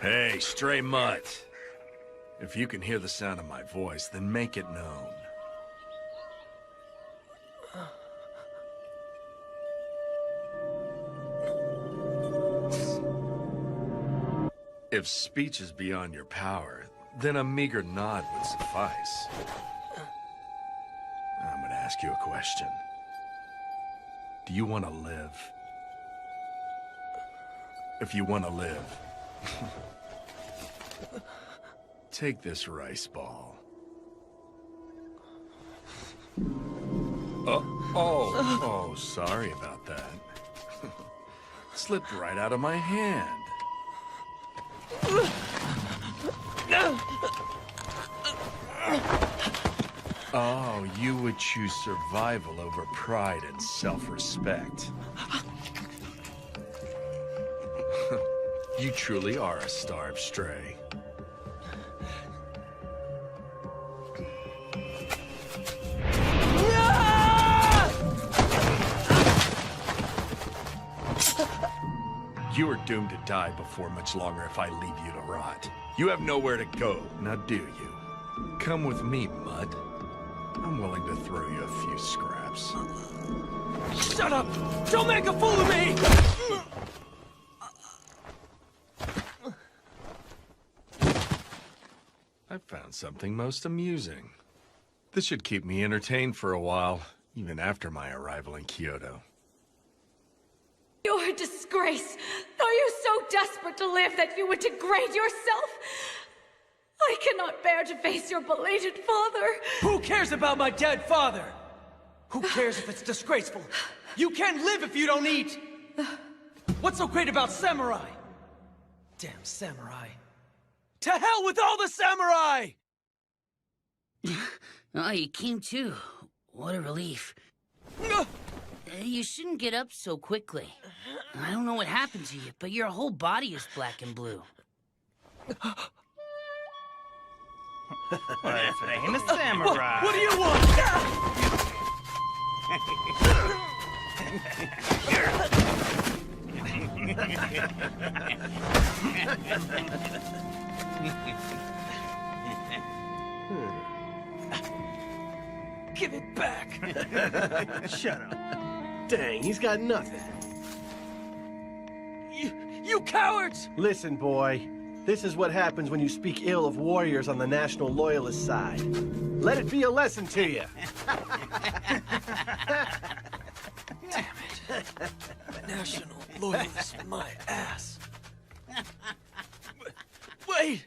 Hey, stray mutt. If you can hear the sound of my voice, then make it known. If speech is beyond your power, then a meager nod would suffice. I'm gonna ask you a question. Do you want to live? If you want to live, take this rice ball. Oh, sorry about that. Slipped right out of my hand. Oh, you would choose survival over pride and self-respect. You truly are a starved stray. You are doomed to die before much longer if I leave you to rot. You have nowhere to go, now do you? Come with me, Mutt. I'm willing to throw you a few scraps. Shut up! Don't make a fool of me! I found something most amusing. This should keep me entertained for a while, even after my arrival in Kyoto. You're a disgrace! Are you so desperate to live that you would degrade yourself? I cannot bear to face your belated father. Who cares about my dead father? Who cares if it's disgraceful? You can't live if you don't eat! What's so great about samurai? Damn samurai. To hell with all the samurai! Oh, you came too. What a relief. You shouldn't get up so quickly. I don't know what happened to you, but your whole body is black and blue. Famous samurai. What do you want? Give it back! Shut up. Dang, he's got nothing. You cowards! Listen, boy. This is what happens when you speak ill of warriors on the National Loyalist side. Let it be a lesson to you. Damn it. National Loyalist, my ass. Wait!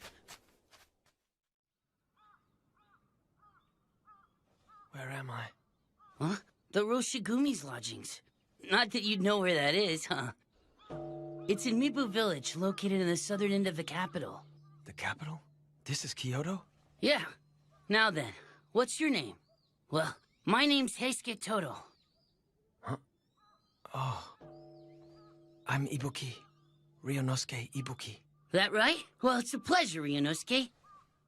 Where am I? Huh? The Roshigumi's lodgings. Not that you'd know where that is, huh? It's in Mibu Village, located in the southern end of the capital. The capital? This is Kyoto? Yeah. Now then, what's your name? Well, my name's Heisuke Todo. Huh? Oh. I'm Ibuki. Ryunosuke Ibuki. That right? Well, it's a pleasure, Ryunosuke.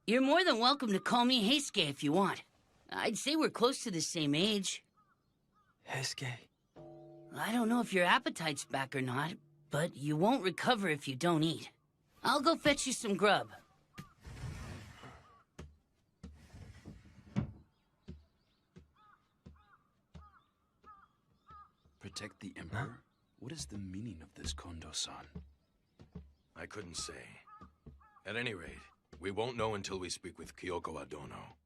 You're more than welcome to call me Heisuke if you want. I'd say we're close to the same age. Heisuke. I don't know if your appetite's back or not, but you won't recover if you don't eat. I'll go fetch you some grub. Protect the Emperor? Huh? What is the meaning of this, Kondo-san? I couldn't say. At any rate, we won't know until we speak with Kyoko Adono.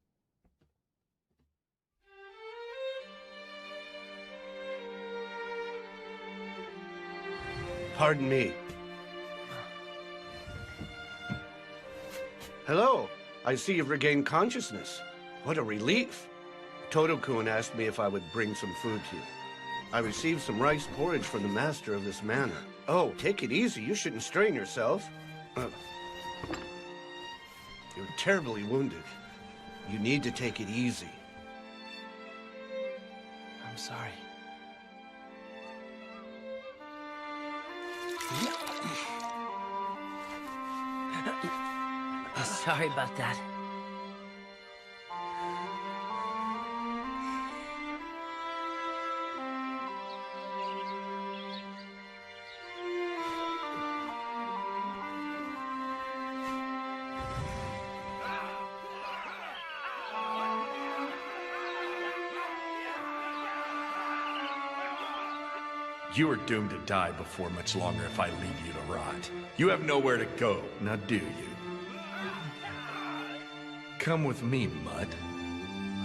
Pardon me. Hello. I see you've regained consciousness. What a relief. Todo-kun asked me if I would bring some food to you. I received some rice porridge from the master of this manor. Oh, take it easy. You shouldn't strain yourself. You're terribly wounded. You need to take it easy. I'm sorry. Sorry about that. You are doomed to die before much longer if I leave you to rot. You have nowhere to go, now do you? Come with me, Mutt.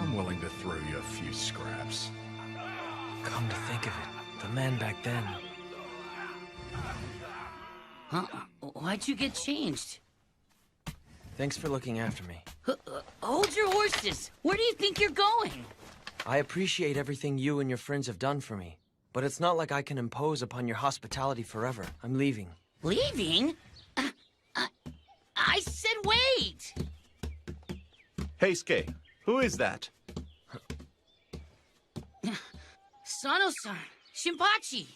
I'm willing to throw you a few scraps. Come to think of it, the man back then. Huh? Why'd you get changed? Thanks for looking after me. Hold your horses! Where do you think you're going? I appreciate everything you and your friends have done for me, but it's not like I can impose upon your hospitality forever. I'm leaving. Leaving? I said wait! Heisuke, who is that? Sano-san, Shinpachi.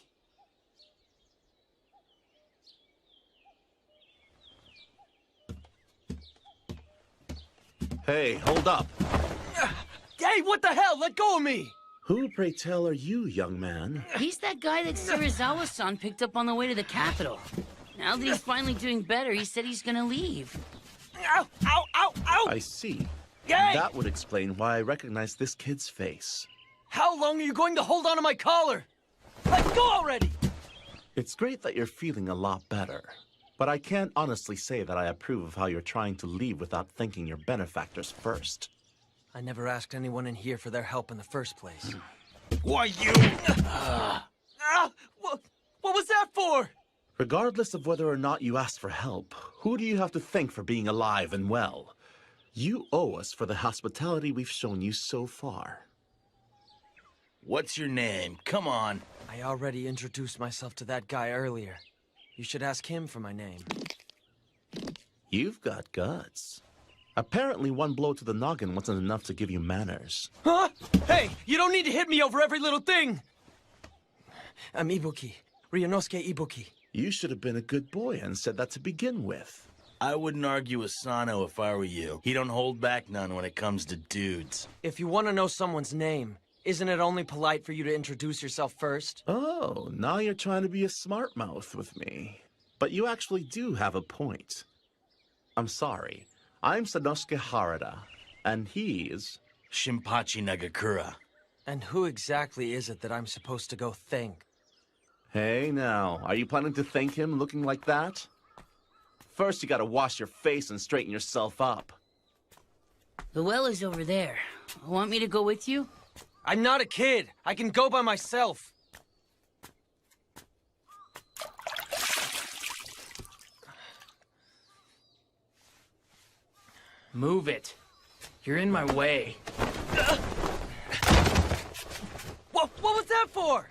Hey, hold up. Hey, what the hell? Let go of me! Who, pray tell, are you, young man? He's that guy that Serizawa-san picked up on the way to the capital. Now that he's finally doing better, he said he's gonna leave. Ow, ow, ow, ow! I see. Hey! That would explain why I recognize this kid's face. How long are you going to hold on to my collar? Let go already! It's great that you're feeling a lot better, but I can't honestly say that I approve of how you're trying to leave without thanking your benefactors first. I never asked anyone in here for their help in the first place. Why, you... What was that for? Regardless of whether or not you asked for help, who do you have to thank for being alive and well? You owe us for the hospitality we've shown you so far. What's your name? Come on. I already introduced myself to that guy earlier. You should ask him for my name. You've got guts. Apparently one blow to the noggin wasn't enough to give you manners. Huh? Hey, you don't need to hit me over every little thing! I'm Ibuki. Ryunosuke Ibuki. You should have been a good boy and said that to begin with. I wouldn't argue with Sano if I were you. He don't hold back none when it comes to dudes. If you want to know someone's name, isn't it only polite for you to introduce yourself first? Oh, now you're trying to be a smart mouth with me. But you actually do have a point. I'm sorry. I'm Sanosuke Harada, and he's... Shinpachi Nagakura. And who exactly is it that I'm supposed to go thank? Hey now, are you planning to thank him looking like that? First you gotta wash your face and straighten yourself up. The well is over there. Want me to go with you? I'm not a kid. I can go by myself. Move it. You're in my way. What was that for?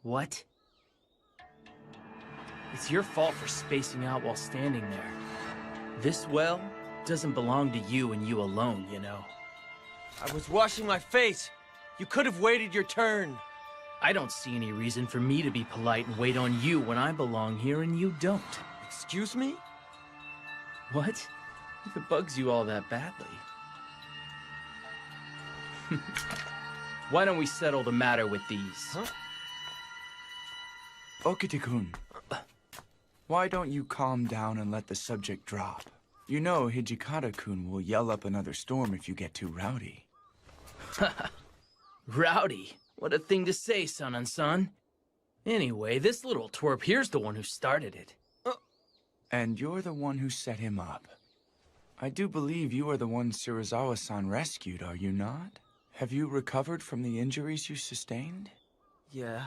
What? It's your fault for spacing out while standing there. This well doesn't belong to you and you alone, you know. I was washing my face. You could have waited your turn. I don't see any reason for me to be polite and wait on you when I belong here and you don't. Excuse me? What? If it bugs you all that badly. Why don't we settle the matter with these? Huh? Okita-kun, why don't you calm down and let the subject drop? You know Hijikata-kun will yell up another storm if you get too rowdy. Rowdy? What a thing to say, son and son. Anyway, this little twerp here's the one who started it. And you're the one who set him up. I do believe you are the one Serizawa-san rescued, are you not? Have you recovered from the injuries you sustained? Yeah.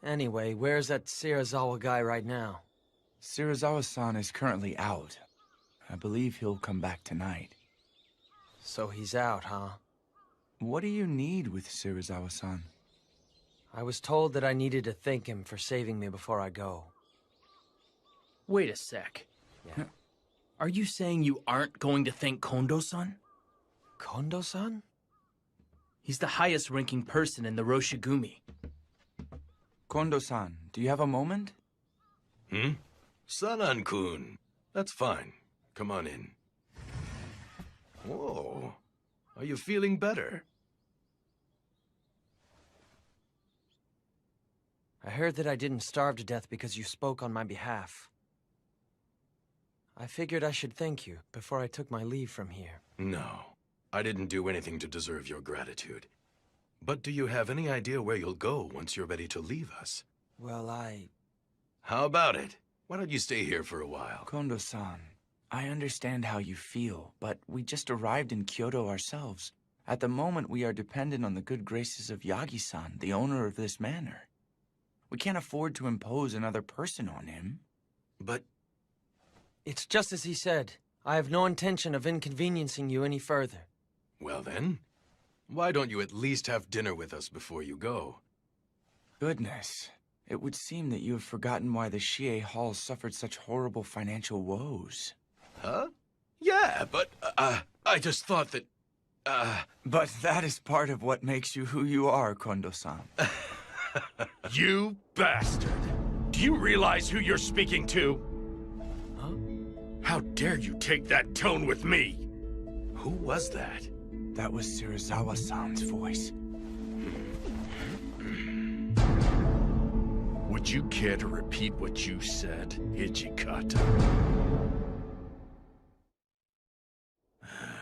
Anyway, where's that Serizawa guy right now? Serizawa-san is currently out. I believe he'll come back tonight. So he's out, huh? What do you need with Serizawa-san? I was told that I needed to thank him for saving me before I go. Wait a sec. Yeah. Are you saying you aren't going to thank Kondo-san? Kondo-san? He's the highest ranking person in the Roshigumi. Kondo-san, do you have a moment? Sanan-kun. That's fine. Come on in. Whoa. Are you feeling better? I heard that I didn't starve to death because you spoke on my behalf. I figured I should thank you before I took my leave from here. No. I didn't do anything to deserve your gratitude. But do you have any idea where you'll go once you're ready to leave us? Well, How about it? Why don't you stay here for a while? Kondo-san, I understand how you feel, but we just arrived in Kyoto ourselves. At the moment, we are dependent on the good graces of Yagi-san, the owner of this manor. We can't afford to impose another person on him. But it's just as he said. I have no intention of inconveniencing you any further. well then, why don't you at least have dinner with us before you go? Goodness, it would seem that you have forgotten why the Shie Hall suffered such horrible financial woes. Huh? Yeah, but I just thought that But that is part of what makes you who you are, Kondo-san. You bastard! Do you realize who you're speaking to? Huh? How dare you take that tone with me? Who was that? That was Serizawa-san's voice. Would you care to repeat what you said, Hijikata?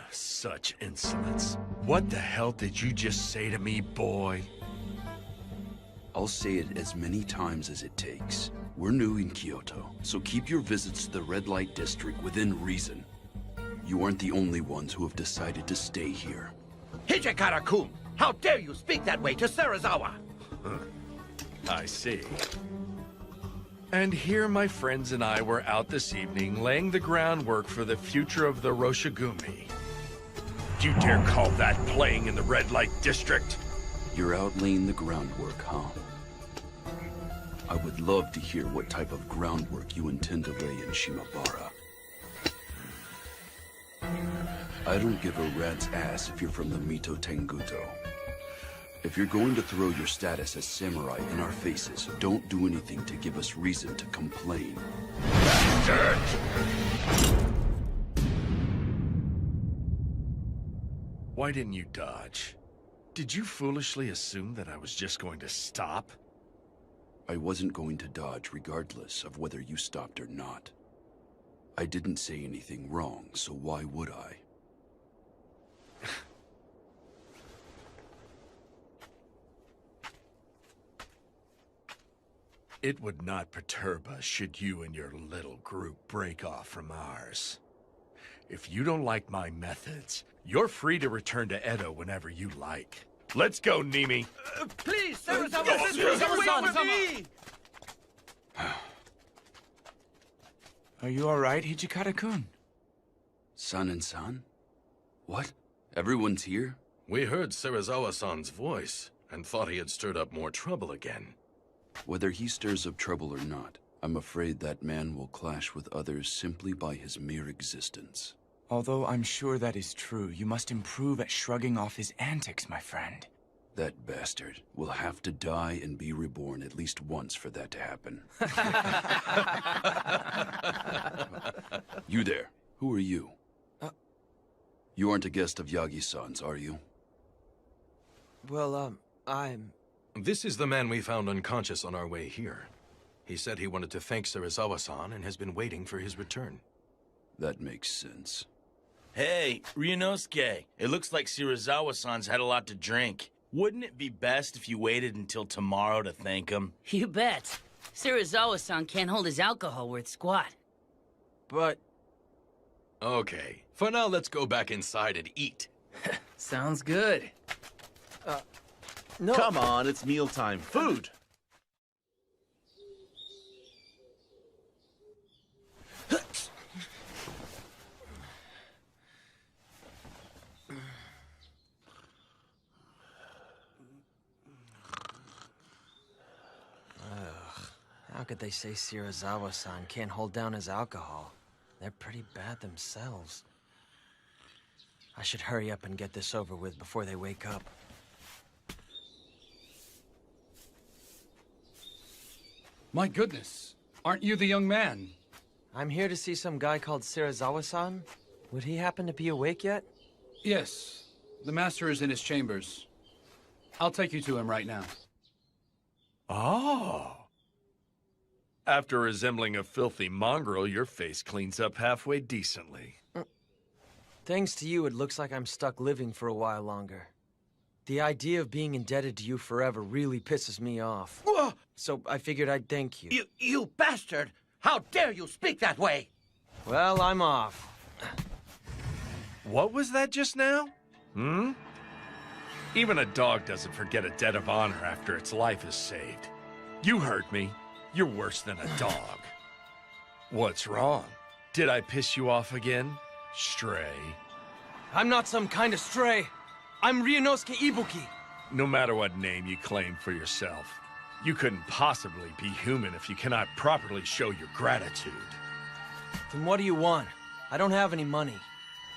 Such insolence. What the hell did you just say to me, boy? I'll say it as many times as it takes. We're new in Kyoto, so keep your visits to the red light district within reason. You aren't the only ones who have decided to stay here. Hijikata-kun! How dare you speak that way to Serizawa? I see. And here my friends and I were out this evening laying the groundwork for the future of the Roshigumi. Do you dare call that playing in the red light district? You're out laying the groundwork, huh? I would love to hear what type of groundwork you intend to lay in Shimabara. I don't give a rat's ass if you're from the Mito Tenguto. If you're going to throw your status as samurai in our faces, don't do anything to give us reason to complain. Bastard! Why didn't you dodge? Did you foolishly assume that I was just going to stop? I wasn't going to dodge regardless of whether you stopped or not. I didn't say anything wrong, so why would I? It would not perturb us should you and your little group break off from ours. If you don't like my methods, you're free to return to Edo whenever you like. Let's go, Nimi. Please, Serizawa, wait for me! Are you alright, Hijikata-kun? San and San? What? Everyone's here? We heard Serizawa-san's voice and thought he had stirred up more trouble again. Whether he stirs up trouble or not, I'm afraid that man will clash with others simply by his mere existence. Although I'm sure that is true, you must improve at shrugging off his antics, my friend. That bastard will have to die and be reborn at least once for that to happen. You there. Who are you? You aren't a guest of Yagi-san's, are you? Well, I'm... This is the man we found unconscious on our way here. He said he wanted to thank Serizawa-san and has been waiting for his return. That makes sense. Hey, Ryunosuke, it looks like Serizawa-san's had a lot to drink. Wouldn't it be best if you waited until tomorrow to thank him? You bet. Serizawa-san can't hold his alcohol worth squat. But... Okay, for now let's go back inside and eat. Sounds good. no... Come on, it's mealtime. Food! How could they say Serizawa-san can't hold down his alcohol? They're pretty bad themselves. I should hurry up and get this over with before they wake up. My goodness, aren't you the young man? I'm here to see some guy called Serizawa-san. Would he happen to be awake yet? Yes, the master is in his chambers. I'll take you to him right now. Oh. After resembling a filthy mongrel, your face cleans up halfway decently. Thanks to you, it looks like I'm stuck living for a while longer. The idea of being indebted to you forever really pisses me off. So I figured I'd thank you. You bastard! How dare you speak that way? Well, I'm off. What was that just now? Even a dog doesn't forget a debt of honor after its life is saved. You heard me. You're worse than a dog. What's wrong? Did I piss you off again? Stray. I'm not some kind of stray. I'm Ryunosuke Ibuki. No matter what name you claim for yourself, you couldn't possibly be human if you cannot properly show your gratitude. Then what do you want? I don't have any money.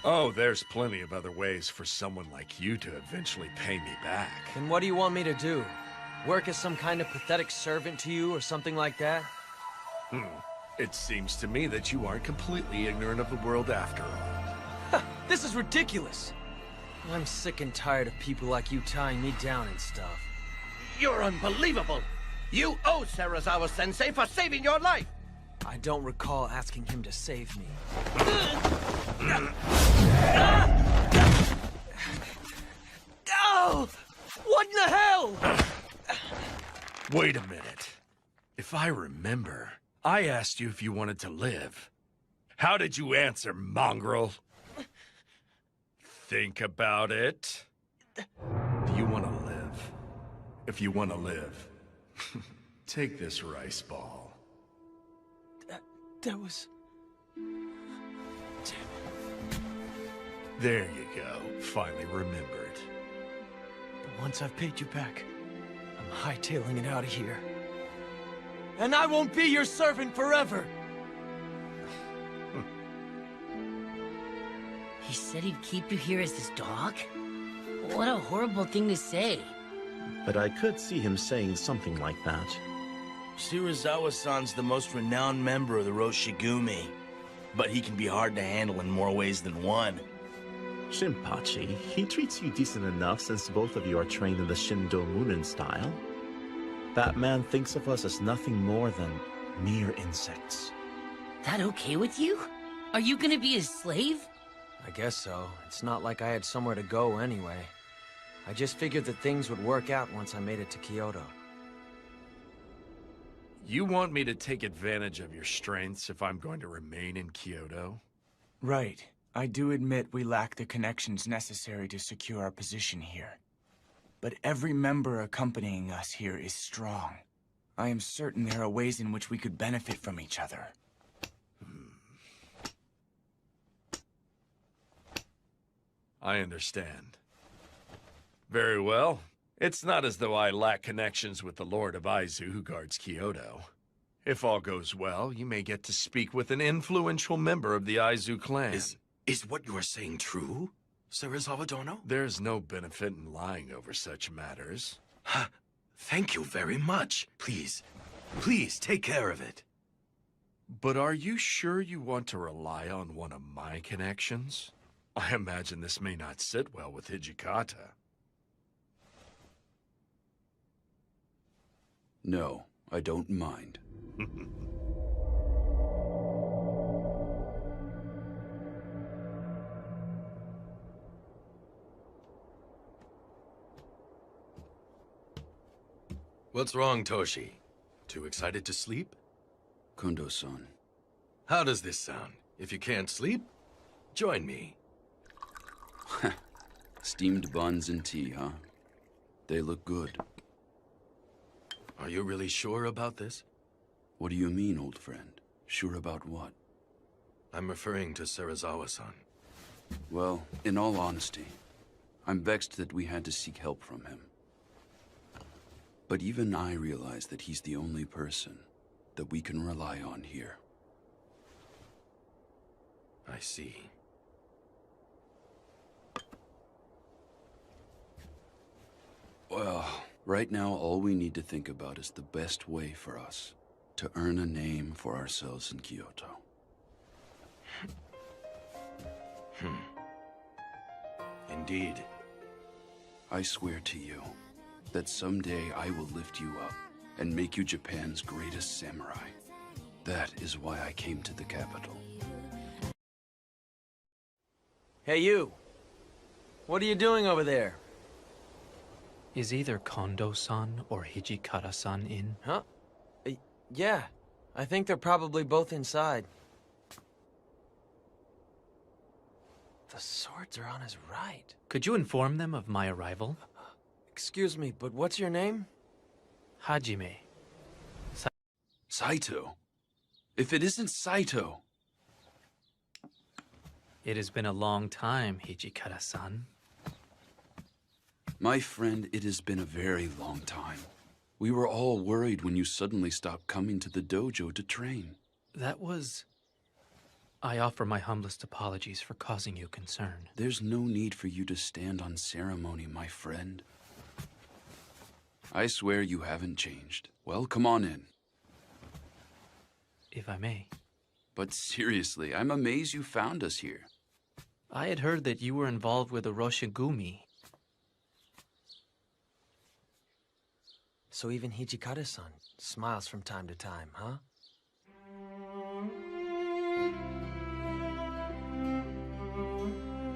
Oh, there's plenty of other ways for someone like you to eventually pay me back. Then what do you want me to do? Work as some kind of pathetic servant to you or something like that? It seems to me that you aren't completely ignorant of the world after all. This is ridiculous. I'm sick and tired of people like you tying me down and stuff. You're unbelievable! You owe Serizawa-sensei for saving your life! I don't recall asking him to save me. Oh! What in the hell? Wait a minute. If I remember, I asked you if you wanted to live. How did you answer, mongrel? Think about it. Do you want to live? If you want to live, take this rice ball. That was... There you go. Finally remembered. But once I've paid you back, I'm hightailing it out of here. And I won't be your servant forever! He said he'd keep you here as his dog? What a horrible thing to say. But I could see him saying something like that. Serizawa-san's the most renowned member of the Roshigumi, but he can be hard to handle in more ways than one. Shinpachi, he treats you decent enough since both of you are trained in the Shindo Munin style. That man thinks of us as nothing more than mere insects. That okay with you? Are you gonna be his slave? I guess so. It's not like I had somewhere to go anyway. I just figured that things would work out once I made it to Kyoto. You want me to take advantage of your strengths if I'm going to remain in Kyoto? Right. I do admit we lack the connections necessary to secure our position here. But every member accompanying us here is strong. I am certain there are ways in which we could benefit from each other. I understand. Very well. It's not as though I lack connections with the Lord of Aizu who guards Kyoto. If all goes well, you may get to speak with an influential member of the Aizu clan. Is what you are saying true, Serizawa Dono? There's no benefit in lying over such matters. Thank you very much. Please take care of it. But are you sure you want to rely on one of my connections? I imagine this may not sit well with Hijikata. No, I don't mind. What's wrong, Toshi? Too excited to sleep? Kondo-san. How does this sound? If you can't sleep, join me. Steamed buns and tea, huh? They look good. Are you really sure about this? What do you mean, old friend? Sure about what? I'm referring to Serizawa-san. Well, in all honesty, I'm vexed that we had to seek help from him. But even I realize that he's the only person that we can rely on here. I see. Well, right now all we need to think about is the best way for us to earn a name for ourselves in Kyoto. Indeed. I swear to you that someday I will lift you up and make you Japan's greatest samurai. That is why I came to the capital. Hey, you. What are you doing over there? Is either Kondo-san or Hijikata-san in? Huh? Yeah. I think they're probably both inside. The swords are on his right. Could you inform them of my arrival? Excuse me, but what's your name? Hajime. Saito? If it isn't Saito... It has been a long time, Hijikata-san. My friend, it has been a very long time. We were all worried when you suddenly stopped coming to the dojo to train. That was... I offer my humblest apologies for causing you concern. There's no need for you to stand on ceremony, my friend. I swear you haven't changed. Well, come on in. If I may. But seriously, I'm amazed you found us here. I had heard that you were involved with the Roshigumi. So even Hijikata-san smiles from time to time, huh?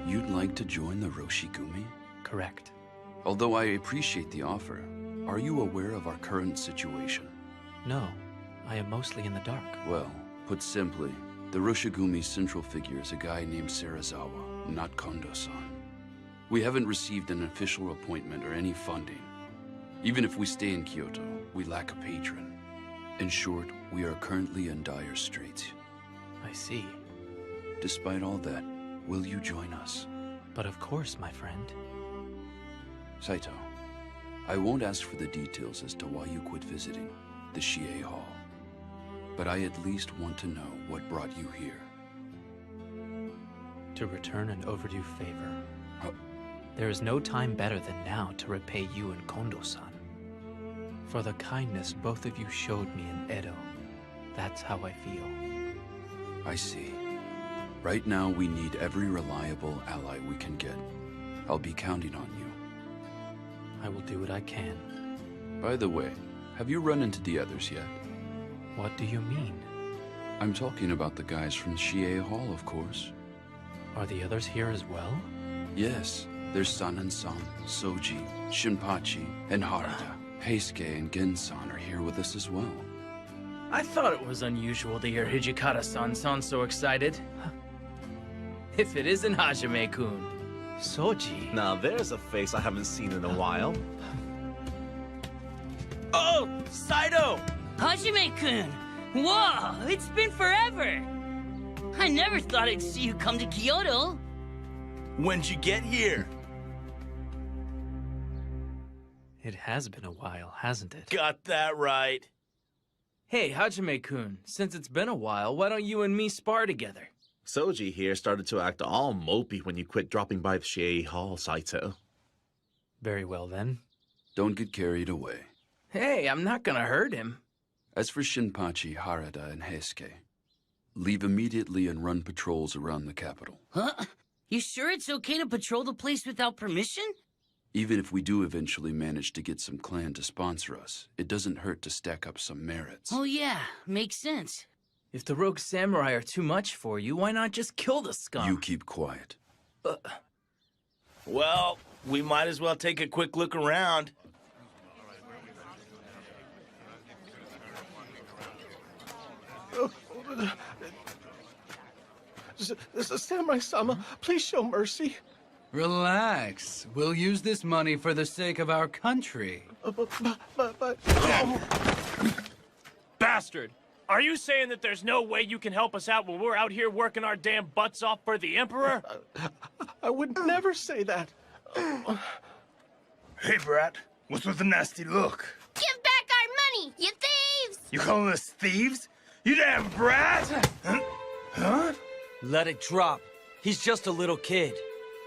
You'd like to join the Roshigumi? Correct. Although I appreciate the offer, are you aware of our current situation? No, I am mostly in the dark. Well, put simply, the Roshigumi's central figure is a guy named Serizawa, not Kondo-san. We haven't received an official appointment or any funding. Even if we stay in Kyoto, we lack a patron. In short, we are currently in dire straits. I see. Despite all that, will you join us? But of course, my friend. Saito, I won't ask for the details as to why you quit visiting the Shie Hall. But I at least want to know what brought you here. To return an overdue favor. There is no time better than now to repay you and Kondo-san. For the kindness both of you showed me in Edo. That's how I feel. I see. Right now, we need every reliable ally we can get. I'll be counting on you. I will do what I can. By the way, have you run into the others yet? What do you mean? I'm talking about the guys from Shie Hall, of course. Are the others here as well? Yes. There's Sanan-san, Soji, Shinpachi, and Harada. Heisuke and Gen-san are here with us as well. I thought it was unusual to hear Hijikata-san sound so excited. If it isn't Hajime-kun. Soji. Now there's a face I haven't seen in a while. Oh! Saito! Hajime-kun! Whoa! It's been forever! I never thought I'd see you come to Kyoto. When'd you get here? It has been a while, hasn't it? Got that right. Hey, Hajime-kun, since it's been a while, why don't you and me spar together? Soji here started to act all mopey when you quit dropping by the Shie Hall, Saito. Very well, then. Don't get carried away. Hey, I'm not gonna hurt him. As for Shinpachi, Harada, and Heisuke, leave immediately and run patrols around the capital. Huh? You sure it's okay to patrol the place without permission? Even if we do eventually manage to get some clan to sponsor us, it doesn't hurt to stack up some merits. Oh yeah, makes sense. If the rogue samurai are too much for you, why not just kill the scum? You keep quiet. Well, we might as well take a quick look around. Samurai-sama, please show mercy. Relax. We'll use this money for the sake of our country. But... Bastard! Are you saying that there's no way you can help us out when we're out here working our damn butts off for the Emperor? I would never say that. Hey, brat. What's with the nasty look? Give back our money, you thieves! You calling us thieves? You damn brat! Huh? Let it drop. He's just a little kid.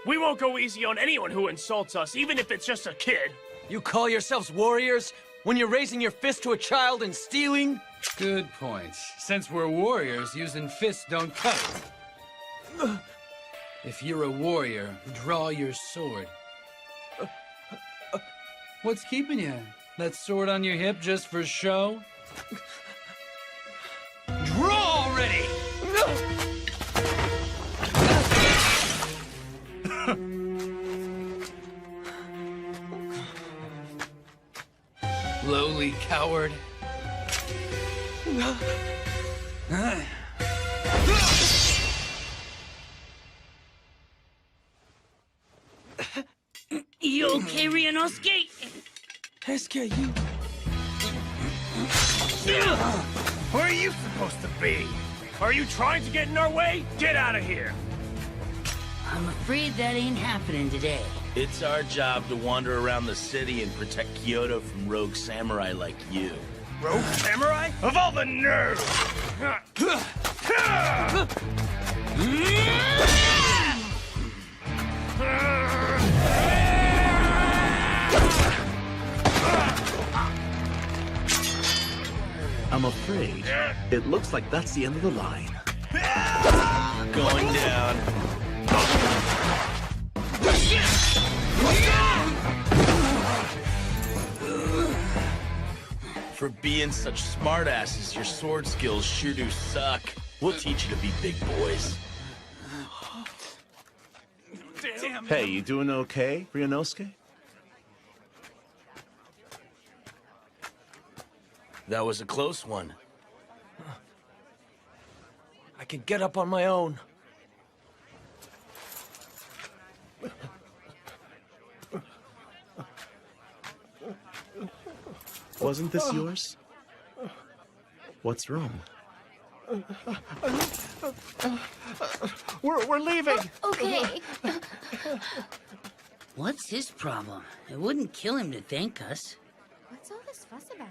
We won't go easy on anyone who insults us, even if it's just a kid. You call yourselves warriors when you're raising your fist to a child and stealing? Good point. Since we're warriors, using fists don't cut it. If you're a warrior, draw your sword. What's keeping you? That sword on your hip just for show? Draw already! lowly coward. You okay, Ryunosuke? Heisuke, you... Where are you supposed to be? Are you trying to get in our way? Get out of here! I'm afraid that ain't happening today. It's our job to wander around the city and protect Kyoto from rogue samurai like you. Rogue samurai? Of all the nerve! I'm afraid it looks like that's the end of the line. Going down. For being such smartasses, your sword skills sure do suck. We'll teach you to be big boys. Damn. Hey, you doing okay, Ryunosuke? That was a close one. I can get up on my own. Wasn't this yours? What's wrong? We're leaving. Okay. What's his problem? It wouldn't kill him to thank us. What's all this fuss about?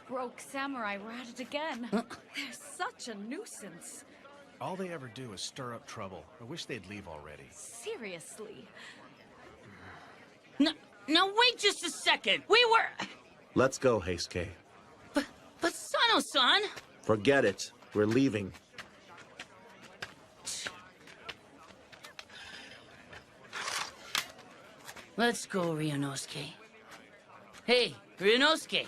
Rogue samurai were at it again. They're such a nuisance. All they ever do is stir up trouble. I wish they'd leave already. Seriously. No, wait just a second. We were... Let's go, Heisuke. But Sano-san... Forget it. We're leaving. Let's go, Ryunosuke. Hey, Ryunosuke,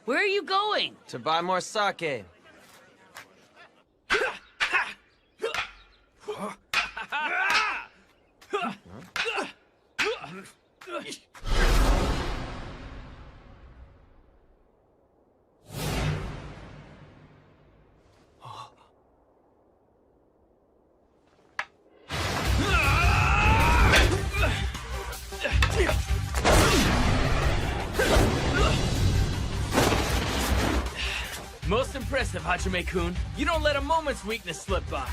where are you going? To buy more sake. Most impressive, Hajime-kun. You don't let a moment's weakness slip by.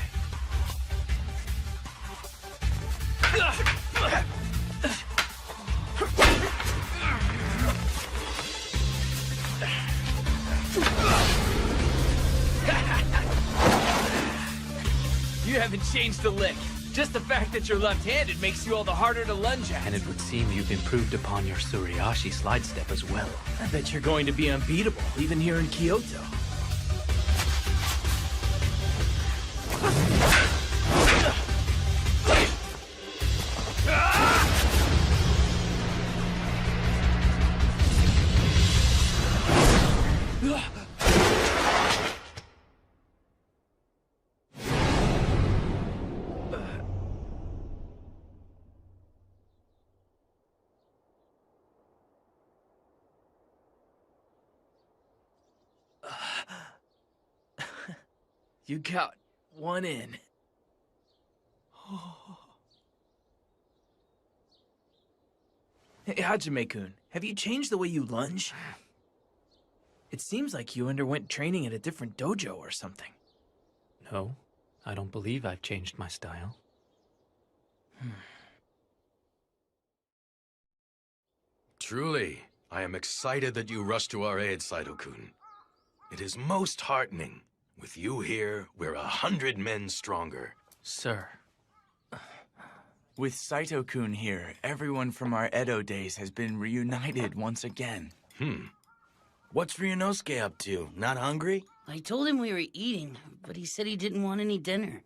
You haven't changed a lick. Just the fact that you're left-handed makes you all the harder to lunge at. And it would seem you've improved upon your Suriashi slide step as well. I bet you're going to be unbeatable, even here in Kyoto. You got one in. Hey, Hajime-kun, have you changed the way you lunge? It seems like you underwent training at a different dojo or something. No, I don't believe I've changed my style. Truly, I am excited that you rushed to our aid, Saito-kun. It is most heartening. With you here, we're 100 men stronger. Sir. With Saito-kun here, everyone from our Edo days has been reunited once again. What's Ryunosuke up to? Not hungry? I told him we were eating, but he said he didn't want any dinner.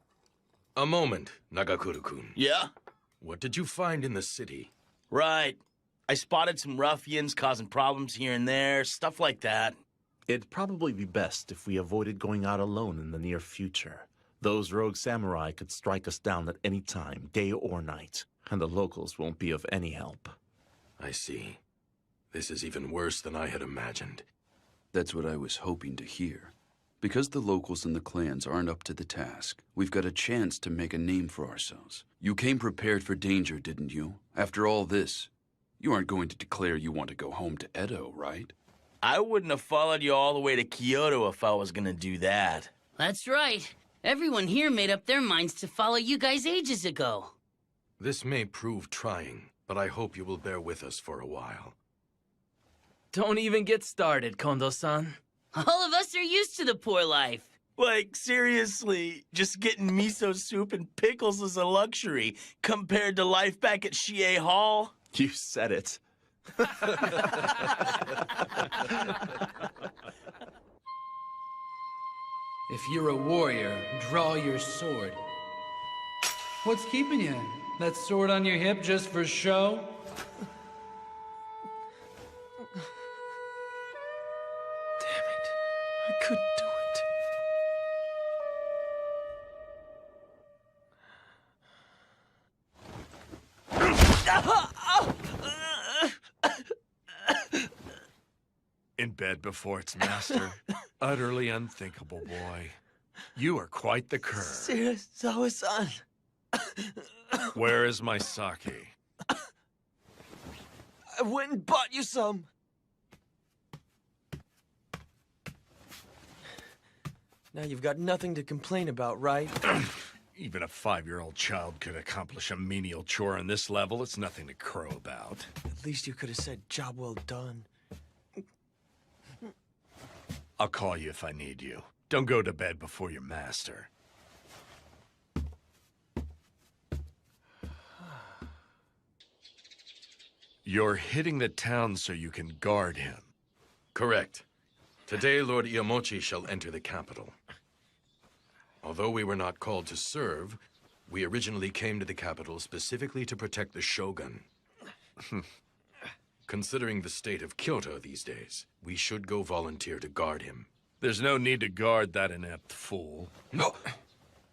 A moment, Nagakure-kun. Yeah? What did you find in the city? Right. I spotted some ruffians causing problems here and there, stuff like that. It'd probably be best if we avoided going out alone in the near future. Those rogue samurai could strike us down at any time, day or night, and the locals won't be of any help. I see. This is even worse than I had imagined. That's what I was hoping to hear. Because the locals and the clans aren't up to the task, we've got a chance to make a name for ourselves. You came prepared for danger, didn't you? After all this, you aren't going to declare you want to go home to Edo, right? I wouldn't have followed you all the way to Kyoto if I was gonna do that. That's right. Everyone here made up their minds to follow you guys ages ago. This may prove trying, but I hope you will bear with us for a while. Don't even get started, Kondo-san. All of us are used to the poor life. Like, seriously, just getting miso soup and pickles is a luxury compared to life back at Shie Hall. You said it. If you're a warrior, draw your sword. What's keeping you? That sword on your hip just for show? Damn it. I couldn't do it. In bed before its master. Utterly unthinkable, boy. You are quite the cur. Serizawa-san. Where is my sake? I went and bought you some. Now you've got nothing to complain about, right? Even a 5-year-old child could accomplish a menial chore on this level. It's nothing to crow about. At least you could have said, job well done. I'll call you if I need you. Don't go to bed before your master. You're hitting the town so you can guard him. Correct. Today, Lord Iamochi shall enter the capital. Although we were not called to serve, we originally came to the capital specifically to protect the Shogun. Considering the state of Kyoto these days, we should go volunteer to guard him. There's no need to guard that inept fool. No!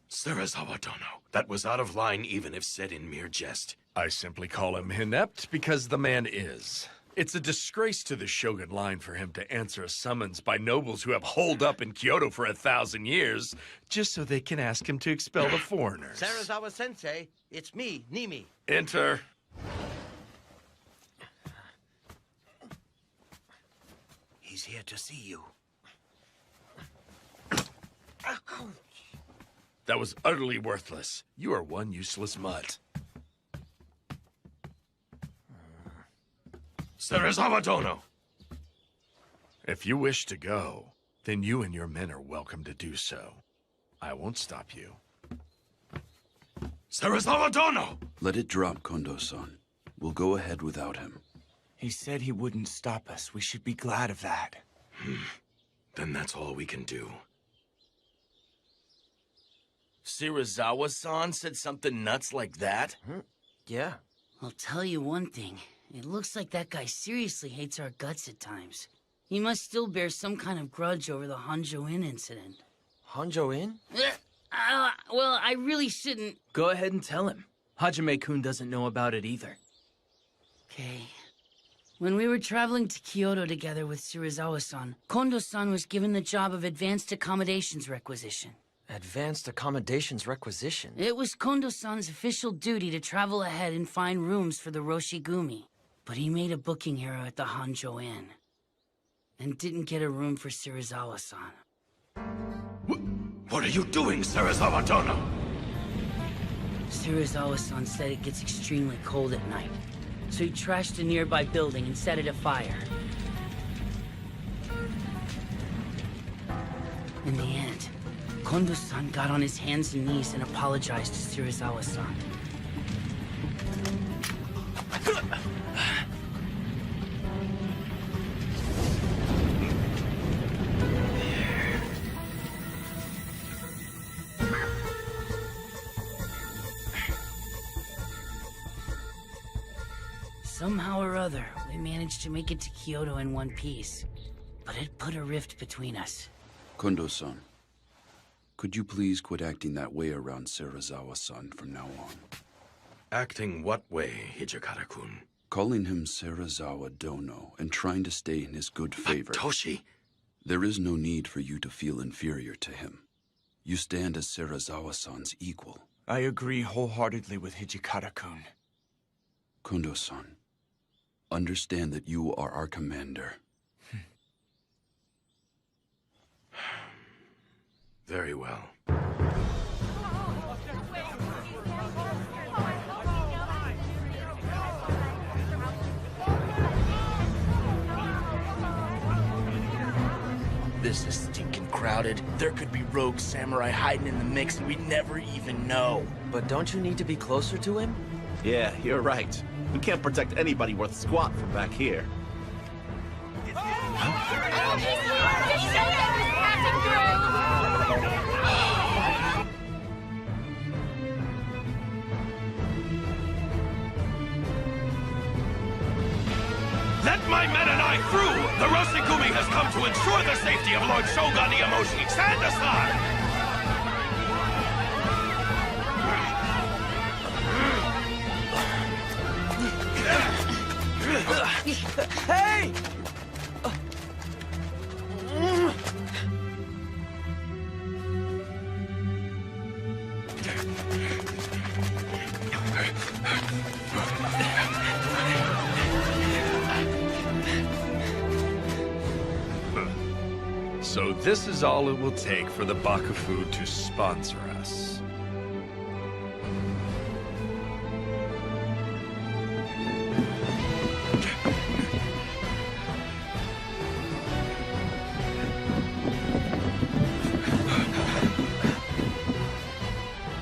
Serizawa Dono, that was out of line even if said in mere jest. I simply call him inept because the man is. It's a disgrace to the Shogun line for him to answer a summons by nobles who have holed up in Kyoto for 1,000 years, just so they can ask him to expel the foreigners. Serizawa-sensei, it's me, Nimi. Enter. He's here to see you. That was utterly worthless. You are one useless mutt. Serizawa Dono! If you wish to go, then you and your men are welcome to do so. I won't stop you. Serizawa Dono! Let it drop, Kondo-san. We'll go ahead without him. He said he wouldn't stop us. We should be glad of that. Then that's all we can do. Serizawa-san said something nuts like that? Yeah. I'll tell you one thing. It looks like that guy seriously hates our guts at times. He must still bear some kind of grudge over the Honjo Inn incident. Honjo Inn? Well, I really shouldn't... Go ahead and tell him. Hajime-kun doesn't know about it either. Okay. When we were traveling to Kyoto together with Serizawa-san, Kondo-san was given the job of Advanced Accommodations Requisition. Advanced Accommodations Requisition? It was Kondo-san's official duty to travel ahead and find rooms for the Roshigumi. But he made a booking error at the Honjo Inn. And didn't get a room for Serizawa-san. What are you doing, Serizawa Dono? Serizawa-san said it gets extremely cold at night. So he trashed a nearby building and set it afire. In the end, Kondo-san got on his hands and knees and apologized to Serizawa-san. Somehow or other, we managed to make it to Kyoto in one piece. But it put a rift between us. Kondo-san, could you please quit acting that way around Serizawa-san from now on? Acting what way, Hijikata-kun? Calling him Serizawa Dono and trying to stay in his good favor. Toshi! There is no need for you to feel inferior to him. You stand as Serizawa-san's equal. I agree wholeheartedly with Hijikata-kun. Kondo-san, understand that you are our commander. Very well. This is stinking crowded. There could be rogue samurai hiding in the mix and we'd never even know. But don't you need to be closer to him? Yeah, you're right. We can't protect anybody worth squat from back here. Let my men and I through! The Roshigumi has come to ensure the safety of Lord Shogun Iamoshi. Stand aside! Hey! So this is all it will take for the Bakufu to sponsor us.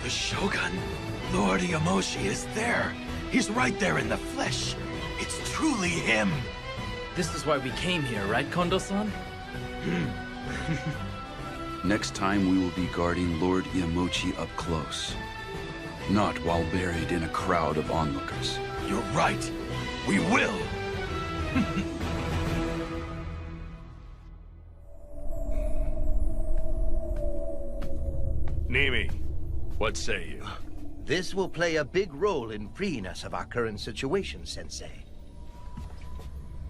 The Shogun, Lord Iamoshi, is there. He's right there in the flesh. It's truly him. This is why we came here, right, Kondo-san? Next time we will be guarding Lord Iamochi up close. Not while buried in a crowd of onlookers. You're right. We will. Nimi, what say you? This will play a big role in freeing us of our current situation, Sensei.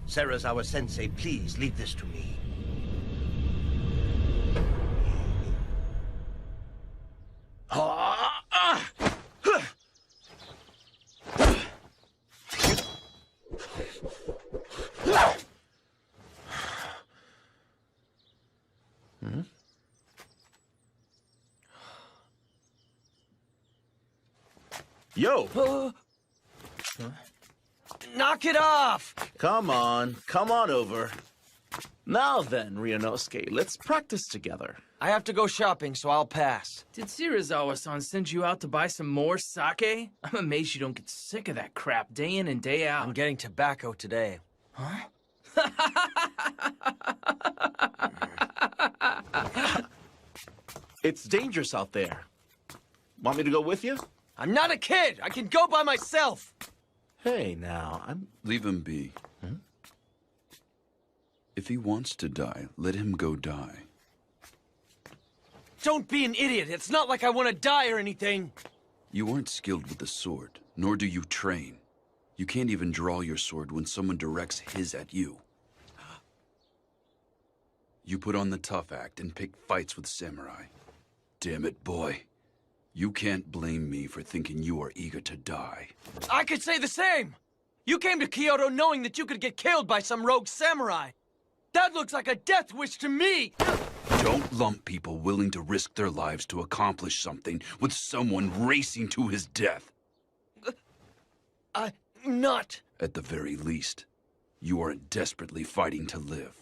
Serizawa-sensei, please leave this to me. Yo! Knock it off! Come on over. Now then, Ryunosuke, let's practice together. I have to go shopping, so I'll pass. Did Serizawa-san send you out to buy some more sake? I'm amazed you don't get sick of that crap day in and day out. I'm getting tobacco today. Huh? It's dangerous out there. Want me to go with you? I'm not a kid! I can go by myself! Hey, now, Leave him be. If he wants to die, let him go die. Don't be an idiot! It's not like I want to die or anything! You aren't skilled with the sword, nor do you train. You can't even draw your sword when someone directs his at you. You put on the tough act and pick fights with samurai. Damn it, boy. You can't blame me for thinking you are eager to die. I could say the same! You came to Kyoto knowing that you could get killed by some rogue samurai! That looks like a death wish to me! Don't lump people willing to risk their lives to accomplish something with someone racing to his death. I'm not. At the very least, you aren't desperately fighting to live.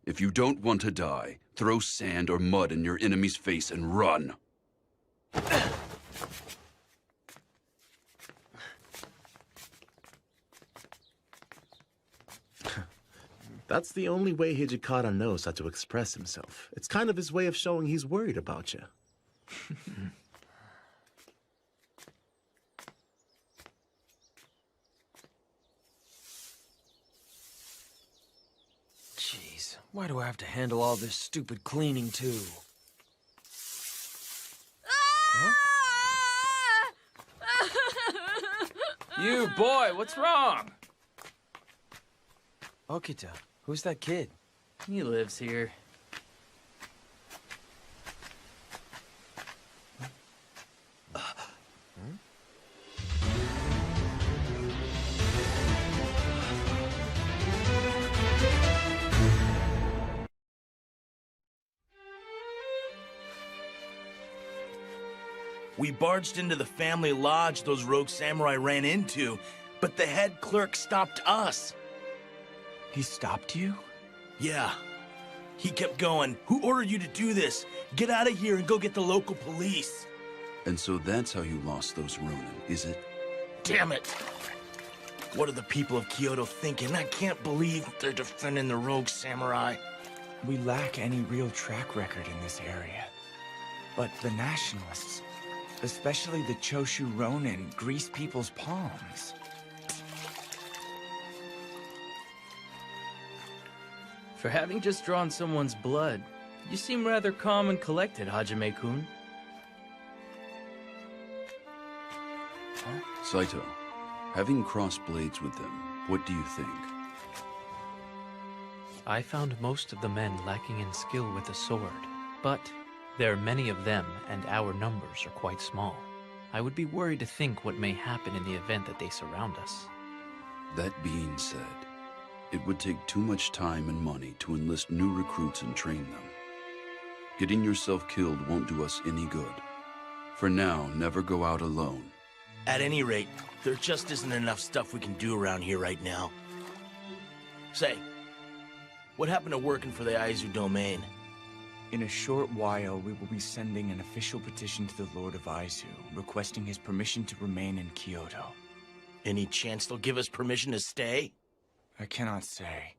If you don't want to die, throw sand or mud in your enemy's face and run. That's the only way Hijikata knows how to express himself. It's kind of his way of showing he's worried about you. Jeez, why do I have to handle all this stupid cleaning, too? Huh? You, boy, what's wrong? Okita, who's that kid? He lives here. We barged into the family lodge those rogue samurai ran into, but the head clerk stopped us. He stopped you? Yeah. He kept going. Who ordered you to do this? Get out of here and go get the local police. And so that's how you lost those Ronin, is it? Damn it! What are the people of Kyoto thinking? I can't believe they're defending the rogue samurai. We lack any real track record in this area. But the nationalists, especially the Choshu Ronin, grease people's palms. For having just drawn someone's blood, you seem rather calm and collected, Hajime-kun. Saito, having crossed blades with them, what do you think? I found most of the men lacking in skill with the sword, but there are many of them, and our numbers are quite small. I would be worried to think what may happen in the event that they surround us. That being said, it would take too much time and money to enlist new recruits and train them. Getting yourself killed won't do us any good. For now, never go out alone. At any rate, there just isn't enough stuff we can do around here right now. Say, what happened to working for the Aizu domain? In a short while, we will be sending an official petition to the Lord of Aizu, requesting his permission to remain in Kyoto. Any chance they'll give us permission to stay? I cannot say.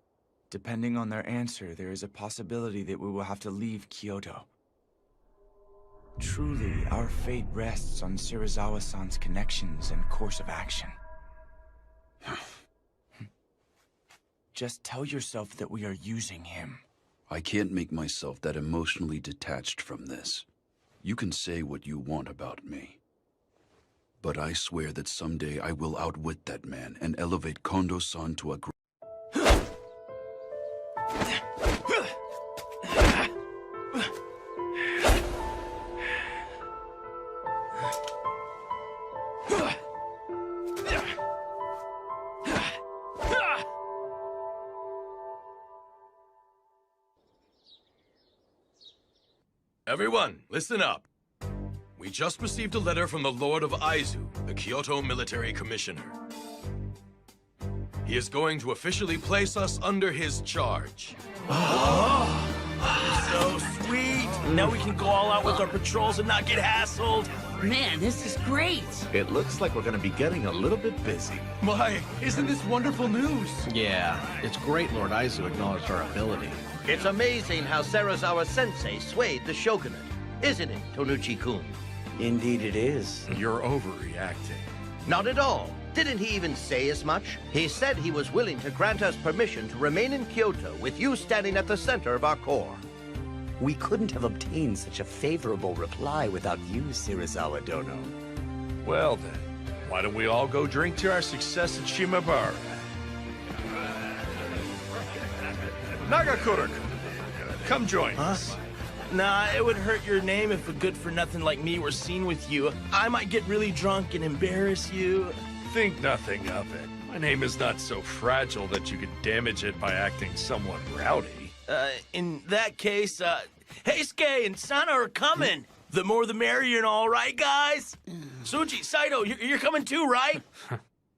Depending on their answer, there is a possibility that we will have to leave Kyoto. Truly, our fate rests on Shirazawa-san's connections and course of action. Just tell yourself that we are using him. I can't make myself that emotionally detached from this. You can say what you want about me. But I swear that someday I will outwit that man and elevate Kondo-san to a Everyone, listen up. We just received a letter from the Lord of Aizu, the Kyoto Military Commissioner. He is going to officially place us under his charge. So sweet! Now we can go all out with our patrols and not get hassled. Man, this is great! It looks like we're gonna be getting a little bit busy. Why, isn't this wonderful news? Yeah, it's great Lord Aizu acknowledged our ability. It's amazing how Serizawa-sensei swayed the shogunate, isn't it, Tonuchi-kun? Indeed it is. You're overreacting. Not at all. Didn't he even say as much? He said he was willing to grant us permission to remain in Kyoto with you standing at the center of our corps. We couldn't have obtained such a favorable reply without you, Shirazawa Dono. Well then, why don't we all go drink to our success at Shimabara? Nagakura, come join us. Nah, it would hurt your name if a good-for-nothing like me were seen with you. I might get really drunk and embarrass you. Think nothing of it. My name is not so fragile that you could damage it by acting somewhat rowdy. In that case, Heisuke and Sana are coming. The more the merrier and all, right, guys? Suji, Saito, you're coming too, right?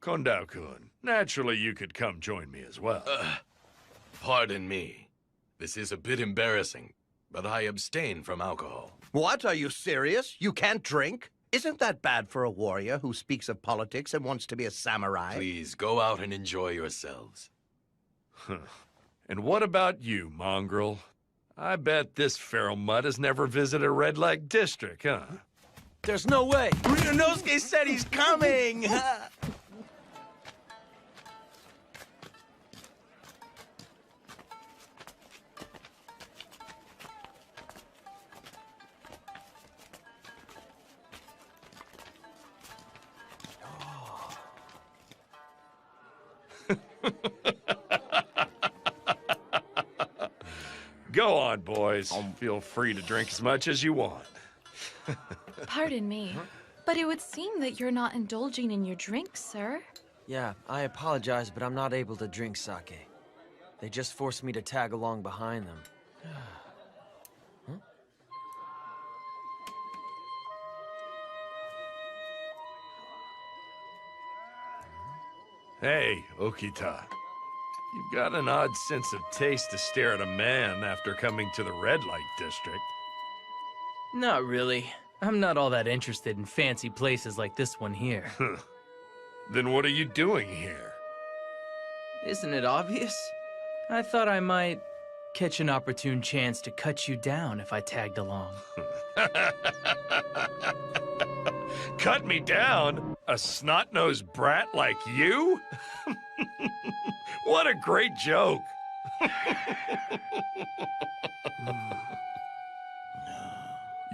Kondo-kun, naturally you could come join me as well. Pardon me. This is a bit embarrassing, but I abstain from alcohol. What? Are you serious? You can't drink? Isn't that bad for a warrior who speaks of politics and wants to be a samurai? Please, go out and enjoy yourselves. And what about you, mongrel? I bet this feral mutt has never visited a Red Light District, huh? There's no way. Ryunosuke said he's coming. Go on, boys. Feel free to drink as much as you want. Pardon me, but it would seem that you're not indulging in your drink, sir. Yeah, I apologize, but I'm not able to drink sake. They just forced me to tag along behind them. Hey, Okita. You've got an odd sense of taste to stare at a man after coming to the red light district. Not really. I'm not all that interested in fancy places like this one here. Then what are you doing here? Isn't it obvious? I thought I might catch an opportune chance to cut you down if I tagged along. Cut me down? A snot-nosed brat like you? What a great joke!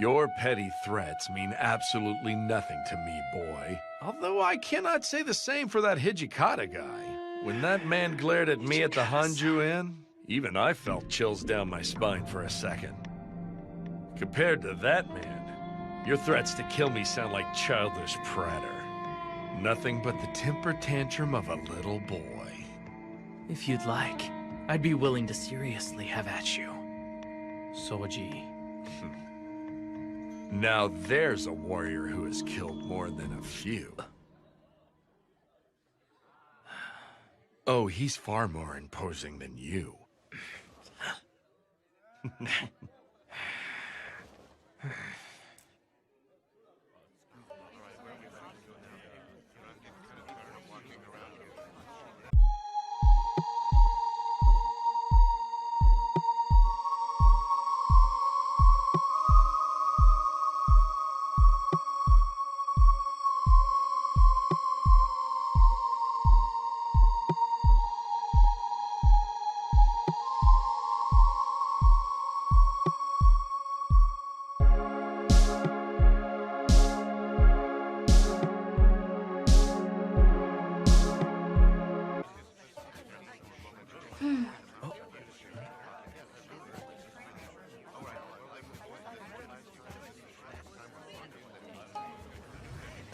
Your petty threats mean absolutely nothing to me, boy. Although I cannot say the same for that Hijikata guy. When that man glared at me at the Hanju Inn, even I felt chills down my spine for a second. Compared to that man, your threats to kill me sound like childish pratter. Nothing but the temper tantrum of a little boy. If you'd like, I'd be willing to seriously have at you. Soji. Now there's a warrior who has killed more than a few. Oh, he's far more imposing than you.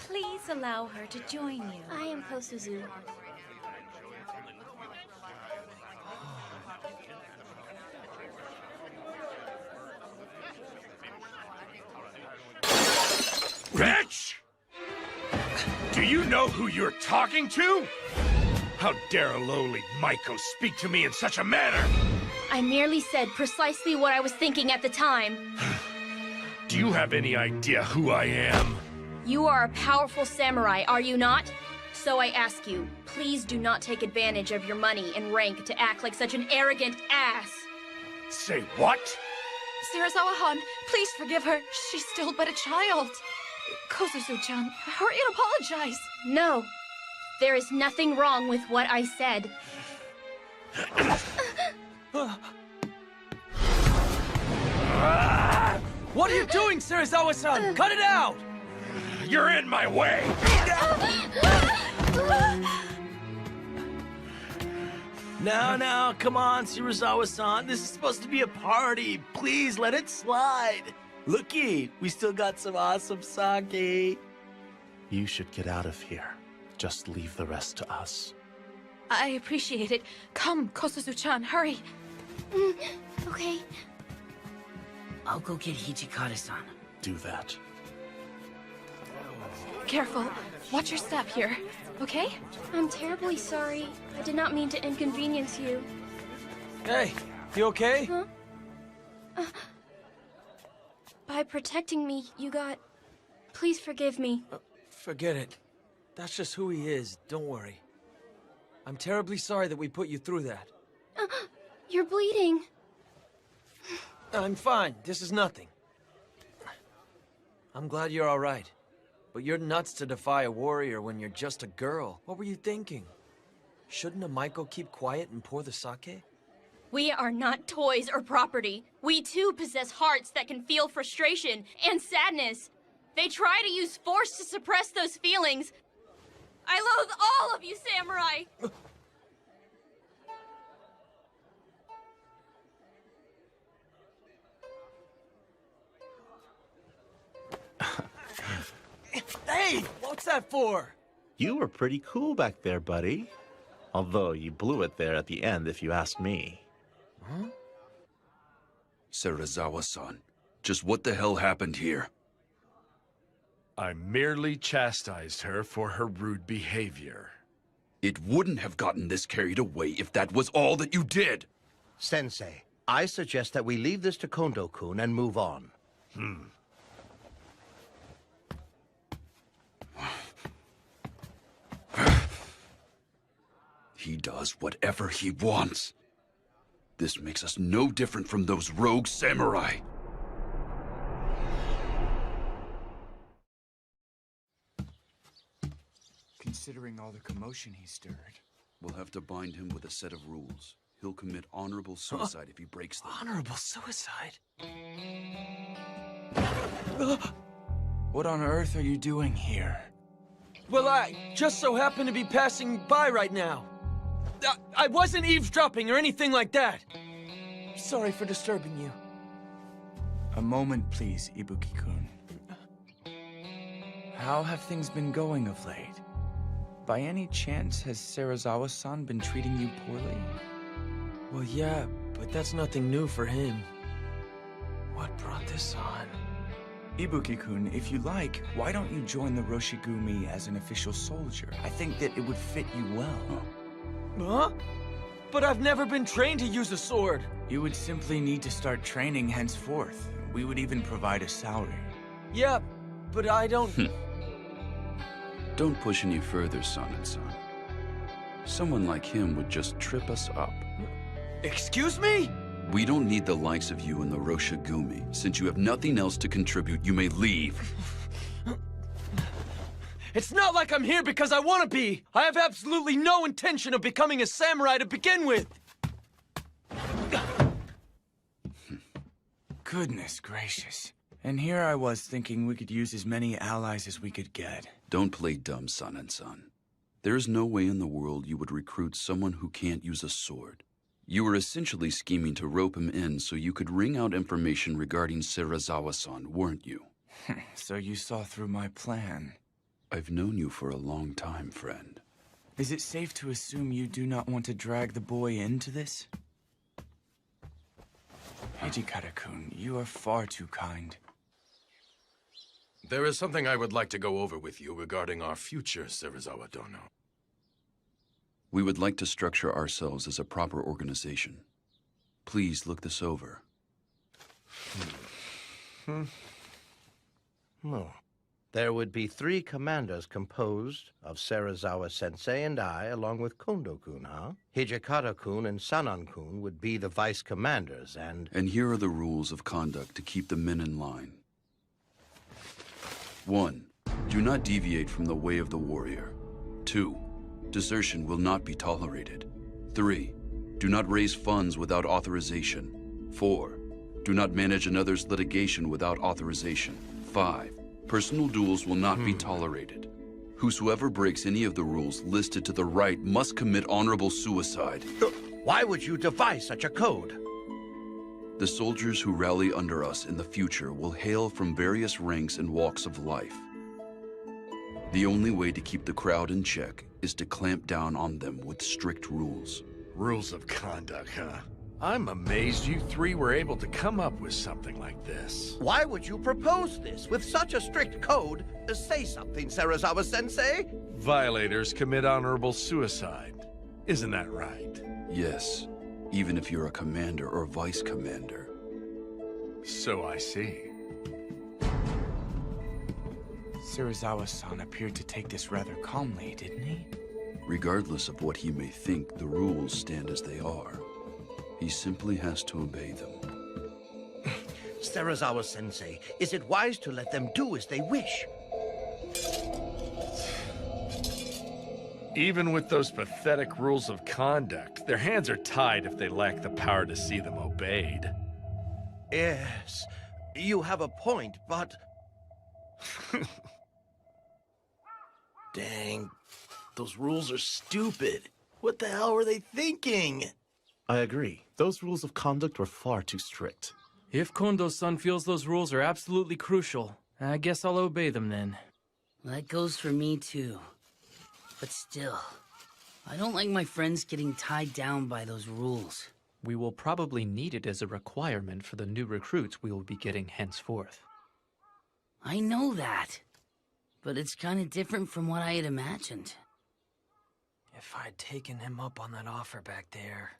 Please allow her to join you. I am Kosuzu. Bitch! Do you know who you're talking to? How dare a lowly Maiko speak to me in such a manner? I merely said precisely what I was thinking at the time. Do you have any idea who I am? You are a powerful samurai, are you not? So I ask you, please do not take advantage of your money and rank to act like such an arrogant ass. Say what? Serizawa-han, please forgive her. She's still but a child. Kosuzu-chan, hurry and apologize. No, there is nothing wrong with what I said. What are you doing, Serizawa-san? Cut it out! You're in my way! Now, come on, Serizawa-san. This is supposed to be a party. Please, let it slide. Looky, we still got some awesome sake. You should get out of here. Just leave the rest to us. I appreciate it. Come, Kosuzu-chan, hurry. Okay. I'll go get Hijikata-san. Do that. Careful. Watch your step here, okay? I'm terribly sorry. I did not mean to inconvenience you. Hey, you okay? Huh? By protecting me, you got... Please forgive me. Forget it. That's just who he is, don't worry. I'm terribly sorry that we put you through that. You're bleeding. I'm fine, this is nothing. I'm glad you're all right. But you're nuts to defy a warrior when you're just a girl. What were you thinking? Shouldn't a Maiko keep quiet and pour the sake? We are not toys or property. We too possess hearts that can feel frustration and sadness. They try to use force to suppress those feelings. I loathe all of you, samurai! that for? You were pretty cool back there, buddy. Although you blew it there at the end, if you ask me. Huh? Serizawa-san, just what the hell happened here? I merely chastised her for her rude behavior. It wouldn't have gotten this carried away if that was all that you did! Sensei, I suggest that we leave this to Kondo-kun and move on. He does whatever he wants. This makes us no different from those rogue samurai. Considering all the commotion he stirred. We'll have to bind him with a set of rules. He'll commit honorable suicide if he breaks them. Honorable suicide? What on earth are you doing here? Well, I just so happen to be passing by right now. I wasn't eavesdropping or anything like that. Sorry for disturbing you. A moment, please, Ibuki-kun. How have things been going of late? By any chance, has Serizawa-san been treating you poorly? Well, yeah, but that's nothing new for him. What brought this on? Ibuki-kun, if you like, why don't you join the Roshigumi as an official soldier? I think that it would fit you well. Huh? But I've never been trained to use a sword. You would simply need to start training henceforth. We would even provide a salary. Yeah, but I don't... Don't push any further, Sanan-san. Someone like him would just trip us up. Excuse me? We don't need the likes of you in the Roshigumi. Since you have nothing else to contribute, you may leave. It's not like I'm here because I want to be. I have absolutely no intention of becoming a samurai to begin with. Goodness gracious. And here I was thinking we could use as many allies as we could get. Don't play dumb, Sanan-san. There is no way in the world you would recruit someone who can't use a sword. You were essentially scheming to rope him in so you could wring out information regarding Serizawa-san, weren't you? So you saw through my plan. I've known you for a long time, friend. Is it safe to assume you do not want to drag the boy into this? Hijikata-kun, you are far too kind. There is something I would like to go over with you regarding our future, Serizawa Dono. We would like to structure ourselves as a proper organization. Please look this over. No. There would be 3 commanders composed of Serizawa-sensei and I, along with Kondo-kun, huh? Hijikata-kun and Sanan-kun would be the vice commanders, and... And here are the rules of conduct to keep the men in line. 1. Do not deviate from the way of the warrior. 2. Desertion will not be tolerated. 3. Do not raise funds without authorization. 4. Do not manage another's litigation without authorization. 5. Personal duels will not be tolerated. Whosoever breaks any of the rules listed to the right must commit honorable suicide. Why would you devise such a code? The soldiers who rally under us in the future will hail from various ranks and walks of life. The only way to keep the crowd in check is to clamp down on them with strict rules. Rules of conduct, huh? I'm amazed you 3 were able to come up with something like this. Why would you propose this with such a strict code? Say something, Serizawa-sensei. Violators commit honorable suicide. Isn't that right? Yes, even if you're a commander or vice commander. So I see. Serizawa-san appeared to take this rather calmly, didn't he? Regardless of what he may think, the rules stand as they are. He simply has to obey them. Serizawa-sensei, is it wise to let them do as they wish? Even with those pathetic rules of conduct, their hands are tied if they lack the power to see them obeyed. Yes, you have a point, but... Dang, those rules are stupid. What the hell were they thinking? I agree. Those rules of conduct were far too strict. If Kondo-san feels those rules are absolutely crucial, I guess I'll obey them then. That goes for me too. But still, I don't like my friends getting tied down by those rules. We will probably need it as a requirement for the new recruits we will be getting henceforth. I know that. But it's kind of different from what I had imagined. If I'd taken him up on that offer back there...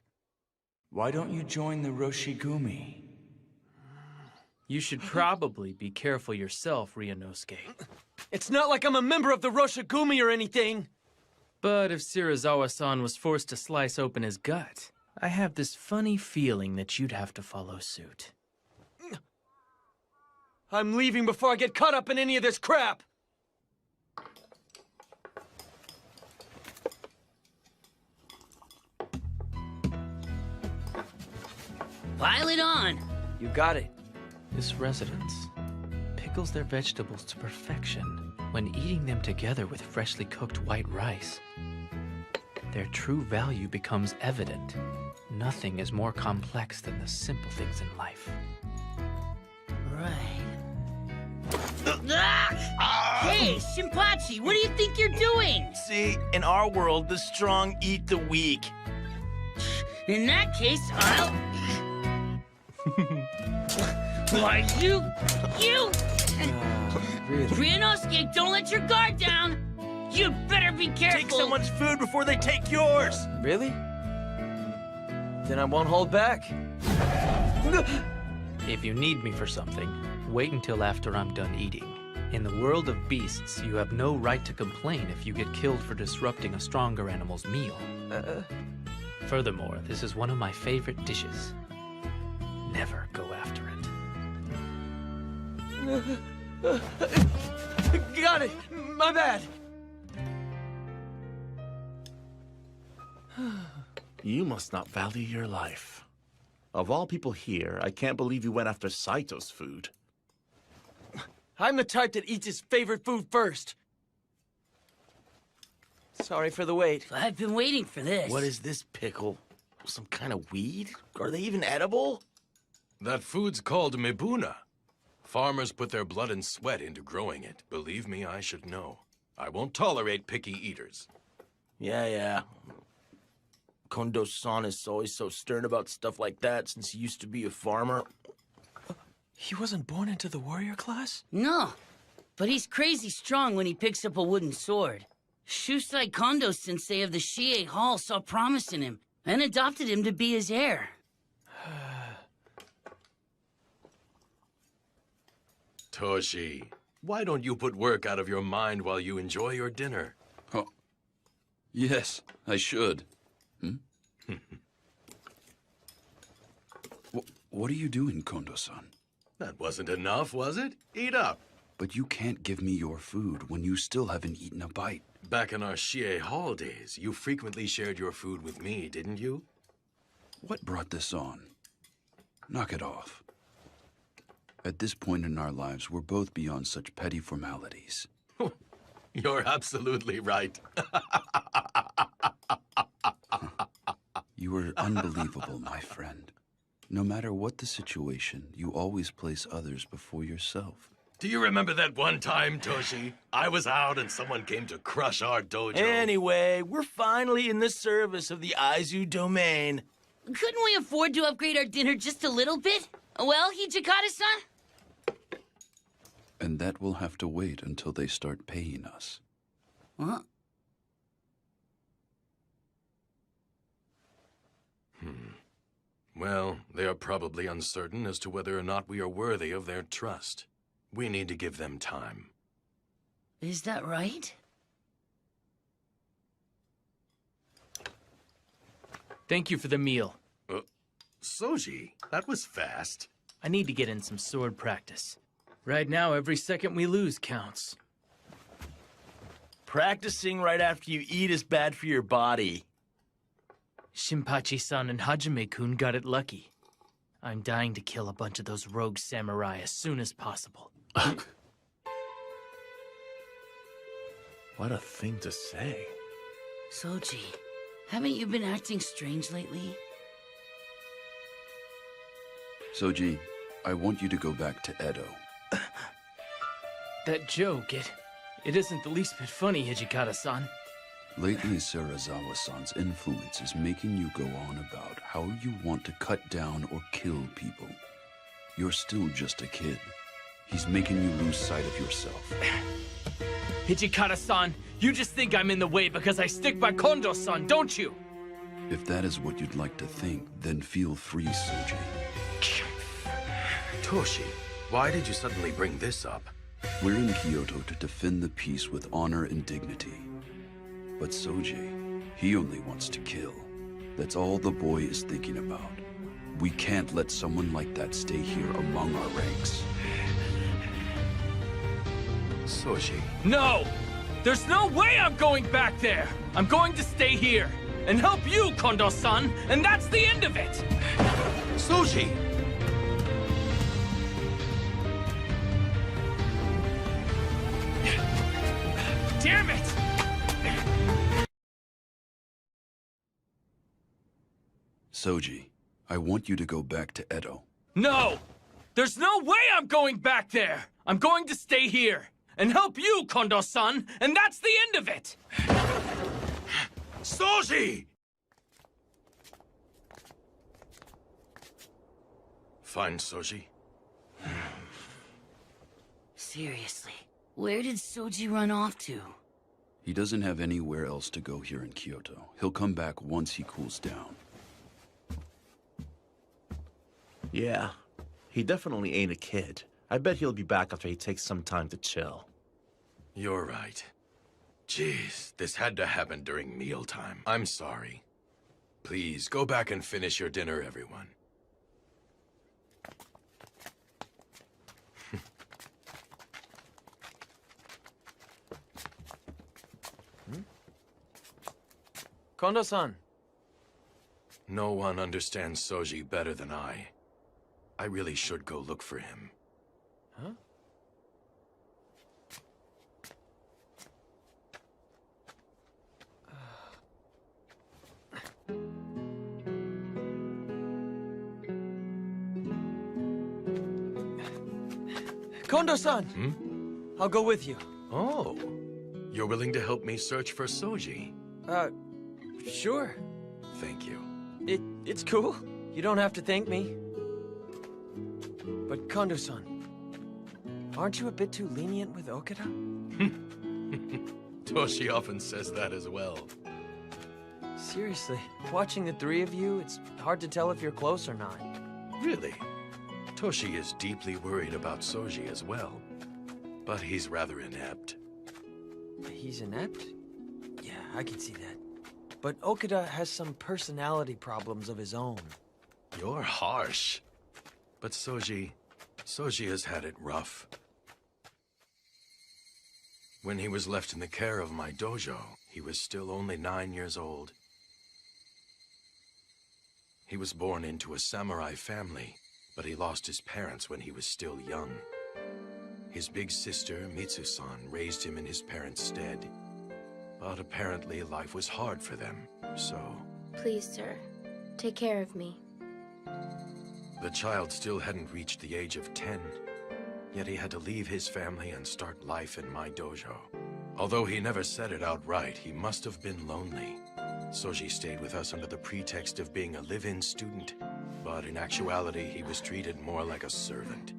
Why don't you join the Roshigumi? You should probably be careful yourself, Ryunosuke. It's not like I'm a member of the Roshigumi or anything! But if Serizawa-san was forced to slice open his gut, I have this funny feeling that you'd have to follow suit. I'm leaving before I get caught up in any of this crap! Pile it on! You got it. This residence pickles their vegetables to perfection when eating them together with freshly cooked white rice. Their true value becomes evident. Nothing is more complex than the simple things in life. Right. Hey, Shinpachi, what do you think you're doing? See, in our world, the strong eat the weak. In that case, I'll... Why, you... Ryunosuke, don't let your guard down! You better be careful! Take someone's food before they take yours! Really? Then I won't hold back. If you need me for something, wait until after I'm done eating. In the world of beasts, you have no right to complain if you get killed for disrupting a stronger animal's meal. Furthermore, this is one of my favorite dishes. Never go after it. Got it! My bad! You must not value your life. Of all people here, I can't believe you went after Saito's food. I'm the type that eats his favorite food first. Sorry for the wait. I've been waiting for this. What is this pickle? Some kind of weed? Are they even edible? That food's called Mibuna. Farmers put their blood and sweat into growing it. Believe me, I should know. I won't tolerate picky eaters. Yeah. Kondo-san is always so stern about stuff like that since he used to be a farmer. He wasn't born into the warrior class? No, but he's crazy strong when he picks up a wooden sword. Shusai Kondo-sensei of the Shie Hall saw promise in him and adopted him to be his heir. Toshi, why don't you put work out of your mind while you enjoy your dinner? Oh, yes, I should. What are you doing, Kondo-san? That wasn't enough, was it? Eat up. But you can't give me your food when you still haven't eaten a bite. Back in our Shie Hall days, you frequently shared your food with me, didn't you? What brought this on? Knock it off. At this point in our lives, we're both beyond such petty formalities. You're absolutely right. You are unbelievable, my friend. No matter what the situation, you always place others before yourself. Do you remember that one time, Toshi? I was out and someone came to crush our dojo. Anyway, we're finally in the service of the Aizu domain. Couldn't we afford to upgrade our dinner just a little bit? Well, Hijikata-san? And that will have to wait until they start paying us. Huh? Well, they are probably uncertain as to whether or not we are worthy of their trust. We need to give them time. Is that right? Thank you for the meal. Soji, that was fast. I need to get in some sword practice. Right now, every second we lose counts. Practicing right after you eat is bad for your body. Shinpachi-san and Hajime-kun got it lucky. I'm dying to kill a bunch of those rogue samurai as soon as possible. What a thing to say. Soji, haven't you been acting strange lately? Soji, I want you to go back to Edo. That joke, It isn't the least bit funny, Hijikata-san. Lately, Serizawa-san's influence is making you go on about how you want to cut down or kill people. You're still just a kid. He's making you lose sight of yourself. Hijikata-san, you just think I'm in the way because I stick by Kondo-san, don't you? If that is what you'd like to think, then feel free, Soji. Toshi, why did you suddenly bring this up? We're in Kyoto to defend the peace with honor and dignity. But Soji, he only wants to kill. That's all the boy is thinking about. We can't let someone like that stay here among our ranks. Soji. No! There's no way I'm going back there! I'm going to stay here and help you, Kondo-san, and that's the end of it! Soji! Damn it! Soji, I want you to go back to Edo. No! There's no way I'm going back there! I'm going to stay here and help you, Kondo-san, and that's the end of it! Soji! Fine, Soji. Seriously, where did Soji run off to? He doesn't have anywhere else to go here in Kyoto. He'll come back once he cools down. Yeah, he definitely ain't a kid. I bet he'll be back after he takes some time to chill. You're right. Jeez, this had to happen during mealtime. I'm sorry. Please, go back and finish your dinner, everyone. Kondo-san. No one understands Soji better than I. I really should go look for him. Huh? Kondo-san! I'll go with you. Oh, you're willing to help me search for Soji? Sure. Thank you. It's cool. You don't have to thank me. But Kondo-san, aren't you a bit too lenient with Okada? Toshi often says that as well. Seriously, watching the three of you, it's hard to tell if you're close or not. Really? Toshi is deeply worried about Soji as well. But he's rather inept. He's inept? Yeah, I can see that. But Okada has some personality problems of his own. You're harsh. But Soji has had it rough. When he was left in the care of my dojo, he was still only 9 years old. He was born into a samurai family, but he lost his parents when he was still young. His big sister, Mitsu-san, raised him in his parents' stead. But apparently life was hard for them, so... Please, sir, take care of me. The child still hadn't reached the age of 10, yet he had to leave his family and start life in my dojo. Although he never said it outright, he must have been lonely. Soji stayed with us under the pretext of being a live-in student, but in actuality, he was treated more like a servant.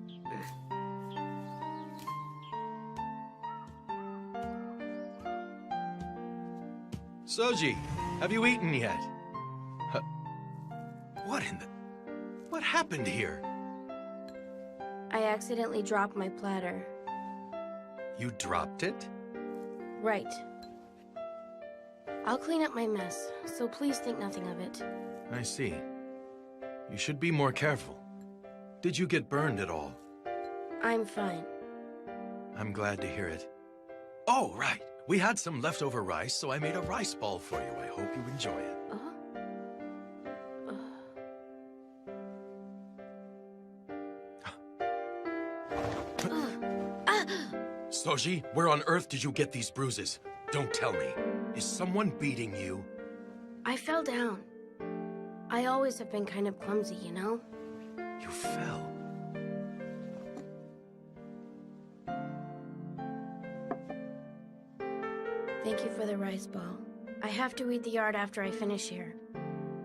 Soji, have you eaten yet? What in the... What happened here? I accidentally dropped my platter. You dropped it? Right. I'll clean up my mess, so please think nothing of it. I see. You should be more careful. Did you get burned at all? I'm fine. I'm glad to hear it. Oh, right. We had some leftover rice, so I made a rice ball for you. I hope you enjoy it. Soji, where on earth did you get these bruises? Don't tell me. Is someone beating you? I fell down. I always have been kind of clumsy, you know? You fell. Thank you for the rice ball. I have to weed the yard after I finish here.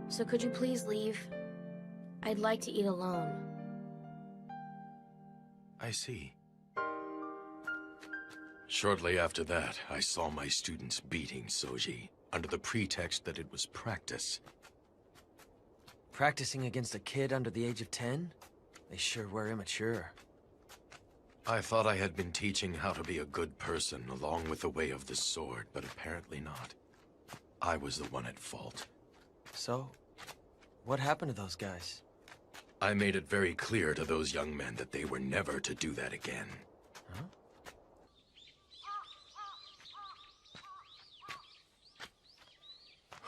So could you please leave? I'd like to eat alone. I see. Shortly after that, I saw my students beating Soji, under the pretext that it was practice. Practicing against a kid under the age of 10? They sure were immature. I thought I had been teaching how to be a good person along with the way of the sword, but apparently not. I was the one at fault. So, what happened to those guys? I made it very clear to those young men that they were never to do that again. Huh?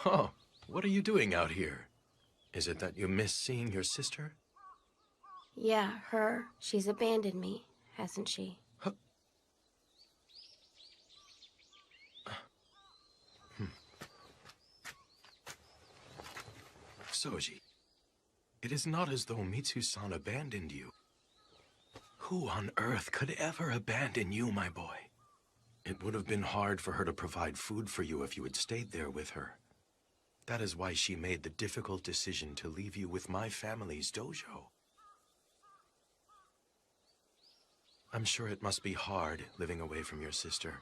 Oh, what are you doing out here? Is it that you miss seeing your sister? Yeah, her. She's abandoned me, hasn't she? Soji, it is not as though Mitsu-san abandoned you. Who on earth could ever abandon you, my boy? It would have been hard for her to provide food for you if you had stayed there with her. That is why she made the difficult decision to leave you with my family's dojo. I'm sure it must be hard living away from your sister,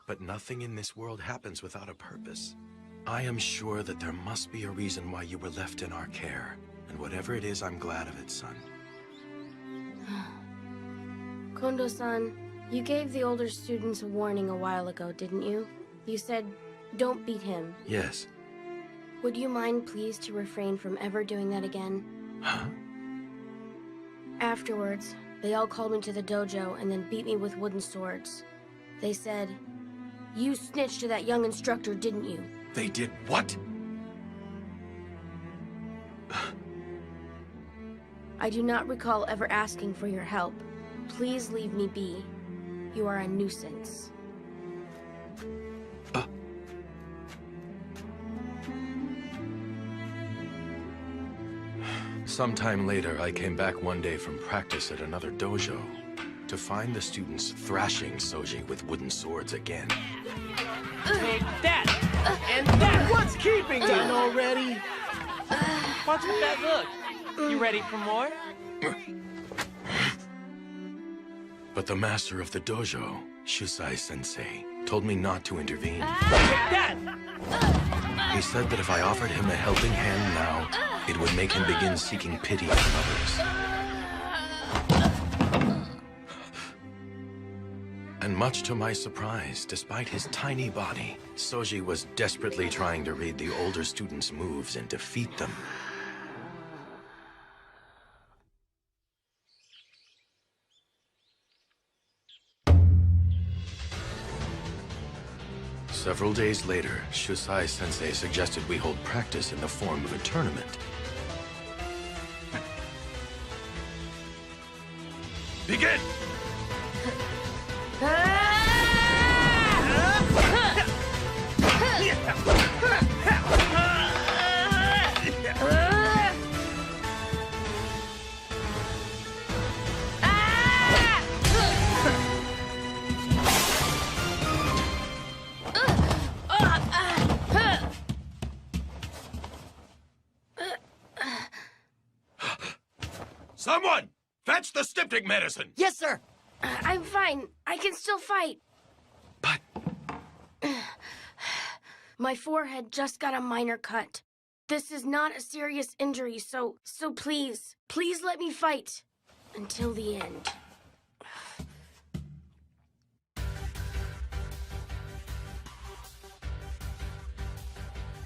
but nothing in this world happens without a purpose. I am sure that there must be a reason why you were left in our care, and whatever it is, I'm glad of it, son. Kondo-san, you gave the older students a warning a while ago, didn't you? You said, don't beat him. Yes. Would you mind, please, to refrain from ever doing that again? Huh? Afterwards, they all called me to the dojo and then beat me with wooden swords. They said, you snitched to that young instructor, didn't you? They did what? I do not recall ever asking for your help. Please leave me be. You are a nuisance. Sometime later, I came back one day from practice at another dojo to find the students thrashing Soji with wooden swords again. Take that! And that! What's keeping you? Done already? What's with that look? You ready for more? But the master of the dojo, Shusai-sensei, told me not to intervene. He said that if I offered him a helping hand now, it would make him begin seeking pity from others. And much to my surprise, despite his tiny body, Soji was desperately trying to read the older students' moves and defeat them. Several days later, Shusai-sensei suggested we hold practice in the form of a tournament. Begin! Someone! Fetch the styptic medicine! Yes, sir! I'm fine. I can still fight. But... My forehead just got a minor cut. This is not a serious injury, so please let me fight. Until the end.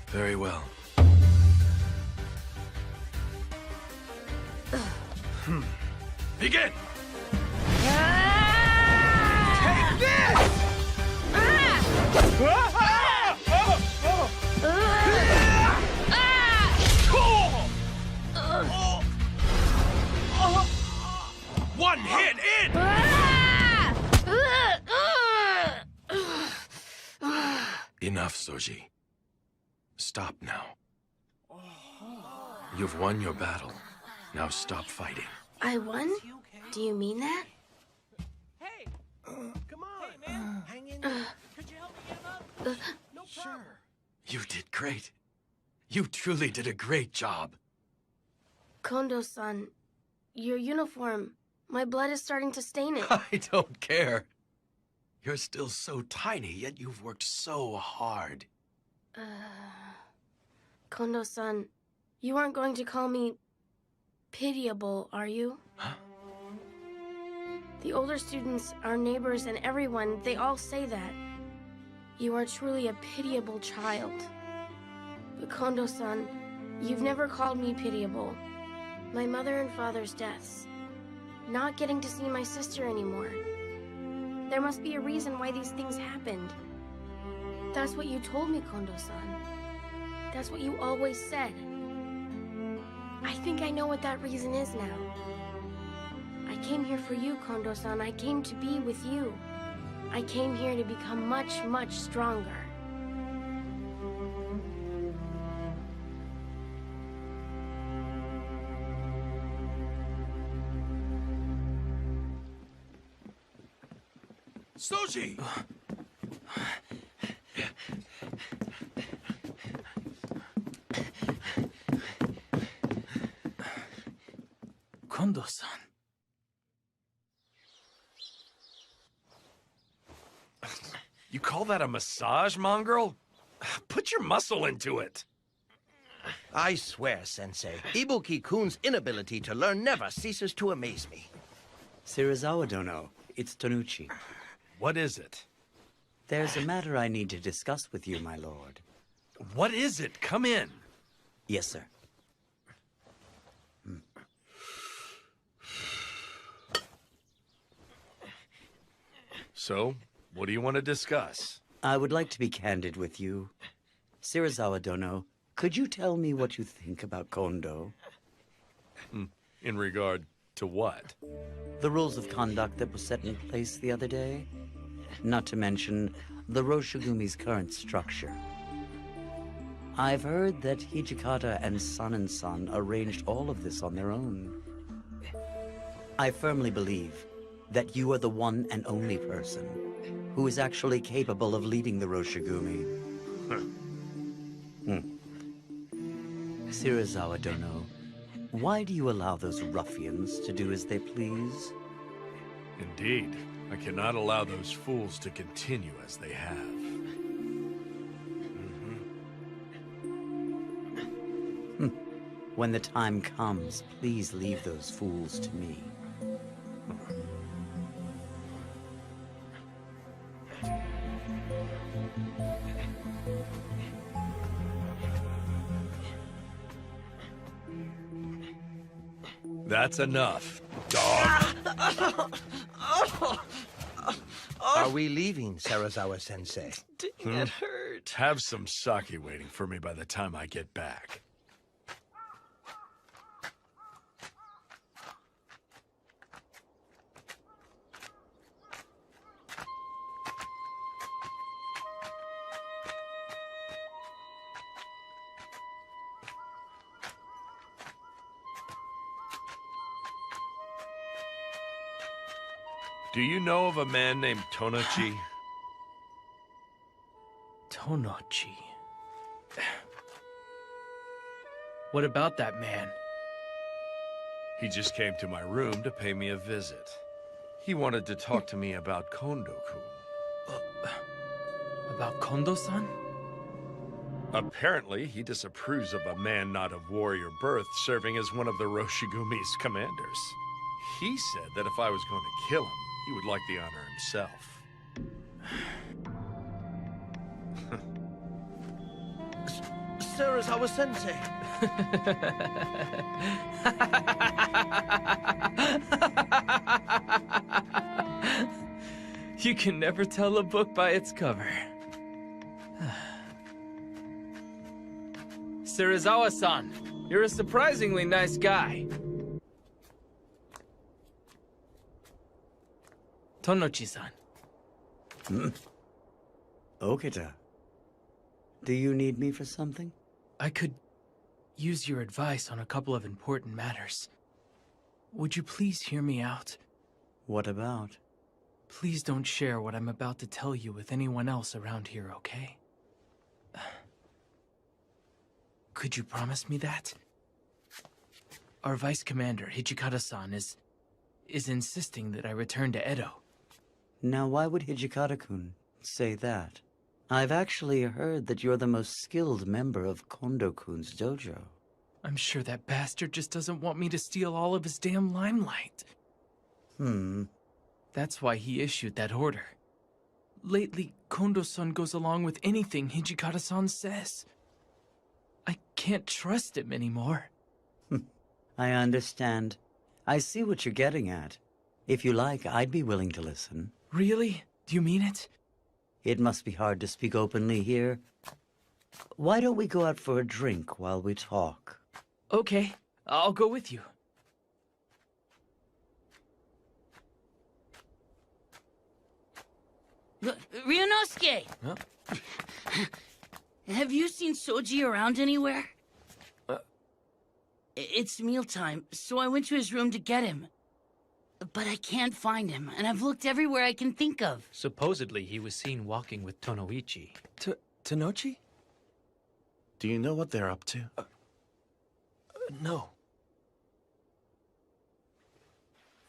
Very well. Begin! Take this! One hit in! Enough, Soji. Stop now. You've won your battle. Now stop fighting. I won? Do you mean that? Hey! Come on! Hey, man! Hang in there. Could you help me get him up? Sure. You did great. You truly did a great job. Kondo-san, your uniform. My blood is starting to stain it. I don't care. You're still so tiny, yet you've worked so hard. Kondo-san, you aren't going to call me pitiable, are you? Huh? The older students, our neighbors, and everyone, they all say that. You are truly a pitiable child. But Kondo-san, you've never called me pitiable. My mother and father's deaths. Not getting to see my sister anymore. There must be a reason why these things happened. That's what you told me, Kondo-san. That's what you always said. I think I know what that reason is now. I came here for you, Kondo-san. I came to be with you. I came here to become much, much stronger. Soji! Kondo-san. You call that a massage, mongrel? Put your muscle into it. I swear, Sensei, Ibuki-kun's inability to learn never ceases to amaze me. Serizawa Dono, it's Tonuchi. What is it? There's a matter I need to discuss with you, my lord. What is it? Come in. Yes, sir. So, what do you want to discuss? I would like to be candid with you. Serizawa Dono, could you tell me what you think about Kondo? In regard to what? The rules of conduct that were set in place the other day? Not to mention the Roshigumi's current structure. I've heard that Hijikata and San arranged all of this on their own. I firmly believe that you are the one and only person who is actually capable of leading the Roshigumi. Serizawa Dono, why do you allow those ruffians to do as they please? Indeed. I cannot allow those fools to continue as they have. When the time comes, please leave those fools to me. That's enough, dog. Are we leaving, Serizawa-sensei? It hurt. Have some sake waiting for me by the time I get back. Do you know of a man named Tonochi? Tonochi. What about that man? He just came to my room to pay me a visit. He wanted to talk to me about Kondo-kun. About Kondo-san? Apparently, he disapproves of a man not of warrior birth serving as one of the Roshigumi's commanders. He said that if I was going to kill him, he would like the honor himself. Serizawa-sensei. You can never tell a book by its cover. Serizawa-san, you're a surprisingly nice guy. Tonochi-san. Okita. Do you need me for something? I could use your advice on a couple of important matters. Would you please hear me out? What about? Please don't share what I'm about to tell you with anyone else around here, okay? Could you promise me that? Our Vice Commander, Hijikata-san, is insisting that I return to Edo. Now, why would Hijikata-kun say that? I've actually heard that you're the most skilled member of Kondo-kun's dojo. I'm sure that bastard just doesn't want me to steal all of his damn limelight. That's why he issued that order. Lately, Kondo-san goes along with anything Hijikata-san says. I can't trust him anymore. I understand. I see what you're getting at. If you like, I'd be willing to listen. Really? Do you mean it? It must be hard to speak openly here. Why don't we go out for a drink while we talk? Okay, I'll go with you. Ryunosuke! Huh? Have you seen Soji around anywhere? It's mealtime, so I went to his room to get him. But I can't find him, and I've looked everywhere I can think of. Supposedly, he was seen walking with Tonoichi. Tanochi? Do you know what they're up to? No.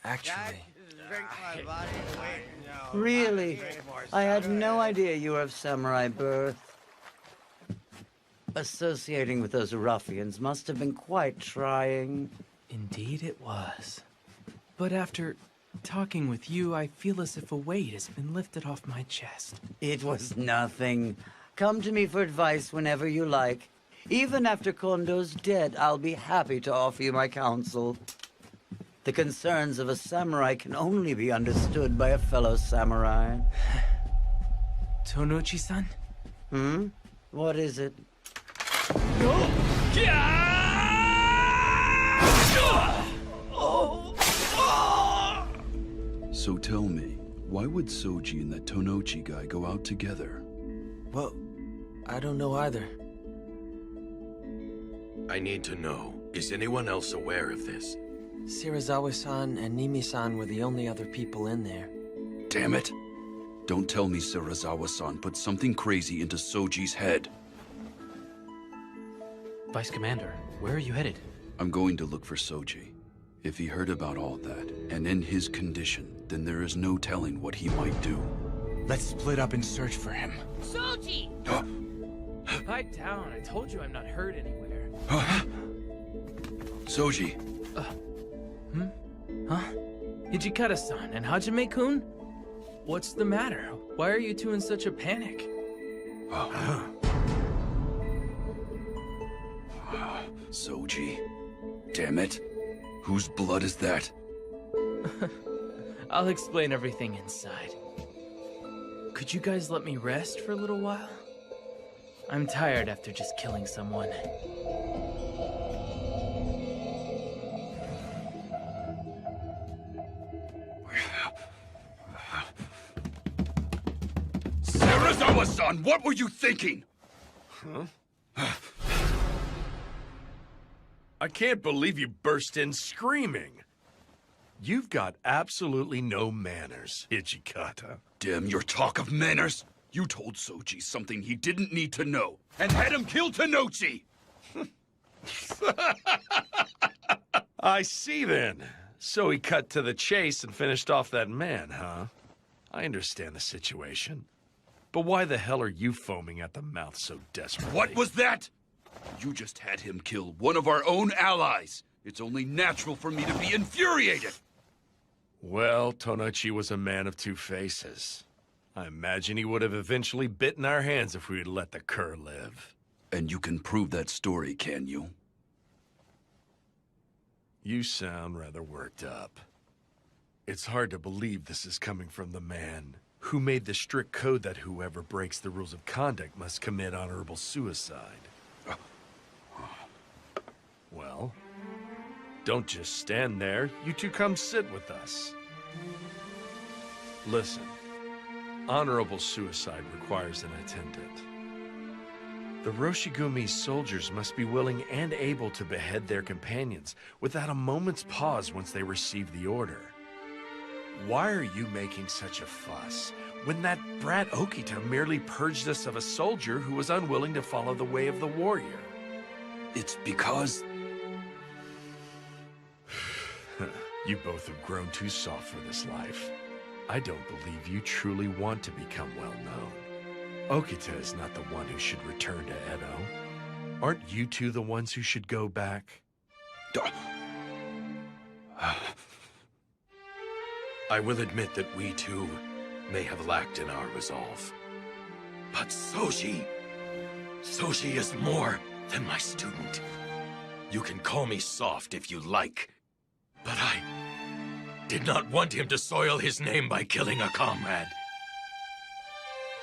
Actually... Really? I had no idea you were of samurai birth. Associating with those ruffians must have been quite trying. Indeed it was. But after talking with you, I feel as if a weight has been lifted off my chest. It was nothing. Come to me for advice whenever you like. Even after Kondo's dead, I'll be happy to offer you my counsel. The concerns of a samurai can only be understood by a fellow samurai. Tonochi-san? What is it? So tell me, why would Soji and that Tonochi guy go out together? Well, I don't know either. I need to know, is anyone else aware of this? Shirazawa-san and Nimi-san were the only other people in there. Damn it! Don't tell me Shirazawa-san put something crazy into Soji's head. Vice Commander, where are you headed? I'm going to look for Soji. If he heard about all that, and in his condition, then there is no telling what he might do. Let's split up and search for him. Soji! Pipe down. I told you I'm not hurt anywhere. Soji! Huh? Hijikata-san and Hajime-kun? What's the matter? Why are you two in such a panic? Soji. Damn it. Whose blood is that? I'll explain everything inside. Could you guys let me rest for a little while? I'm tired after just killing someone. Shirazawa-san, what were you thinking? I can't believe you burst in screaming. You've got absolutely no manners, Hijikata. Damn your talk of manners! You told Soji something he didn't need to know, and had him kill Tanochi! I see then. So he cut to the chase and finished off that man, huh? I understand the situation. But why the hell are you foaming at the mouth so desperately? What was that? You just had him kill one of our own allies. It's only natural for me to be infuriated. Well, Tonochi was a man of two faces. I imagine he would have eventually bitten our hands if we had let the cur live. And you can prove that story, can you? You sound rather worked up. It's hard to believe this is coming from the man who made the strict code that whoever breaks the rules of conduct must commit honorable suicide. Well, don't just stand there. You two come sit with us. Listen, honorable suicide requires an attendant. The Roshigumi's soldiers must be willing and able to behead their companions without a moment's pause once they receive the order. Why are you making such a fuss when that brat Okita merely purged us of a soldier who was unwilling to follow the way of the warrior? It's because... You both have grown too soft for this life. I don't believe you truly want to become well known. Okita is not the one who should return to Edo. Aren't you two the ones who should go back? I will admit that we too may have lacked in our resolve. But Soji is more than my student. You can call me soft if you like, but I did not want him to soil his name by killing a comrade.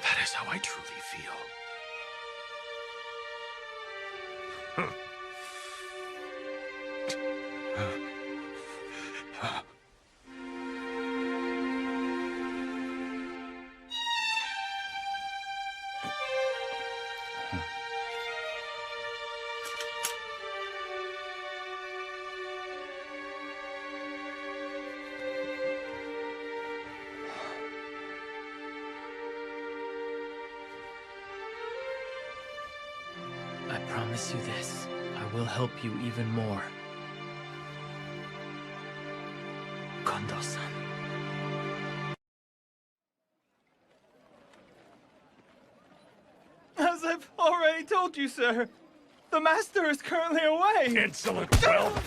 That is how I truly feel. I promise you this. I will help you even more. Kondo-san. As I've already told you, sir, the master is currently away. Insolent whelp!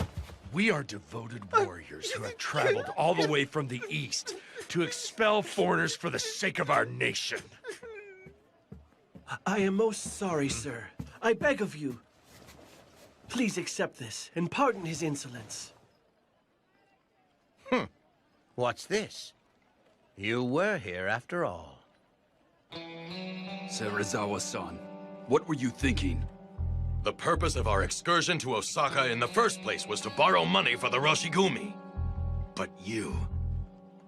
We are devoted warriors who have traveled all the way from the east to expel foreigners for the sake of our nation. I am most sorry, sir. I beg of you. Please accept this and pardon his insolence. What's this? You were here after all. Serizawa-san, what were you thinking? The purpose of our excursion to Osaka in the first place was to borrow money for the Roshigumi. But you...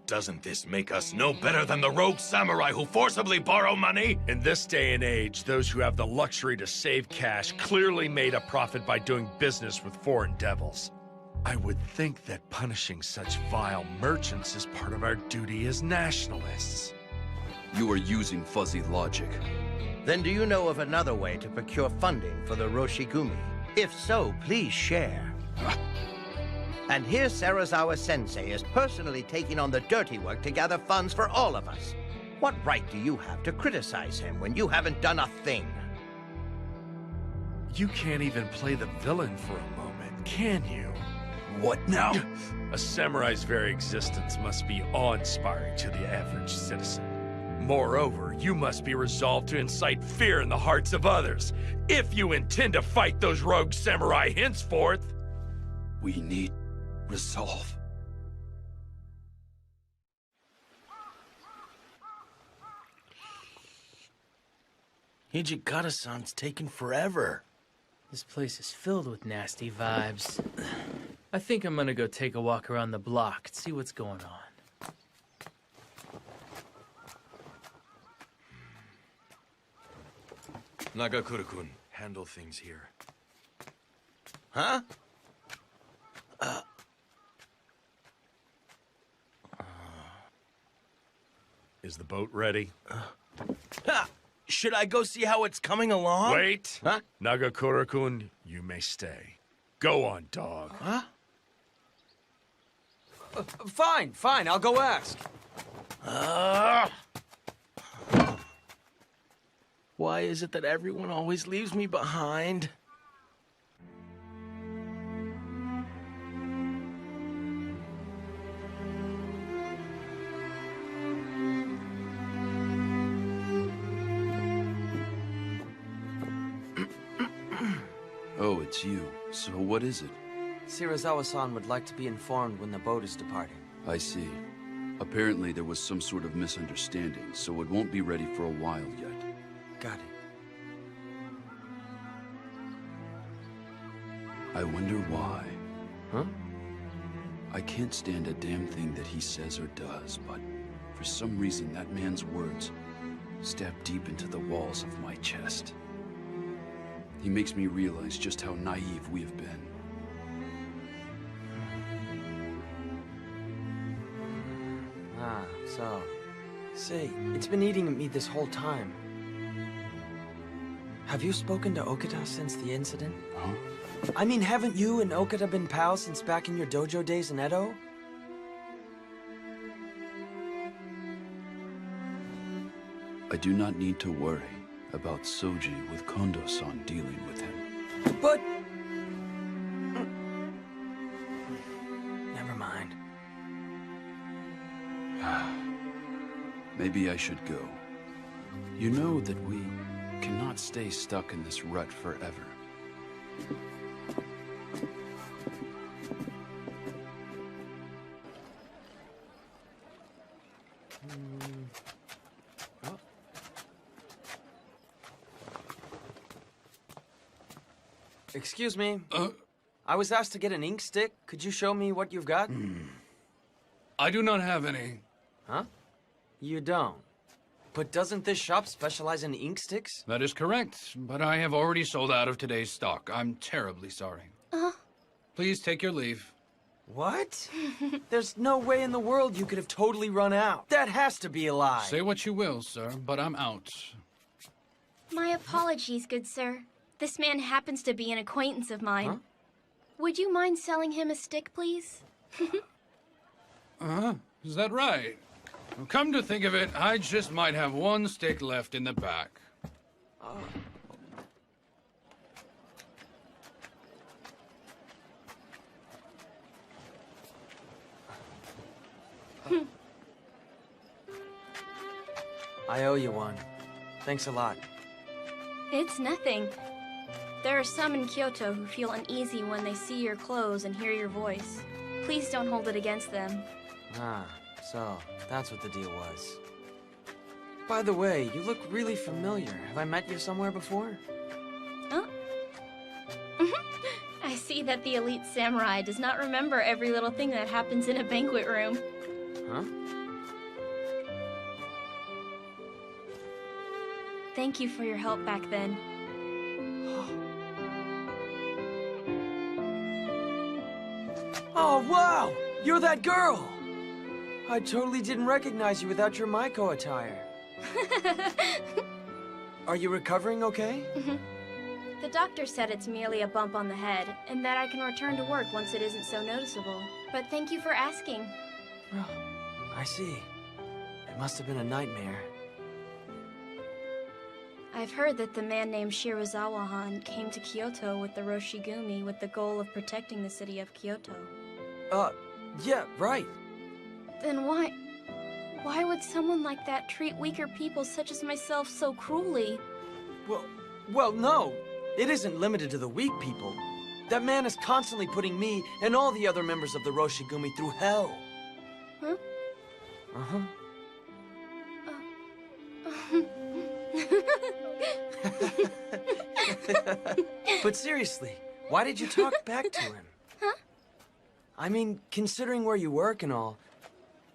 Doesn't this make us no better than the rogue samurai who forcibly borrow money? In this day and age, those who have the luxury to save cash clearly made a profit by doing business with foreign devils. I would think that punishing such vile merchants is part of our duty as nationalists. You are using fuzzy logic. Then do you know of another way to procure funding for the Roshigumi? If so, please share. And here Serizawa-sensei is personally taking on the dirty work to gather funds for all of us. What right do you have to criticize him when you haven't done a thing? You can't even play the villain for a moment, can you? What now? A samurai's very existence must be awe-inspiring to the average citizen. Moreover, you must be resolved to incite fear in the hearts of others, if you intend to fight those rogue samurai henceforth. We need resolve. Hijikata-san's taking forever. This place is filled with nasty vibes. I think I'm gonna go take a walk around the block and see what's going on. Nagakura-kun, handle things here. Huh? Is the boat ready? Should I go see how it's coming along? Wait! Huh? Nagakura-kun, you may stay. Go on, dog. Huh? Fine, I'll go ask. Why is it that everyone always leaves me behind? Oh, it's you. So what is it? Serizawa-san would like to be informed when the boat is departing. I see. Apparently there was some sort of misunderstanding, so it won't be ready for a while yet. Got it. I wonder why. Huh? I can't stand a damn thing that he says or does, but for some reason that man's words stab deep into the walls of my chest. He makes me realize just how naive we have been. So, say, it's been eating at me this whole time. Have you spoken to Okada since the incident? Huh? I mean, haven't you and Okada been pals since back in your dojo days in Edo? I do not need to worry about Soji with Kondo-san dealing with him. But... Never mind. Maybe I should go. You know that we cannot stay stuck in this rut forever. Excuse me. I was asked to get an ink stick. Could you show me what you've got? I do not have any. Huh? You don't? But doesn't this shop specialize in ink sticks? That is correct, but I have already sold out of today's stock. I'm terribly sorry. Please take your leave. What? There's no way in the world you could have totally run out. That has to be a lie. Say what you will, sir, but I'm out. My apologies, good sir. This man happens to be an acquaintance of mine. Huh? Would you mind selling him a stick, please? Is that right? Well, come to think of it, I just might have one stick left in the back. I owe you one. Thanks a lot. It's nothing. There are some in Kyoto who feel uneasy when they see your clothes and hear your voice. Please don't hold it against them. Ah, so that's what the deal was. By the way, you look really familiar. Have I met you somewhere before? Oh? I see that the elite samurai does not remember every little thing that happens in a banquet room. Huh? Thank you for your help back then. Oh, wow! You're that girl! I totally didn't recognize you without your Maiko attire. Are you recovering okay? The doctor said it's merely a bump on the head, and that I can return to work once it isn't so noticeable. But thank you for asking. Oh, I see. It must have been a nightmare. I've heard that the man named Shirazawa-han came to Kyoto with the Roshigumi with the goal of protecting the city of Kyoto. Yeah, right. Then why would someone like that treat weaker people such as myself so cruelly? Well, no. It isn't limited to the weak people. That man is constantly putting me and all the other members of the Roshigumi through hell. Huh? Uh-huh. But seriously, why did you talk back to him? Huh? I mean, considering where you work and all,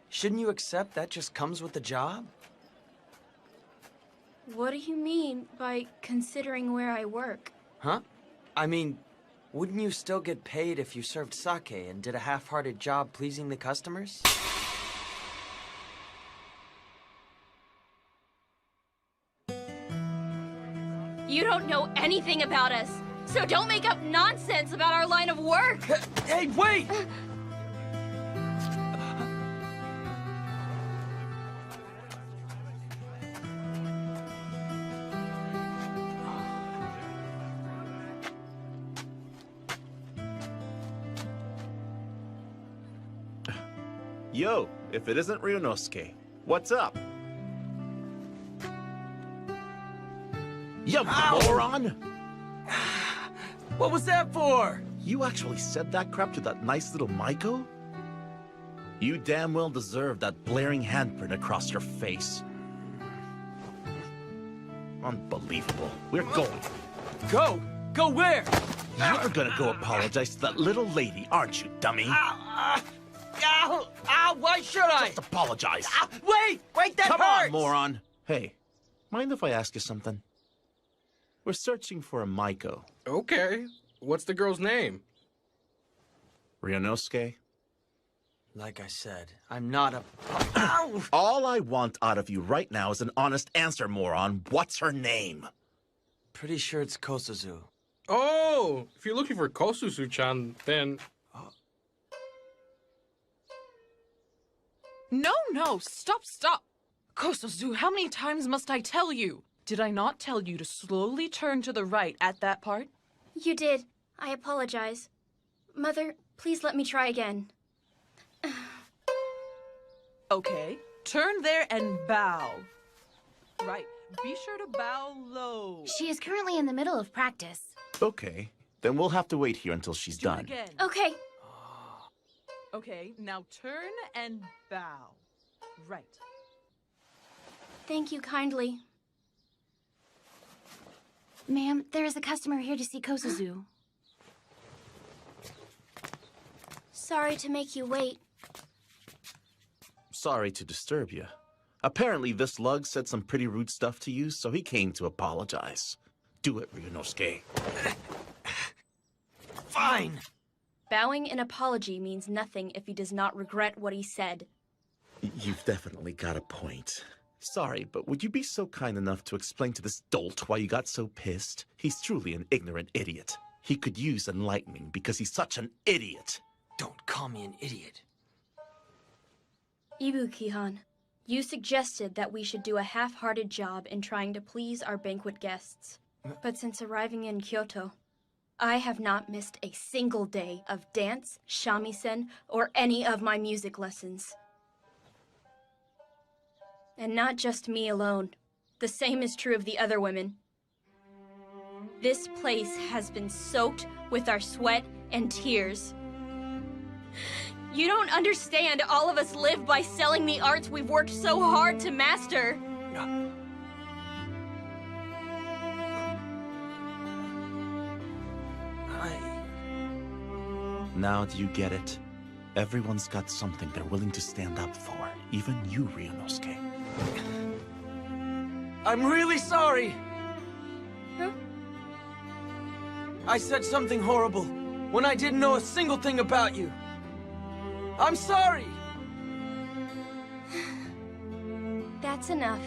shouldn't you accept that just comes with the job? What do you mean by considering where I work? Huh? I mean, wouldn't you still get paid if you served sake and did a half-hearted job pleasing the customers? You don't know anything about us, so don't make up nonsense about our line of work! Hey, wait! Yo, if it isn't Ryunosuke, what's up? You moron! What was that for? You actually said that crap to that nice little Maiko? You damn well deserve that blaring handprint across your face. Unbelievable. We're going. Go? Go where? You're gonna go apologize to that little lady, aren't you, dummy? Ow! Ow! Why should I? Just apologize. Wait! Wait, that Come hurts! on, moron. Hey, mind if I ask you something? We're searching for a Maiko. Okay. What's the girl's name? Ryunosuke? Like I said, I'm not a... Ow! All I want out of you right now is an honest answer, moron. What's her name? Pretty sure it's Kosuzu. Oh, if you're looking for Kosuzu-chan, then... No, stop. Kosuzu, how many times must I tell you? Did I not tell you to slowly turn to the right at that part? You did. I apologize. Mother, please let me try again. Okay, turn there and bow. Right, be sure to bow low. She is currently in the middle of practice. Okay, then we'll have to wait here until she's Do it done. again. Okay. Okay, now turn and bow. Right. Thank you kindly. Ma'am, there is a customer here to see Kosuzu. Sorry to make you wait. Sorry to disturb you. Apparently this lug said some pretty rude stuff to you, so he came to apologize. Do it, Ryunosuke. Fine! Bowing an apology means nothing if he does not regret what he said. You've definitely got a point. Sorry, but would you be so kind enough to explain to this dolt why you got so pissed? He's truly an ignorant idiot. He could use enlightening because he's such an idiot. Don't call me an idiot. Ibuki-han, you suggested that we should do a half-hearted job in trying to please our banquet guests. But since arriving in Kyoto, I have not missed a single day of dance, shamisen, or any of my music lessons. And not just me alone. The same is true of the other women. This place has been soaked with our sweat and tears. You don't understand. All of us live by selling the arts we've worked so hard to master. Now do you get it? Everyone's got something they're willing to stand up for. Even you, Ryunosuke. I'm really sorry! Huh? I said something horrible when I didn't know a single thing about you. I'm sorry! That's enough.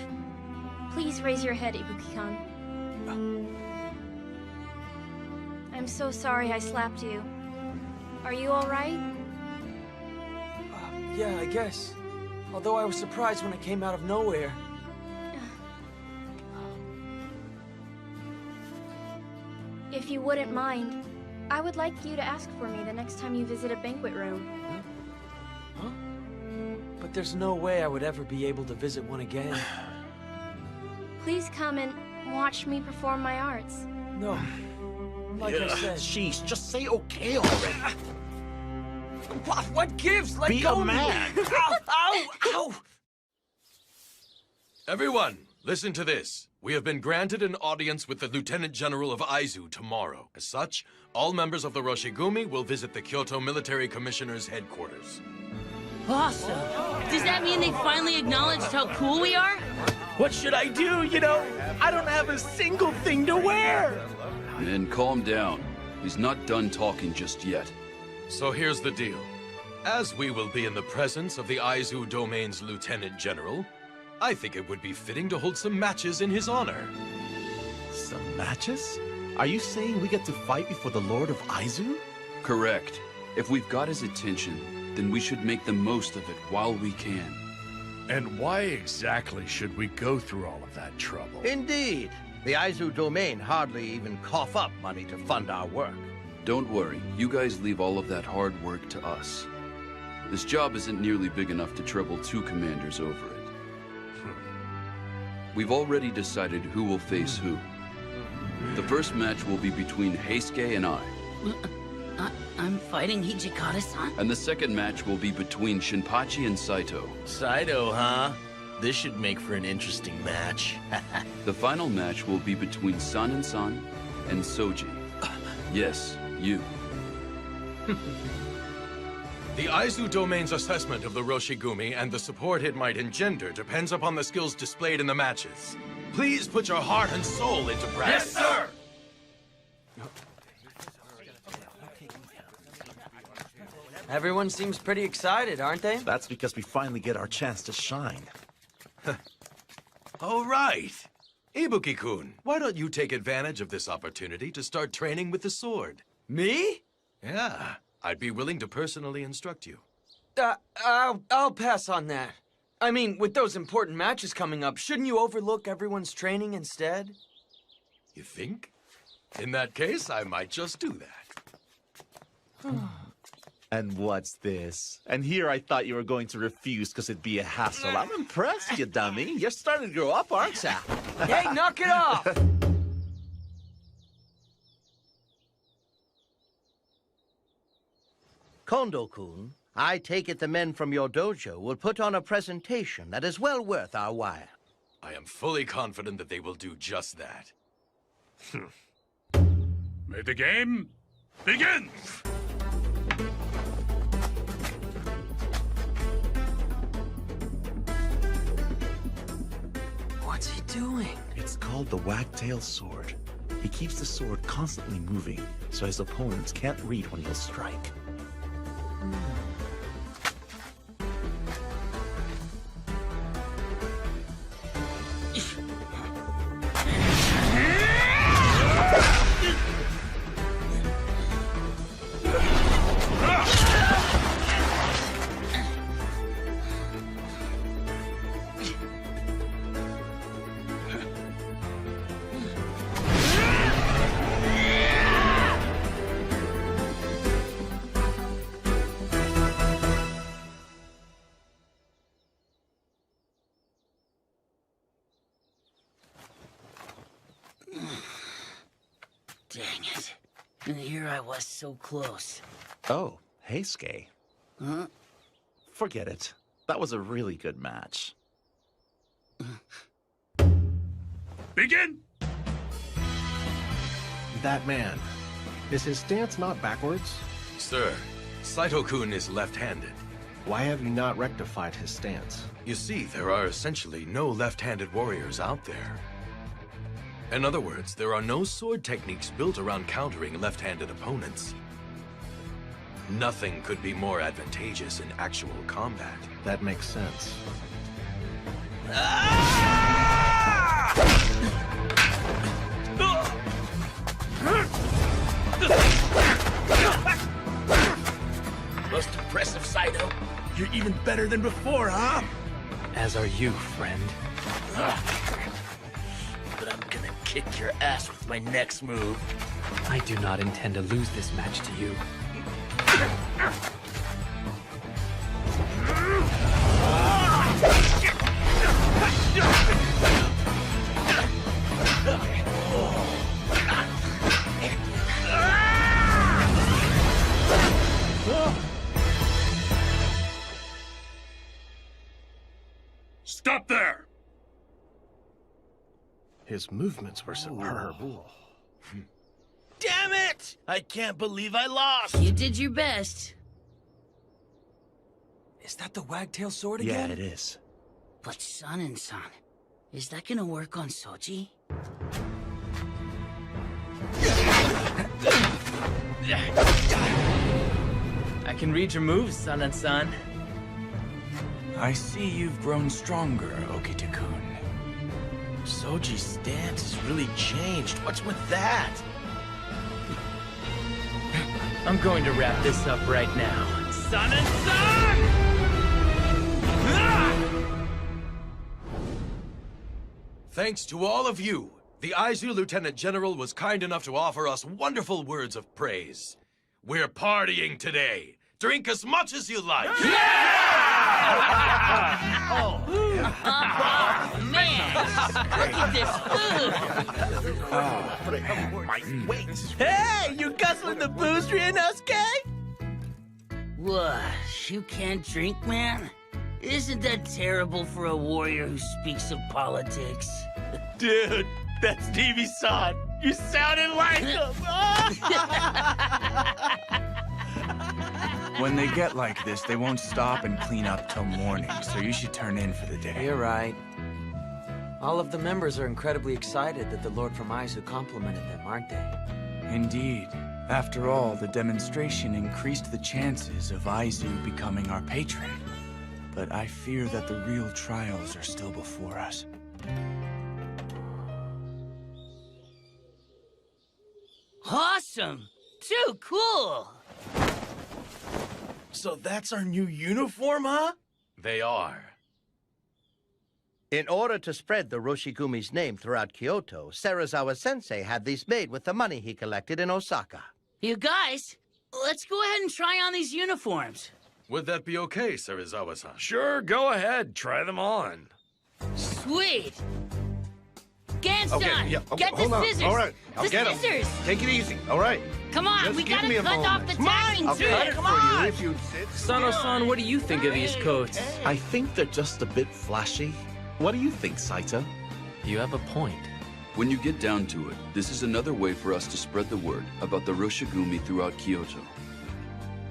Please raise your head, Ibuki-kan. I'm so sorry I slapped you. Are you all right? Yeah, I guess. Although I was surprised when it came out of nowhere. If you wouldn't mind, I would like you to ask for me the next time you visit a banquet room. Huh? But there's no way I would ever be able to visit one again. Please come and watch me perform my arts. No. Like I said. Jeez, just say okay already. What gives? Let Be go a of me. man. Ow! Ow! Ow! Everyone, listen to this. We have been granted an audience with the Lieutenant General of Aizu tomorrow. As such, all members of the Roshigumi will visit the Kyoto Military Commissioner's headquarters. Awesome. Does that mean they finally acknowledged how cool we are? What should I do? You know, I don't have a single thing to wear. Men, calm down. He's not done talking just yet. So here's the deal. As we will be in the presence of the Aizu Domain's Lieutenant General, I think it would be fitting to hold some matches in his honor. Some matches? Are you saying we get to fight before the Lord of Aizu? Correct. If we've got his attention, then we should make the most of it while we can. And why exactly should we go through all of that trouble? Indeed. The Aizu Domain hardly even cough up money to fund our work. Don't worry, you guys leave all of that hard work to us. This job isn't nearly big enough to trouble 2 commanders over it. We've already decided who will face who. The first match will be between Heisuke and I. I'm fighting Hijikata-san? And the second match will be between Shinpachi and Saito. Saito, huh? This should make for an interesting match. The final match will be between San and Soji. Yes, you. The Aizu Domain's assessment of the Roshigumi and the support it might engender depends upon the skills displayed in the matches. Please put your heart and soul into practice. Yes, sir! Everyone seems pretty excited, aren't they? That's because we finally get our chance to shine. All right. Ibuki-kun, why don't you take advantage of this opportunity to start training with the sword? Me? Yeah, I'd be willing to personally instruct you. I'll pass on that. I mean, with those important matches coming up, shouldn't you overlook everyone's training instead? You think? In that case, I might just do that. And what's this? And here I thought you were going to refuse because it'd be a hassle. I'm impressed, you dummy. You're starting to grow up, aren't you? Hey, knock it off! Kondo-kun, I take it the men from your dojo will put on a presentation that is well worth our while. I am fully confident that they will do just that. May the game begin! What's he doing? It's called the wagtail sword. He keeps the sword constantly moving, so his opponents can't read when he'll strike. Dang it. And here I was so close. Oh, hey, Skay. Huh? Forget it. That was a really good match. Begin! That man. Is his stance not backwards? Sir, Saito-kun is left-handed. Why have you not rectified his stance? You see, there are essentially no left-handed warriors out there. In other words, there are no sword techniques built around countering left-handed opponents. Nothing could be more advantageous in actual combat. That makes sense. Most impressive, Saito. You're even better than before, huh? As are you, friend. But I'm gonna kick your ass with my next move. I do not intend to lose this match to you. Stop there! His movements were superb. Damn it! I can't believe I lost! You did your best. Is that the wagtail sword again? Yeah, it is. But Sanin-san, is that gonna work on Soji? I can read your moves, Sanin-san. I see you've grown stronger, Okita-kun. Soji's stance has really changed. What's with that? I'm going to wrap this up right now. Sanin-san! Thanks to all of you, the Aizu Lieutenant General was kind enough to offer us wonderful words of praise. We're partying today. Drink as much as you like. Oh, man! Look at this food! Hey, you guzzling the booze, Ryunosuke? What? You can't drink, man? Isn't that terrible for a warrior who speaks of politics? Dude, that's Stevie-san. You sounded like him. When they get like this, they won't stop and clean up till morning, so you should turn in for the day. You're right. All of the members are incredibly excited that the Lord from Aizu complimented them, aren't they? Indeed. After all, the demonstration increased the chances of Aizu becoming our patron. But I fear that the real trials are still before us. Awesome! Too cool! So that's our new uniform, huh? They are. In order to spread the Roshigumi's name throughout Kyoto, Serizawa-sensei had these made with the money he collected in Osaka. You guys, let's go ahead and try on these uniforms. Would that be okay, Serizawa-san? Sure, go ahead. Try them on. Sweet! Ganstan, Okay, yeah, get the hold on. scissors! All right, I'll the get 'em. scissors! Take it easy. All right. Come on, Just we give gotta me a cut off the moment. tacking I'll too! cut it for you if you sit. Sano-san, what do you think of these coats? I think they're just a bit flashy. What do you think, Saito? You have a point. When you get down to it, this is another way for us to spread the word about the Roshigumi throughout Kyoto.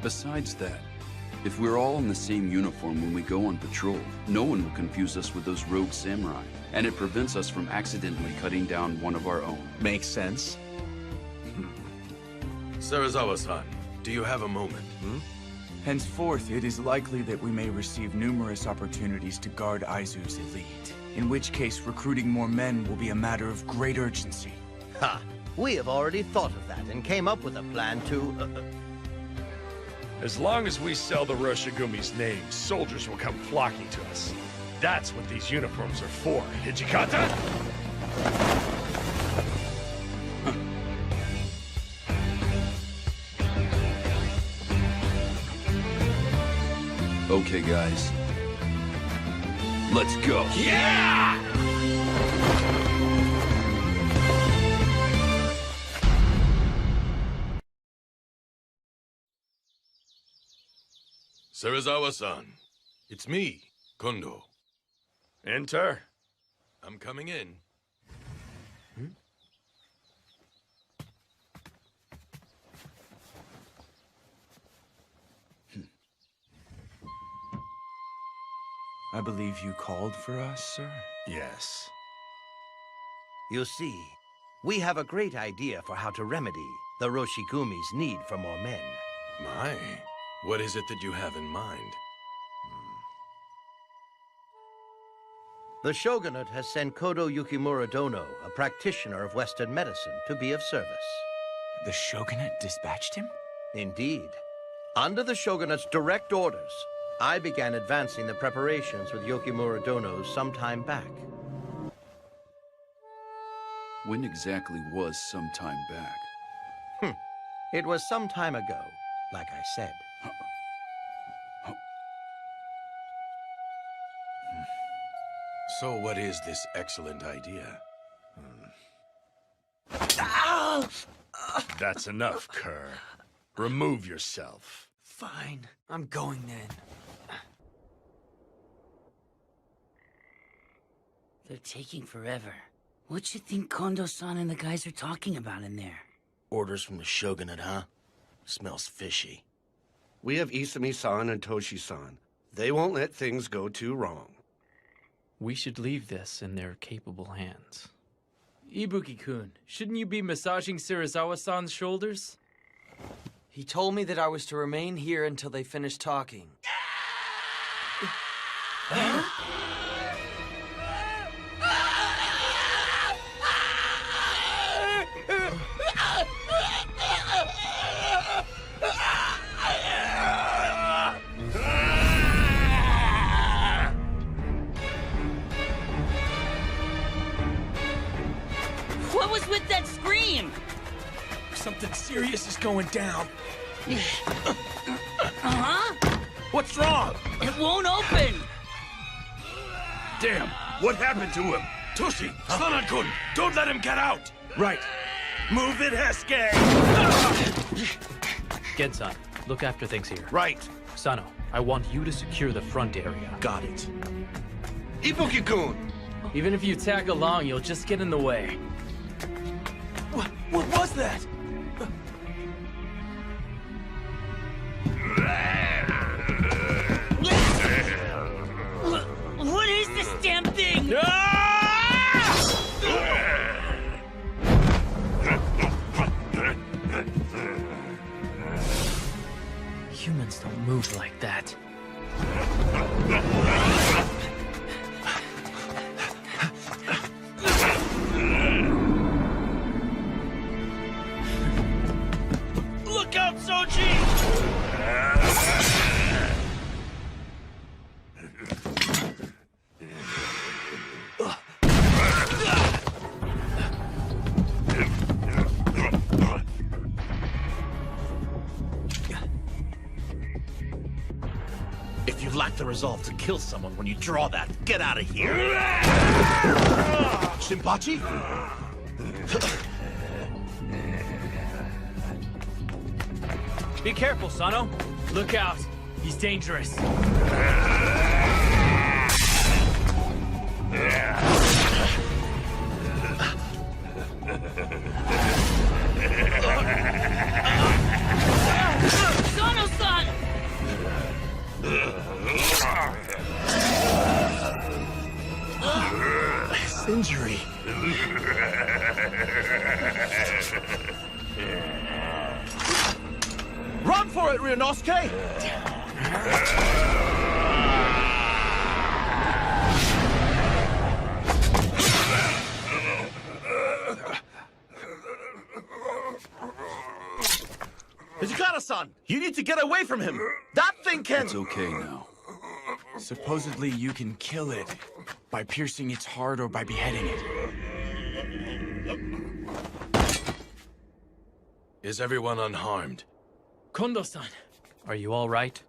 Besides that, if we're all in the same uniform when we go on patrol, no one will confuse us with those rogue samurai, and it prevents us from accidentally cutting down one of our own. Makes sense. Serizawa-san, do you have a moment? Henceforth, it is likely that we may receive numerous opportunities to guard Aizu's elite, in which case recruiting more men will be a matter of great urgency. Ha! We have already thought of that and came up with a plan to... As long as we sell the Roshigumi's name, soldiers will come flocking to us. That's what these uniforms are for, Hijikata! Okay, guys. Let's go. Yeah! Serizawa-san, it's me, Kondo. Enter. I'm coming in. I believe you called for us, sir? Yes. You see, we have a great idea for how to remedy the Roshigumi's need for more men. My, what is it that you have in mind? The Shogunate has sent Kodo Yukimura Dono, a practitioner of Western medicine, to be of service. The Shogunate dispatched him? Indeed. Under the Shogunate's direct orders, I began advancing the preparations with Yukimura Dono some time back. When exactly was some time back? It was some time ago, like I said. So what is this excellent idea? That's enough, Kerr. Remove yourself. Fine, I'm going then. They're taking forever. What you think Kondo-san and the guys are talking about in there? Orders from the Shogunate, huh? Smells fishy. We have Isami-san and Toshi-san. They won't let things go too wrong. We should leave this in their capable hands. Ibuki-kun, shouldn't you be massaging Serizawa-san's shoulders? He told me that I was to remain here until they finish talking. What was with that scream? Something serious is going down. Uh-huh. What's wrong? It won't open. Damn, what happened to him? Toshi, Sana-kun, don't let him get out! Right. Move it, Hesuke! Gensan, look after things here. Right. Sano, I want you to secure the front area. Got it. Ibuki-kun! Even if you tag along, you'll just get in the way. What was that? What is this damn thing? If you lack the resolve to kill someone when you draw that, get out of here! Shinpachi? Be careful, Sano. Look out. He's dangerous. Sano-san! His injury. Run for it, Ryunosuke! Hijikata-san, you need to get away from him. That thing can... It's okay now. Supposedly you can kill it by piercing its heart or by beheading it. Is everyone unharmed? Kondo-san, are you all right?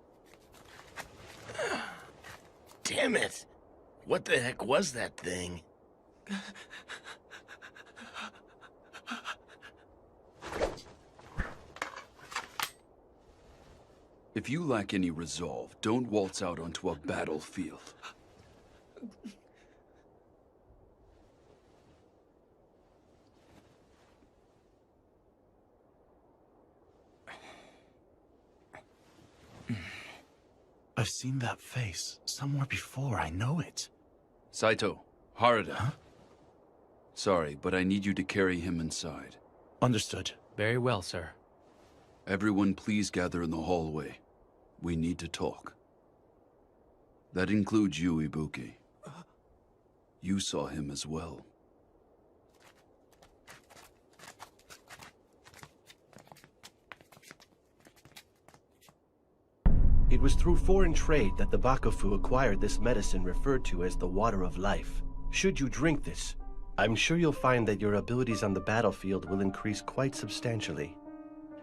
Damn it! What the heck was that thing? If you lack any resolve, don't waltz out onto a battlefield. I've seen that face somewhere before. I know it. Saito, Harada. Huh? Sorry, but I need you to carry him inside. Understood. Very well, sir. Everyone please gather in the hallway. We need to talk. That includes you, Ibuki. You saw him as well. It was through foreign trade that the Bakufu acquired this medicine referred to as the Water of Life. Should you drink this, I'm sure you'll find that your abilities on the battlefield will increase quite substantially.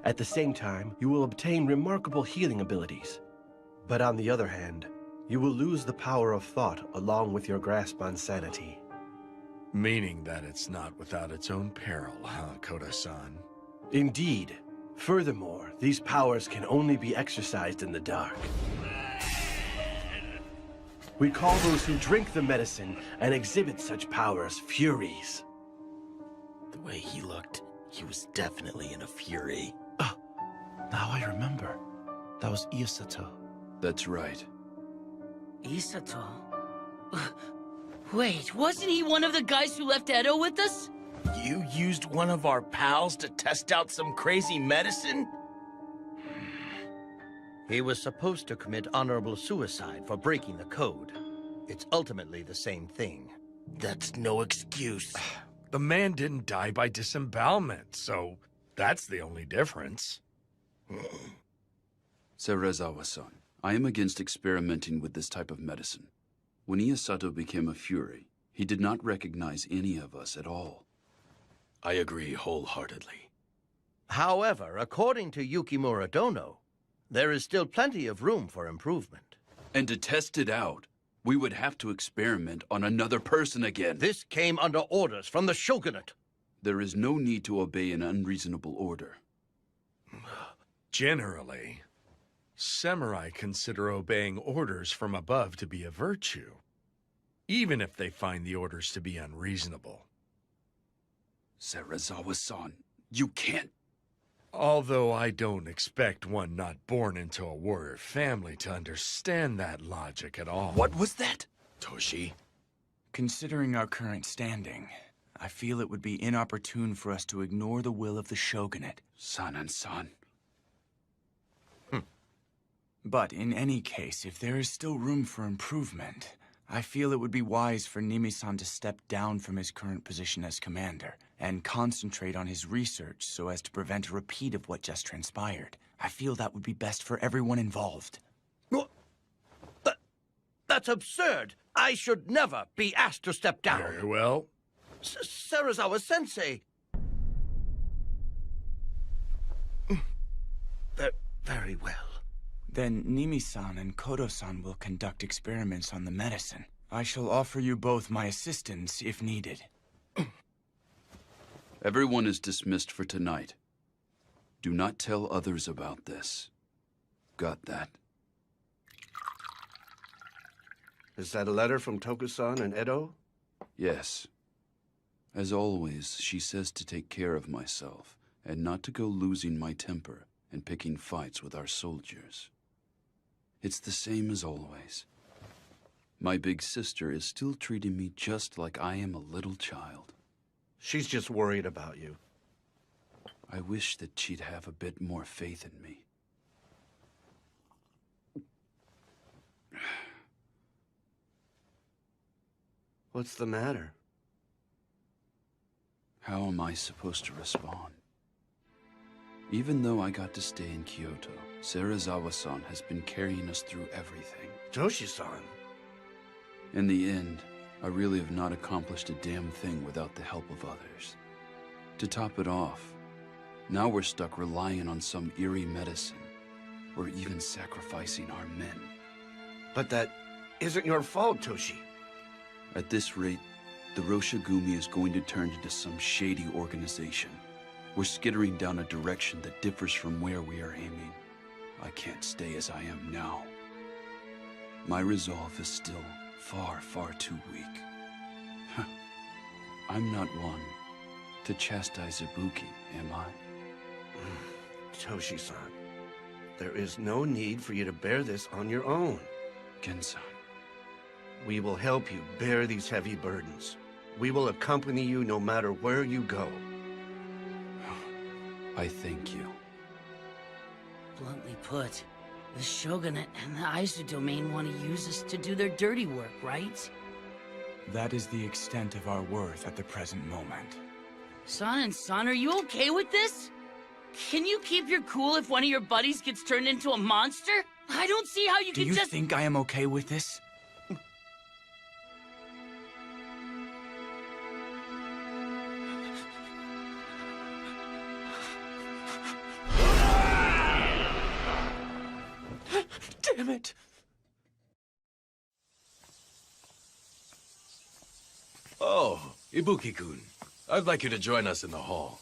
At the same time, you will obtain remarkable healing abilities. But on the other hand, you will lose the power of thought along with your grasp on sanity. Meaning that it's not without its own peril, huh, Koda-san? Indeed. Furthermore, these powers can only be exercised in the dark. We call those who drink the medicine and exhibit such powers Furies. The way he looked, he was definitely in a fury. Now I remember. That was Isato. That's right. Isato? Wait, wasn't he one of the guys who left Edo with us? You used one of our pals to test out some crazy medicine? He was supposed to commit honorable suicide for breaking the code. It's ultimately the same thing. That's no excuse. The man didn't die by disembowelment, so that's the only difference. Serizawa-san, I am against experimenting with this type of medicine. When Iasato became a Fury, he did not recognize any of us at all. I agree wholeheartedly. However, according to Yukimura Dono, there is still plenty of room for improvement. And to test it out, we would have to experiment on another person again. This came under orders from the Shogunate. There is no need to obey an unreasonable order. Generally, samurai consider obeying orders from above to be a virtue, even if they find the orders to be unreasonable. Serizawa-san, you can't... Although I don't expect one not born into a warrior family to understand that logic at all. What was that? Toshi? Considering our current standing, I feel it would be inopportune for us to ignore the will of the Shogunate. Sanan-san. But in any case, if there is still room for improvement, I feel it would be wise for Nimi-san to step down from his current position as commander and concentrate on his research so as to prevent a repeat of what just transpired. I feel that would be best for everyone involved. That's That's absurd. I should never be asked to step down. Very well. Serizawa-sensei. Very well. Then Nimi-san and Kodo-san will conduct experiments on the medicine. I shall offer you both my assistance if needed. Everyone is dismissed for tonight. Do not tell others about this. Got that? Is that a letter from Toku-san and Edo? Yes. As always, she says to take care of myself and not to go losing my temper and picking fights with our soldiers. It's the same as always. My big sister is still treating me just like I am a little child. She's just worried about you. I wish that she'd have a bit more faith in me. What's the matter? How am I supposed to respond? Even though I got to stay in Kyoto, Serizawa-san has been carrying us through everything. Toshi-san. In the end, I really have not accomplished a damn thing without the help of others. To top it off, now we're stuck relying on some eerie medicine. We're even sacrificing our men. But that isn't your fault, Toshi. At this rate, the Roshigumi is going to turn into some shady organization. We're skittering down a direction that differs from where we are aiming. I can't stay as I am now. My resolve is still far, far too weak. I'm not one to chastise Ibuki, am I? Toshi-san, there is no need for you to bear this on your own. Gen-san. We will help you bear these heavy burdens. We will accompany you no matter where you go. I thank you. Bluntly put, the Shogunate and the Aizu domain want to use us to do their dirty work, right? That is the extent of our worth at the present moment. San and San, are you okay with this? Can you keep your cool if one of your buddies gets turned into a monster? I don't see how you Do can you just— think I am okay with this? Damn it! Oh, Ibuki-kun. I'd like you to join us in the hall.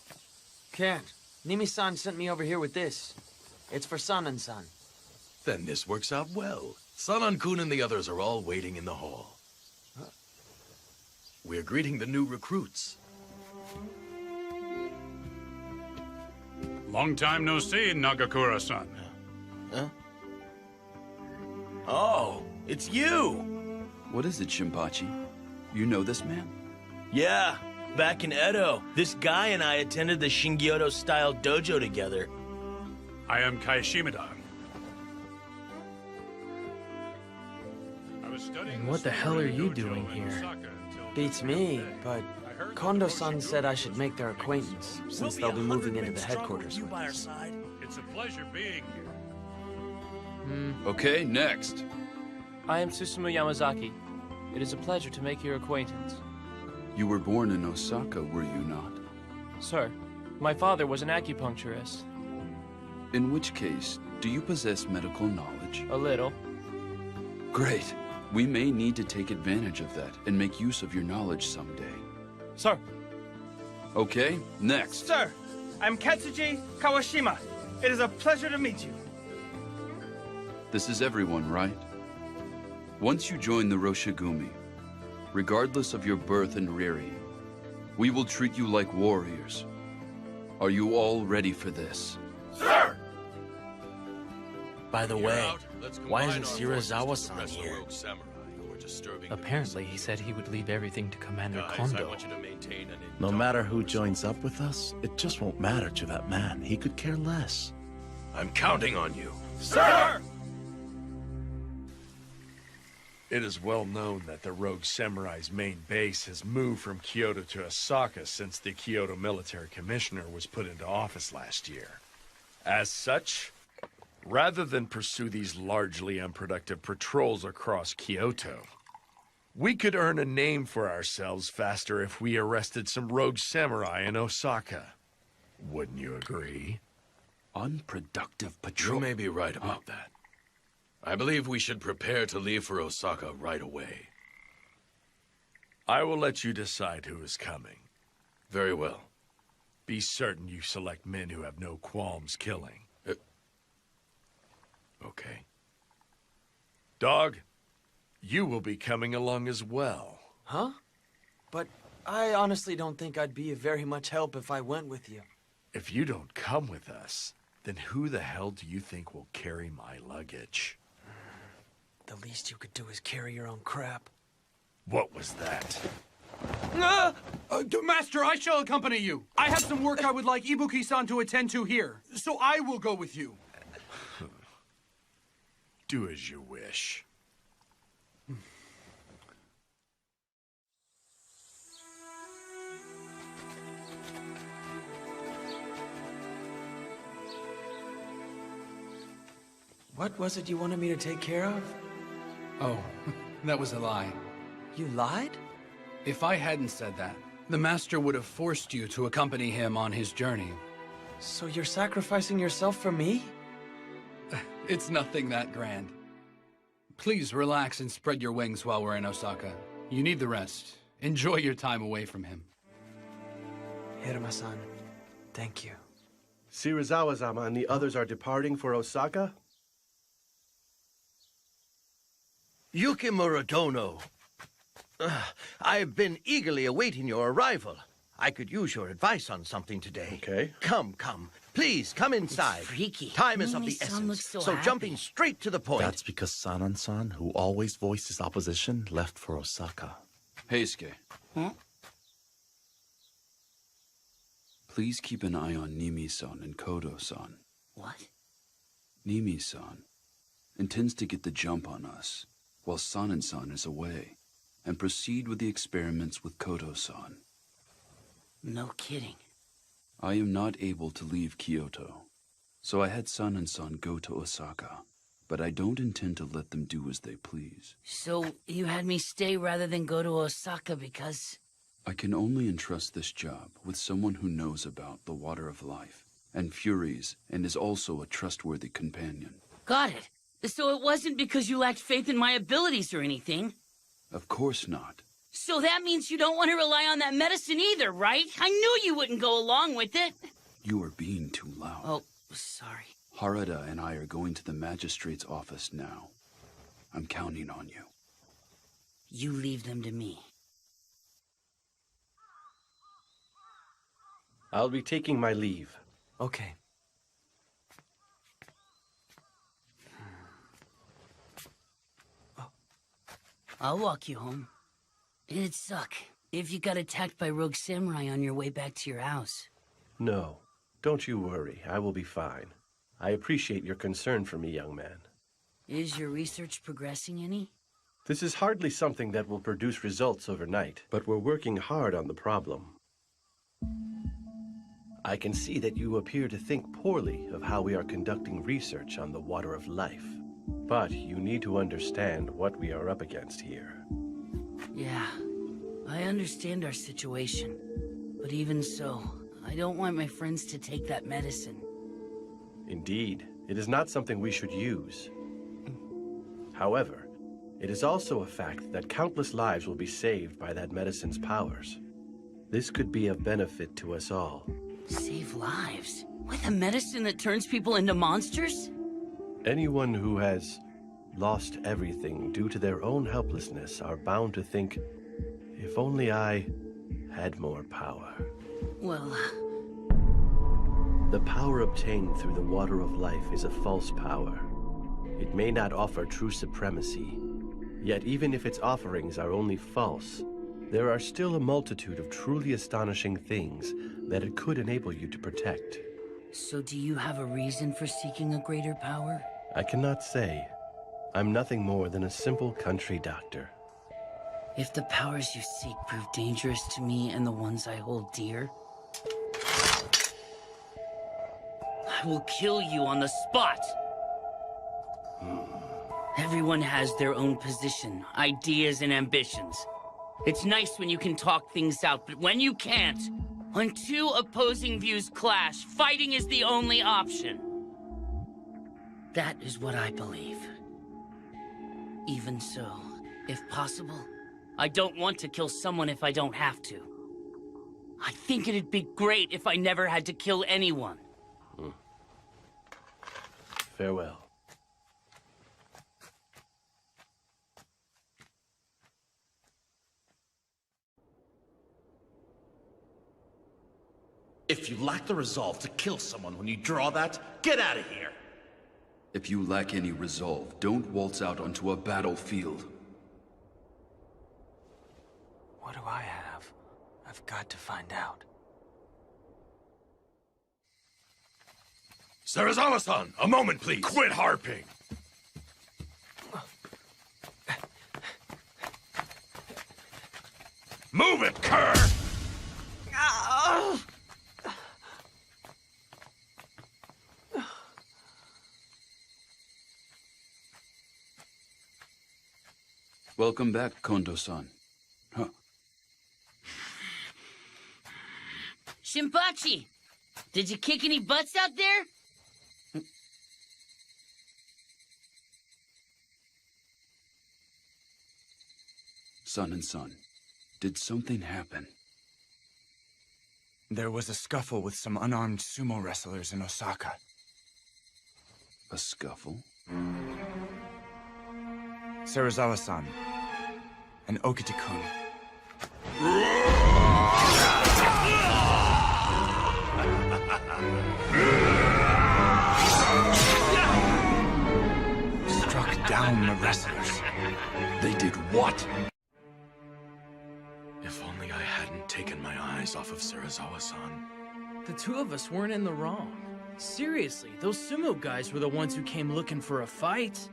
Can't. Nimi-san sent me over here with this. It's for San-san. Then this works out well. Sanan-kun and the others are all waiting in the hall. We're greeting the new recruits. Long time no see, Nagakura-san. Huh? Oh, it's you! What is it, Shinpachi? You know this man? Yeah, back in Edo, this guy and I attended the Shingyodo-style dojo together. I am Kai Shimada. And what the hell are you doing here? Beats me, but Kondo-san said I should make their acquaintance, since they'll be moving into the headquarters with us. It's a pleasure being here. Okay, next. I am Susumu Yamazaki. It is a pleasure to make your acquaintance. You were born in Osaka, were you not? Sir, my father was an acupuncturist. In which case, do you possess medical knowledge? A little. Great. We may need to take advantage of that and make use of your knowledge someday. Sir. Okay, next. Sir, I'm Katsuji Kawashima. It is a pleasure to meet you. This is everyone, right? Once you join the Roshigumi, regardless of your birth and rearing, we will treat you like warriors. Are you all ready for this? Sir! By the way, why isn't Serizawa-san here? Apparently, he said he would leave everything to Commander Kondo. No matter who joins up with us, it just won't matter to that man. He could care less. I'm counting on you. Sir! It is well known that the Rogue Samurai's main base has moved from Kyoto to Osaka since the Kyoto Military Commissioner was put into office last year. As such, Rather than pursue these largely unproductive patrols across Kyoto, we could earn a name for ourselves faster if we arrested some rogue samurai in Osaka. Wouldn't you agree? Unproductive patrol. You may be right about that. I believe we should prepare to leave for Osaka right away. I will let you decide who is coming. Very well. Be certain you select men who have no qualms killing. Okay. Dog, you will be coming along as well. Huh? But I honestly don't think I'd be of very much help if I went with you. If you don't come with us, then who the hell do you think will carry my luggage? The least you could do is carry your own crap. What was that? Master, I shall accompany you. I have some work I would like Ibuki-san to attend to here, so I will go with you. Do as you wish. What was it you wanted me to take care of? Oh, that was a lie. You lied? If I hadn't said that, the Master would have forced you to accompany him on his journey. So you're sacrificing yourself for me? It's nothing that grand. Please relax and spread your wings while we're in Osaka. You need the rest. Enjoy your time away from him. Hiruma-san, thank you. Shirazawa-sama and the others are departing for Osaka? Yukimura Dono. I've been eagerly awaiting your arrival. I could use your advice on something today. Okay. Come. Please, come inside. It's freaky. Time is of the Mimi-san essence. looks so happy. Jumping straight to the point. That's because Sanan-san, who always voiced his opposition, left for Osaka. Heisuke. Huh? Please keep an eye on Nimi-san and Kodo-san. What? Nimi-san intends to get the jump on us while Sanan-san is away, and proceed with the experiments with Kodo-san. No kidding. I am not able to leave Kyoto, so I had Sanan-san go to Osaka, but I don't intend to let them do as they please. So you had me stay rather than go to Osaka because... I can only entrust this job with someone who knows about the Water of Life, and Furies, and is also a trustworthy companion. Got it. So it wasn't because you lacked faith in my abilities or anything? Of course not. So that means you don't want to rely on that medicine either, right? I knew you wouldn't go along with it. You are being too loud. Oh, sorry. Harada and I are going to the magistrate's office now. I'm counting on you. You leave them to me. I'll be taking my leave. Okay. I'll walk you home. It'd suck if you got attacked by rogue samurai on your way back to your house. No, don't you worry. I will be fine. I appreciate your concern for me, young man. Is your research progressing any? This is hardly something that will produce results overnight, but we're working hard on the problem. I can see that you appear to think poorly of how we are conducting research on the Water of Life. But you need to understand what we are up against here. Yeah, I understand our situation. But even so, I don't want my friends to take that medicine. Indeed, it is not something we should use. However, it is also a fact that countless lives will be saved by that medicine's powers. This could be of benefit to us all. Save lives? With a medicine that turns people into monsters? Anyone who has lost everything due to their own helplessness are bound to think, if only I had more power. Well... The power obtained through the Water of Life is a false power. It may not offer true supremacy, yet even if its offerings are only false, there are still a multitude of truly astonishing things that it could enable you to protect. So do you have a reason for seeking a greater power? I cannot say. I'm nothing more than a simple country doctor. If the powers you seek prove dangerous to me and the ones I hold dear, I will kill you on the spot! Everyone has their own position, ideas, and ambitions. It's nice when you can talk things out, but when you can't, when two opposing views clash, fighting is the only option. That is what I believe. Even so, if possible, I don't want to kill someone if I don't have to. I think it'd be great if I never had to kill anyone. Farewell. If you lack the resolve to kill someone when you draw that, get out of here! If you lack any resolve, don't waltz out onto a battlefield. What do I have? I've got to find out. Serizawa-san, a moment, please. Quit harping. Move it, cur! Welcome back, Kondo-san. Huh. Shinpachi, did you kick any butts out there? Son and son, did something happen? There was a scuffle with some unarmed sumo wrestlers in Osaka. A scuffle? Serizawa-san and Okita-kun. Struck down the wrestlers. They did what? If only I hadn't taken my eyes off of Serizawa-san. The two of us weren't in the wrong. Seriously, those sumo guys were the ones who came looking for a fight.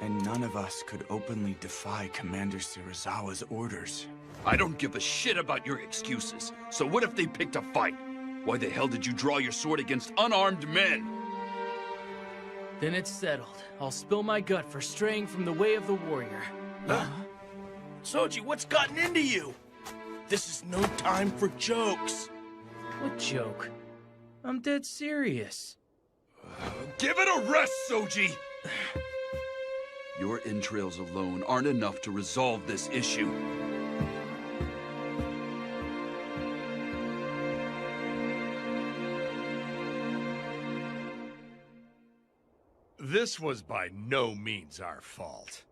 And none of us could openly defy Commander Serizawa's orders. I don't give a shit about your excuses. So what if they picked a fight? Why the hell did you draw your sword against unarmed men? Then it's settled. I'll spill my gut for straying from the way of the warrior. Huh? Soji, what's gotten into you? This is no time for jokes. What joke? I'm dead serious. Give it a rest, Soji! Your entrails alone aren't enough to resolve this issue. This was by no means our fault.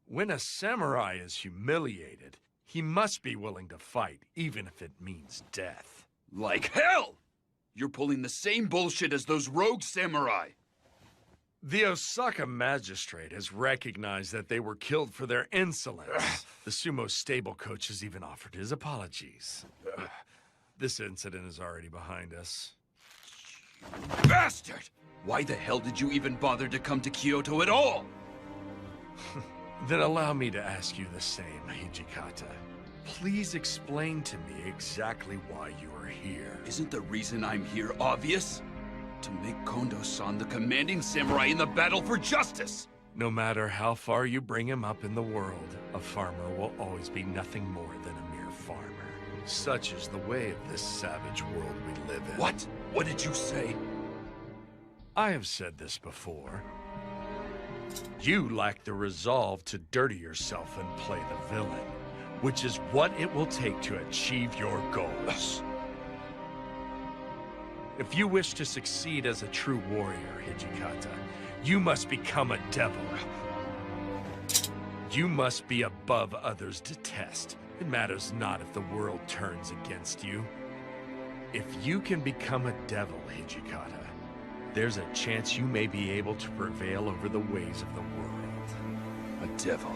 When a samurai is humiliated, he must be willing to fight, even if it means death. Like hell! You're pulling the same bullshit as those rogue samurai. The Osaka magistrate has recognized that they were killed for their insolence. The sumo stable coach has even offered his apologies. This incident is already behind us. Bastard! Why the hell did you even bother to come to Kyoto at all? Then allow me to ask you the same, Hijikata. Please explain to me exactly why you are here. Isn't the reason I'm here obvious? To make Kondo-san the commanding samurai in the battle for justice! No matter how far you bring him up in the world, a farmer will always be nothing more than a mere farmer. Such is the way of this savage world we live in. What? What did you say? I have said this before. You lack the resolve to dirty yourself and play the villain, which is what it will take to achieve your goals. If you wish to succeed as a true warrior, Hijikata, you must become a devil. You must be above others' detest. It matters not if the world turns against you. If you can become a devil, Hijikata, there's a chance you may be able to prevail over the ways of the world. A devil.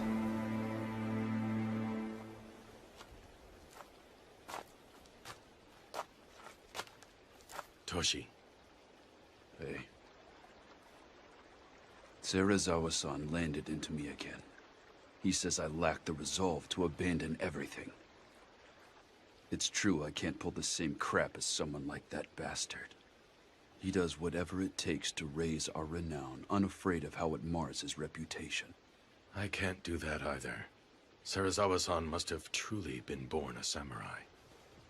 Toshi. Hey. Serizawa-san landed into me again. He says I lack the resolve to abandon everything. It's true I can't pull the same crap as someone like that bastard. He does whatever it takes to raise our renown, unafraid of how it mars his reputation. I can't do that either. Serizawa-san must have truly been born a samurai.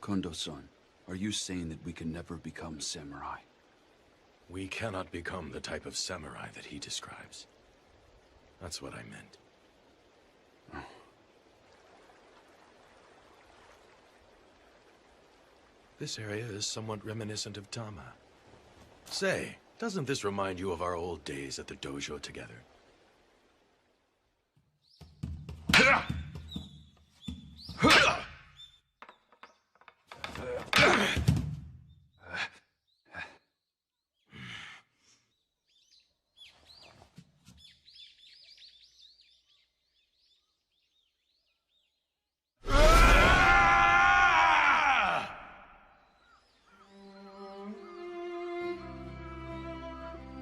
Kondo-san, are you saying that we can never become samurai? We cannot become the type of samurai that he describes. That's what I meant. This area is somewhat reminiscent of Tama. Say, doesn't this remind you of our old days at the dojo together?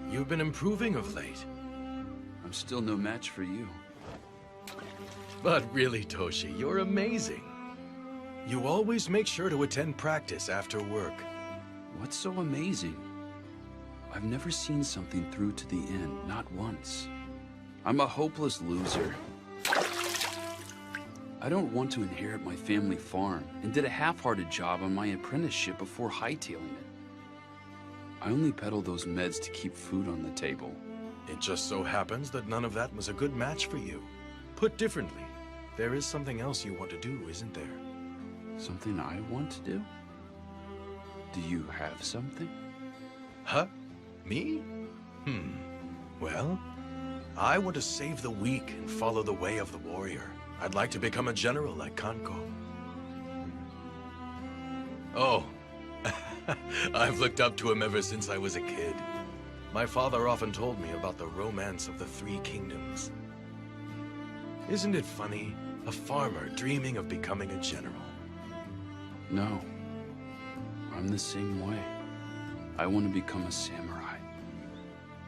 You've been improving of late. I'm still no match for you. But really, Toshi, you're amazing. You always make sure to attend practice after work. What's so amazing? I've never seen something through to the end, not once. I'm a hopeless loser. I don't want to inherit my family farm, and did a half-hearted job on my apprenticeship before hightailing it. I only peddle those meds to keep food on the table. It just so happens that none of that was a good match for you. Put differently, there is something else you want to do, isn't there? Something I want to do? Do you have something? Huh? Me? Well, I want to save the weak and follow the way of the warrior. I'd like to become a general like Kanko. Oh, I've looked up to him ever since I was a kid. My father often told me about the romance of the Three Kingdoms. Isn't it funny? A farmer dreaming of becoming a general. No. I'm the same way. I want to become a samurai.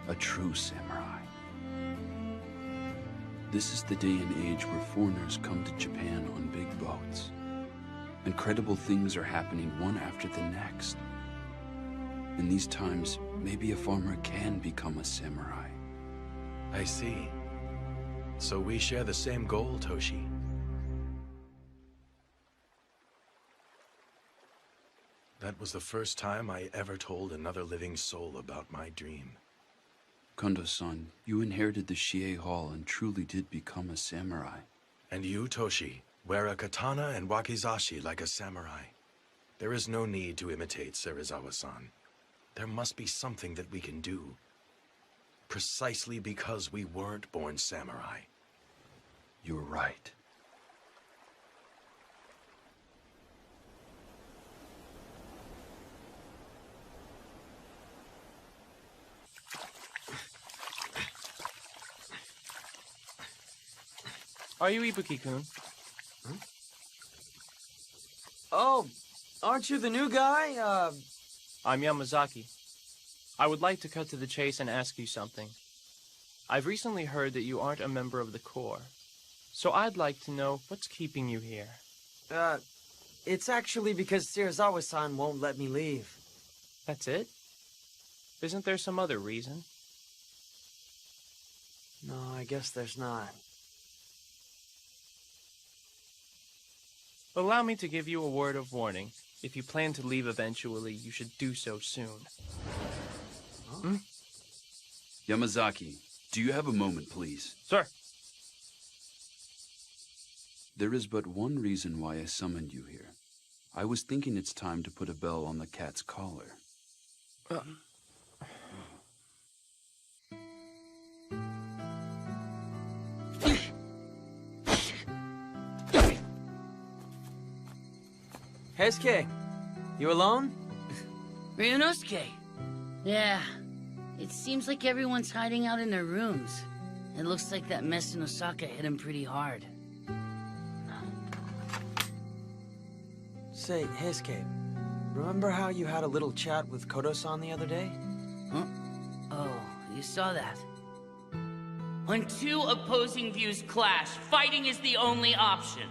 A true samurai. This is the day and age where foreigners come to Japan on big boats. Incredible things are happening one after the next. In these times, maybe a farmer can become a samurai. I see. So we share the same goal, Toshi. That was the first time I ever told another living soul about my dream. Kondo-san, you inherited the Shie Hall and truly did become a samurai. And you, Toshi, wear a katana and wakizashi like a samurai. There is no need to imitate Serizawa-san. There must be something that we can do. Precisely because we weren't born samurai. You're right. Are you Ibuki-kun? Oh, aren't you the new guy? I'm Yamazaki. I would like to cut to the chase and ask you something. I've recently heard that you aren't a member of the Corps. So I'd like to know what's keeping you here. It's actually because Serizawa-san won't let me leave. That's it? Isn't there some other reason? No, I guess there's not. Allow me to give you a word of warning. If you plan to leave eventually, you should do so soon. Huh? Yamazaki, do you have a moment, please? Sir. There is but one reason why I summoned you here. I was thinking it's time to put a bell on the cat's collar. Heisuke, you alone? Ryunosuke. Yeah. It seems like everyone's hiding out in their rooms. It looks like that mess in Osaka hit him pretty hard. Say, Heisuke, remember how you had a little chat with Kodo-san the other day? Huh? Oh, you saw that. When two opposing views clash, fighting is the only option.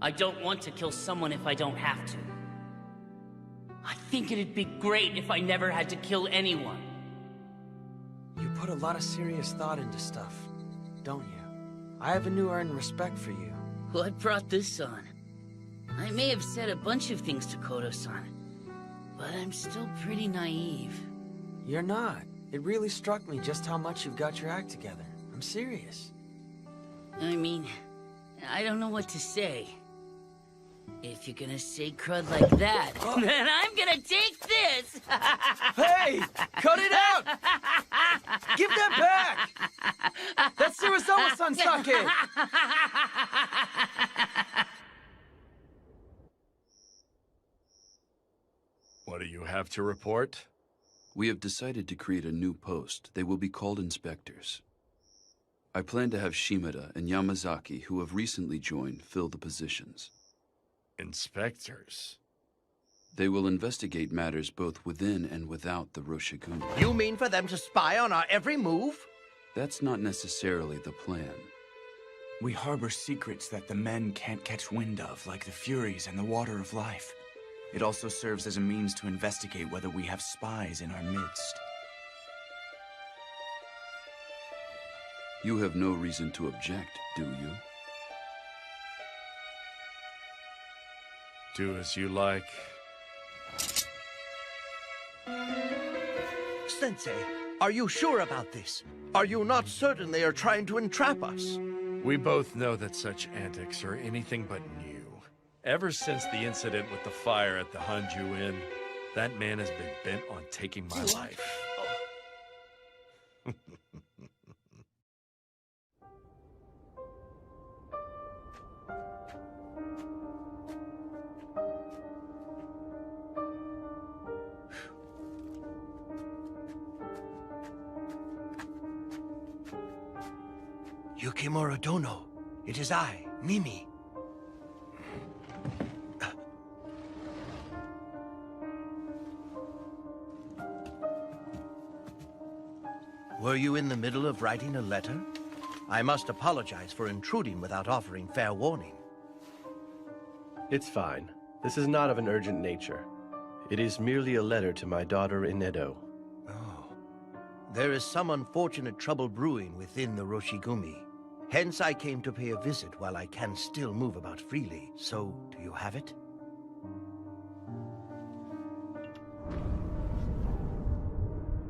I don't want to kill someone if I don't have to. I think it'd be great if I never had to kill anyone. You put a lot of serious thought into stuff, don't you? I have a new earned respect for you. What brought this on? I may have said a bunch of things to Kodo-san, but I'm still pretty naive. You're not. It really struck me just how much you've got your act together. I'm serious. I mean, I don't know what to say. If you're gonna say crud like that, then I'm gonna take this! Hey! Cut it out! Give that back! That's Serizawa-san sake! What do you have to report? We have decided to create a new post. They will be called inspectors. I plan to have Shimada and Yamazaki, who have recently joined, fill the positions. Inspectors? They will investigate matters both within and without the Roshigumi. You mean for them to spy on our every move? That's not necessarily the plan. We harbor secrets that the men can't catch wind of, like the Furies and the Water of Life. It also serves as a means to investigate whether we have spies in our midst. You have no reason to object, do you? Do as you like. Sensei, are you sure about this? Are you not certain they are trying to entrap us? We both know that such antics are anything but new. Ever since the incident with the fire at the Hanju Inn, that man has been bent on taking my life. Yukimura Dono, it is I, Mimi. Were you in the middle of writing a letter? I must apologize for intruding without offering fair warning. It's fine. This is not of an urgent nature. It is merely a letter to my daughter in Edo. Oh. There is some unfortunate trouble brewing within the Roshigumi. Hence I came to pay a visit while I can still move about freely. So, do you have it?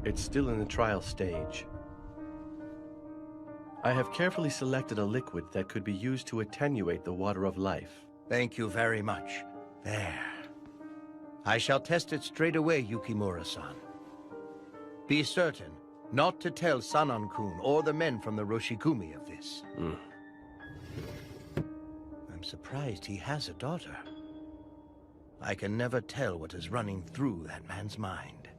It's still in the trial stage. I have carefully selected a liquid that could be used to attenuate the Water of Life. Thank you very much. There. I shall test it straight away, Yukimura-san. Be certain not to tell Sanan-kun or the men from the Roshigumi of this. I'm surprised he has a daughter. I can never tell what is running through that man's mind.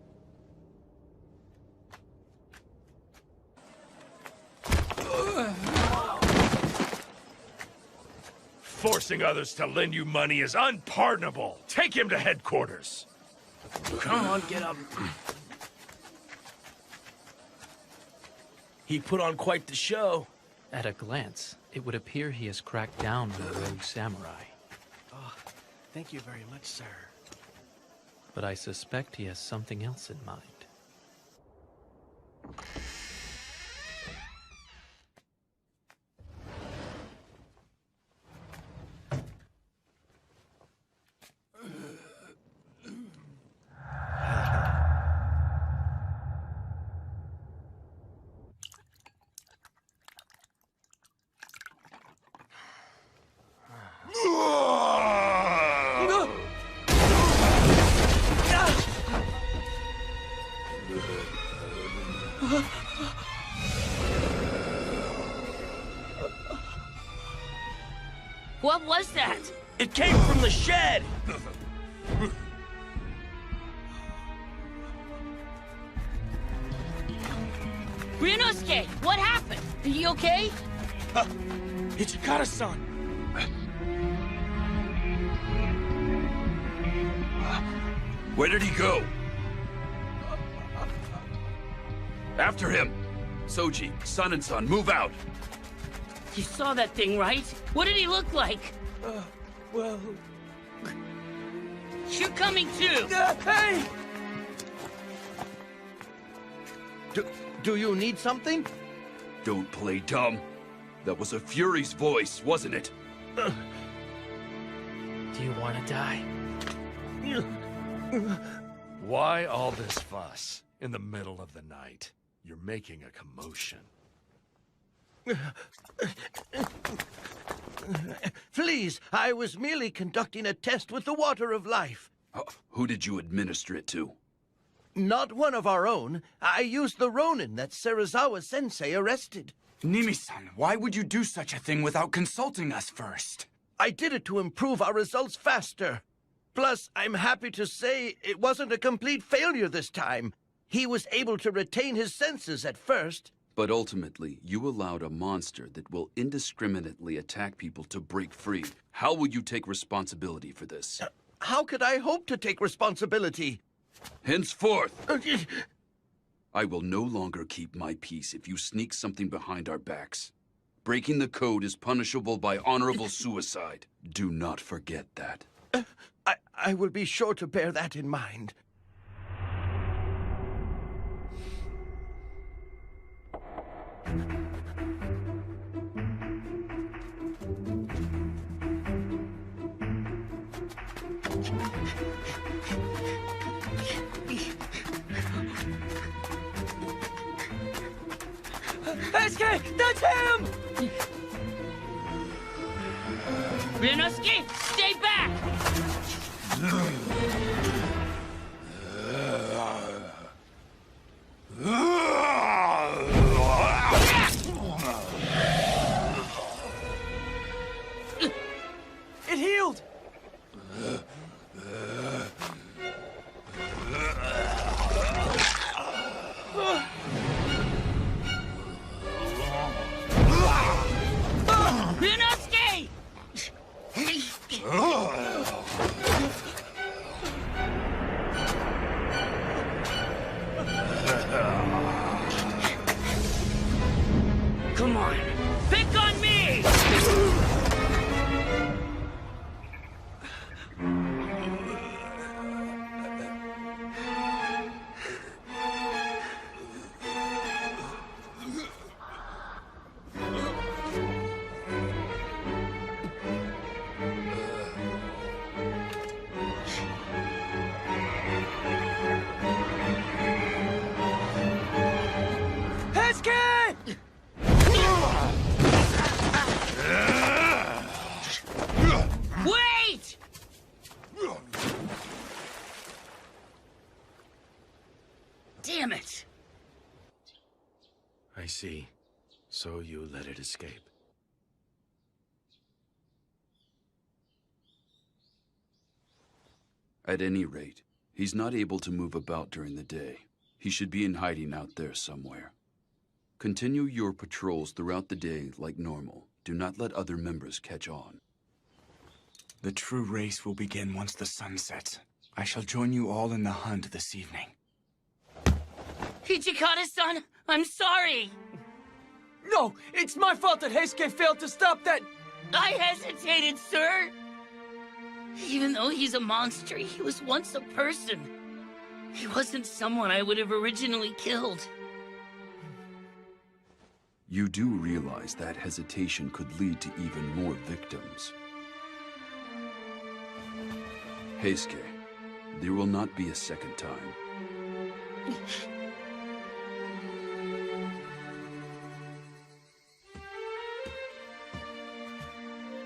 Forcing others to lend you money is unpardonable. Take him to headquarters. Come on, get up. He put on quite the show. At a glance, it would appear he has cracked down on the rogue samurai. Oh, thank you very much, sir. But I suspect he has something else in mind. What was that? It came from the shed! Ryunosuke, what happened? Are you okay? Hijikata-san! Where did he go? After him! Soji, Sanan-san, move out! You saw that thing, right? What did he look like? Well... You're coming too! Hey! Do you need something? Don't play dumb. That was a Fury's voice, wasn't it? Do you want to die? Why all this fuss in the middle of the night? You're making a commotion. Please, I was merely conducting a test with the water of life. Who did you administer it to? Not one of our own. I used the Ronin that Serizawa-sensei arrested. Nimi-san, why would you do such a thing without consulting us first? I did it to improve our results faster. Plus, I'm happy to say it wasn't a complete failure this time. He was able to retain his senses at first. But ultimately, you allowed a monster that will indiscriminately attack people to break free. How will you take responsibility for this? How could I hope to take responsibility? Henceforth, I will no longer keep my peace if you sneak something behind our backs. Breaking the code is punishable by honorable suicide. Do not forget that. I will be sure to bear that in mind. SK, that's him! Ryunosuke, stay back! It healed! Ryunosuke! Come on, pick on me! Wait! Damn it! I see. So you let it escape. At any rate, he's not able to move about during the day. He should be in hiding out there somewhere. Continue your patrols throughout the day like normal. Do not let other members catch on. The true race will begin once the sun sets. I shall join you all in the hunt this evening. Hijikata-san, I'm sorry! No, it's my fault that Heisuke failed to stop that... I hesitated, sir! Even though he's a monster, he was once a person. He wasn't someone I would have originally killed. You do realize that hesitation could lead to even more victims. Heisuke, there will not be a second time.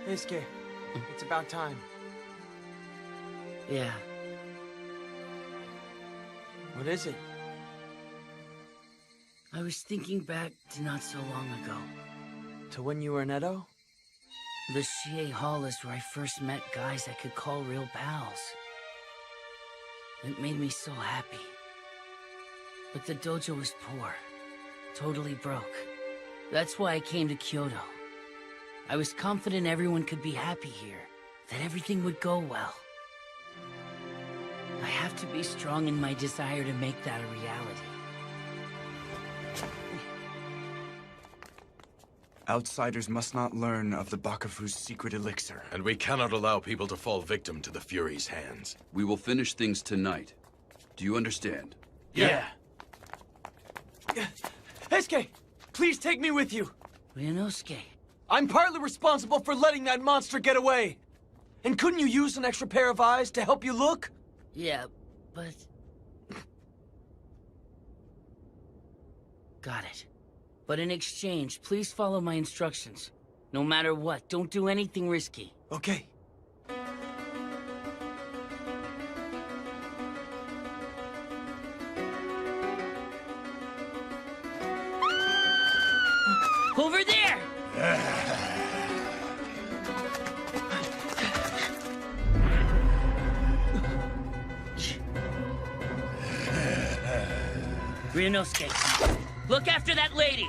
Heisuke, it's about time. Yeah. What is it? I was thinking back to not so long ago. To when you were in Edo? The Shie Hall is where I first met guys I could call real pals. It made me so happy. But the dojo was poor. Totally broke. That's why I came to Kyoto. I was confident everyone could be happy here. That everything would go well. I have to be strong in my desire to make that a reality. Outsiders must not learn of the Bakufu's secret elixir. And we cannot allow people to fall victim to the Fury's hands. We will finish things tonight. Do you understand? Yeah. Heisuke, please take me with you. Ryunosuke. I'm partly responsible for letting that monster get away. And couldn't you use an extra pair of eyes to help you look? Yeah, but... Got it. But in exchange, please follow my instructions. No matter what, don't do anything risky. Okay. Over there! Ryunosuke, look after that lady!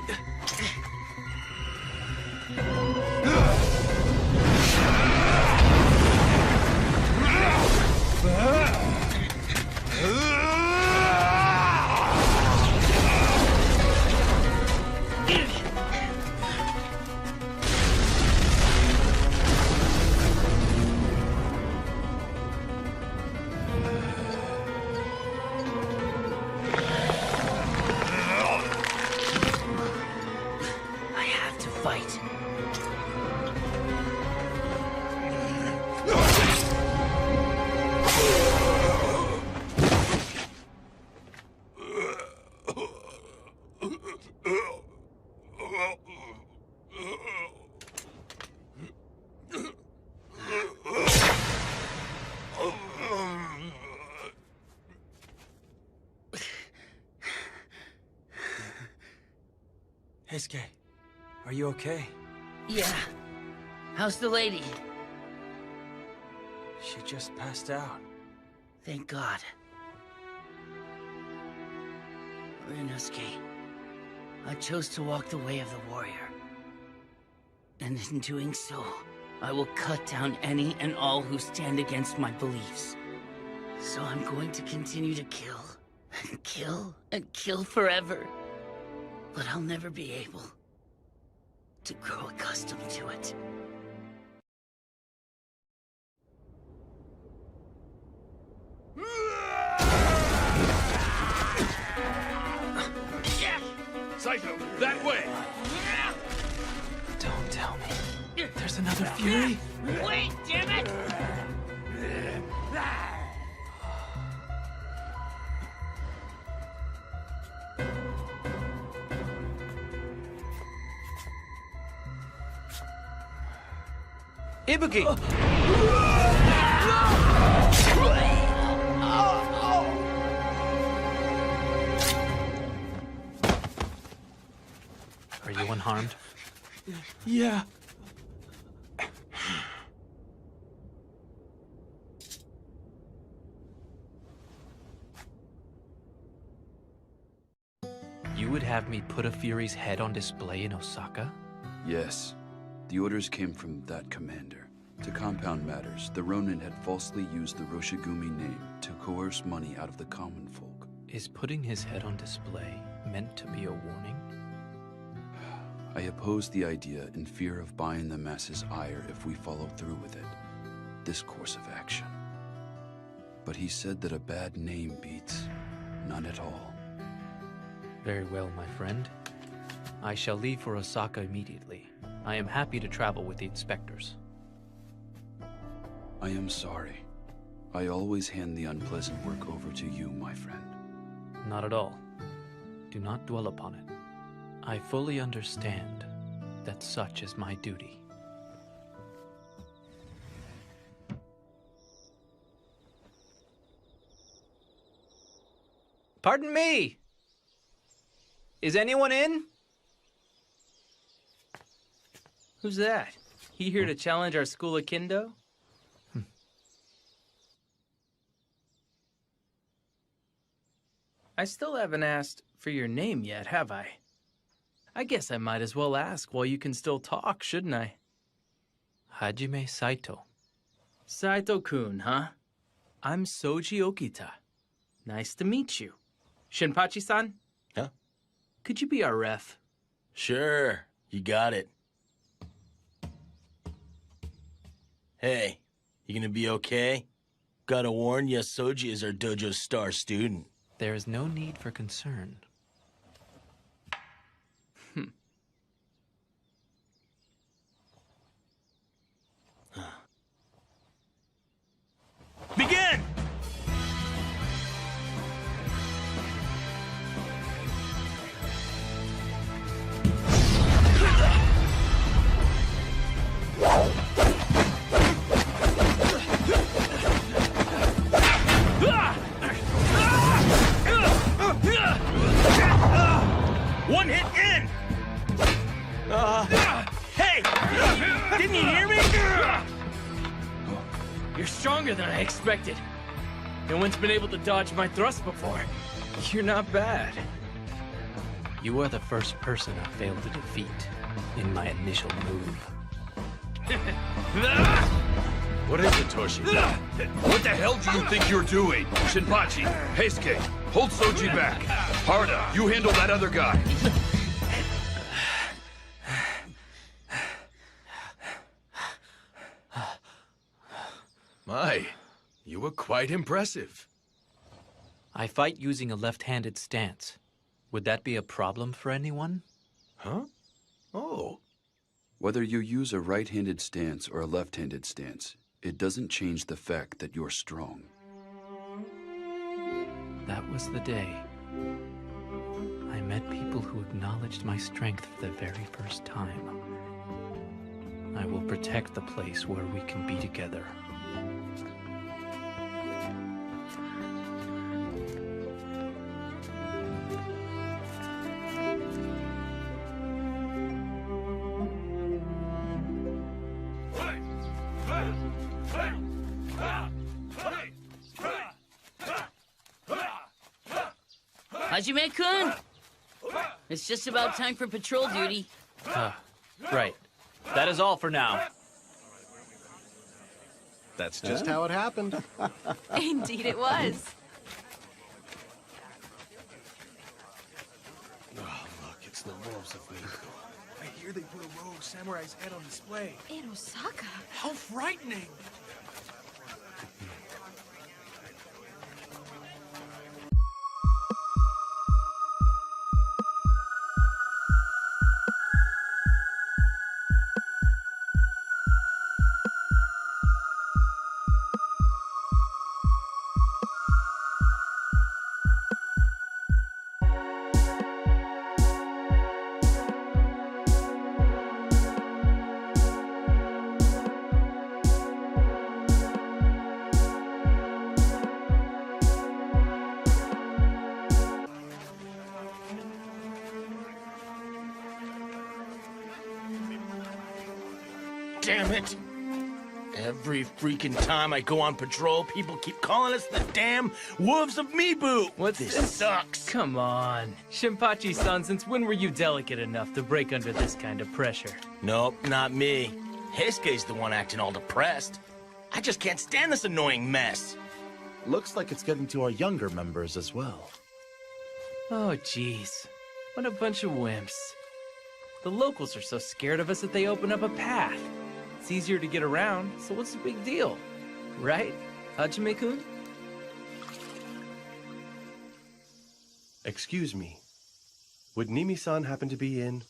I have to fight. Heisuke, are you okay? Yeah. How's the lady? She just passed out. Thank God. Ryunosuke, I chose to walk the way of the warrior. And in doing so, I will cut down any and all who stand against my beliefs. So I'm going to continue to kill, and kill, and kill forever. But I'll never be able to grow accustomed to it. Saito, that way! Don't tell me. There's another Fury? Wait, damn it! Ibuki! Are you unharmed? Yeah. You would have me put a Fury's head on display in Osaka? Yes. The orders came from that commander. To compound matters, the Ronin had falsely used the Roshigumi name to coerce money out of the common folk. Is putting his head on display meant to be a warning? I opposed the idea in fear of buying the masses' ire if we followed through with it. This course of action. But he said that a bad name beats none at all. Very well, my friend. I shall leave for Osaka immediately. I am happy to travel with the inspectors. I am sorry. I always hand the unpleasant work over to you, my friend. Not at all. Do not dwell upon it. I fully understand that such is my duty. Pardon me! Is anyone in? Who's that? He here to challenge our school of Kendo? I still haven't asked for your name yet, have I? I guess I might as well ask while you can still talk, shouldn't I? Hajime Saito. Saito-kun, huh? I'm Soji Okita. Nice to meet you. Shinpachi-san? Huh? Could you be our ref? Sure, you got it. Hey, you gonna be okay? Gotta warn ya, Soji is our dojo's star student. There is no need for concern. Begin! One hit in! Hey! Didn't you hear me? You're stronger than I expected. No one's been able to dodge my thrust before. You're not bad. You are the first person I failed to defeat in my initial move. What is it, Toshi? What the hell do you think you're doing? Shinpachi, Heisuke, hold Soji back. Harda, you handle that other guy. My, you were quite impressive. I fight using a left-handed stance. Would that be a problem for anyone? Huh? Oh. Whether you use a right-handed stance or a left-handed stance, it doesn't change the fact that you're strong. That was the day I met people who acknowledged my strength for the very first time. I will protect the place where we can be together. Hajime-kun! It's just about time for patrol duty. Right. That is all for now. That's just how it happened. Indeed it was. Oh, look, it's the wolves of Miko. I hear they put a rogue samurai's head on display. In Osaka? How frightening! Damn it! Every freaking time I go on patrol, people keep calling us the damn Wolves of Mibu! What's this? Sucks! Come on. Shinpachi-san, since when were you delicate enough to break under this kind of pressure? Nope, not me. Heisuke's the one acting all depressed. I just can't stand this annoying mess. Looks like it's getting to our younger members as well. Oh, jeez. What a bunch of wimps. The locals are so scared of us that they open up a path. It's easier to get around, so what's the big deal? Right, Hajime-kun? Excuse me. Would Nimi-san happen to be in?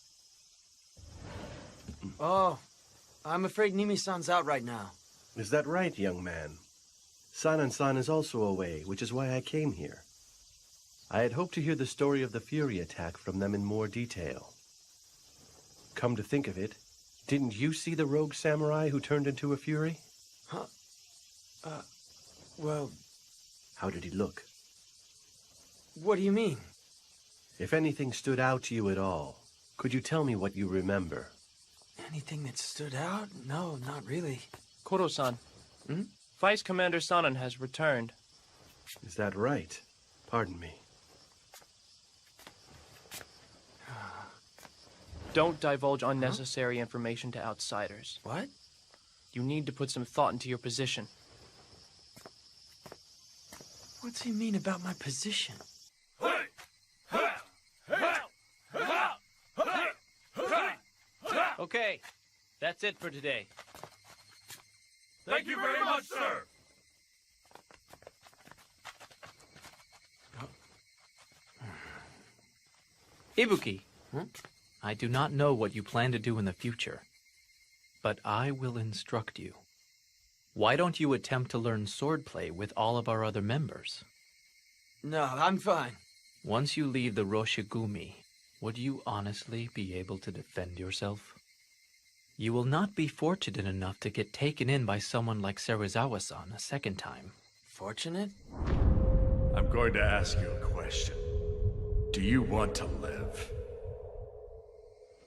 Oh, I'm afraid Nimi-san's out right now. Is that right, young man? Sanan-san is also away, which is why I came here. I had hoped to hear the story of the Fury attack from them in more detail. Come to think of it, didn't you see the rogue samurai who turned into a Fury? Huh? Well... How did he look? What do you mean? If anything stood out to you at all, could you tell me what you remember? Anything that stood out? No, not really. Koro-san, Vice Commander Sanan has returned. Is that right? Pardon me. Don't divulge unnecessary information to outsiders. What? You need to put some thought into your position. What's he mean about my position? Okay, that's it for today. Thank you very much, sir! Ibuki, I do not know what you plan to do in the future, but I will instruct you. Why don't you attempt to learn swordplay with all of our other members? No, I'm fine. Once you leave the Roshigumi, would you honestly be able to defend yourself? You will not be fortunate enough to get taken in by someone like Serizawa-san a second time. Fortunate? I'm going to ask you a question. Do you want to live?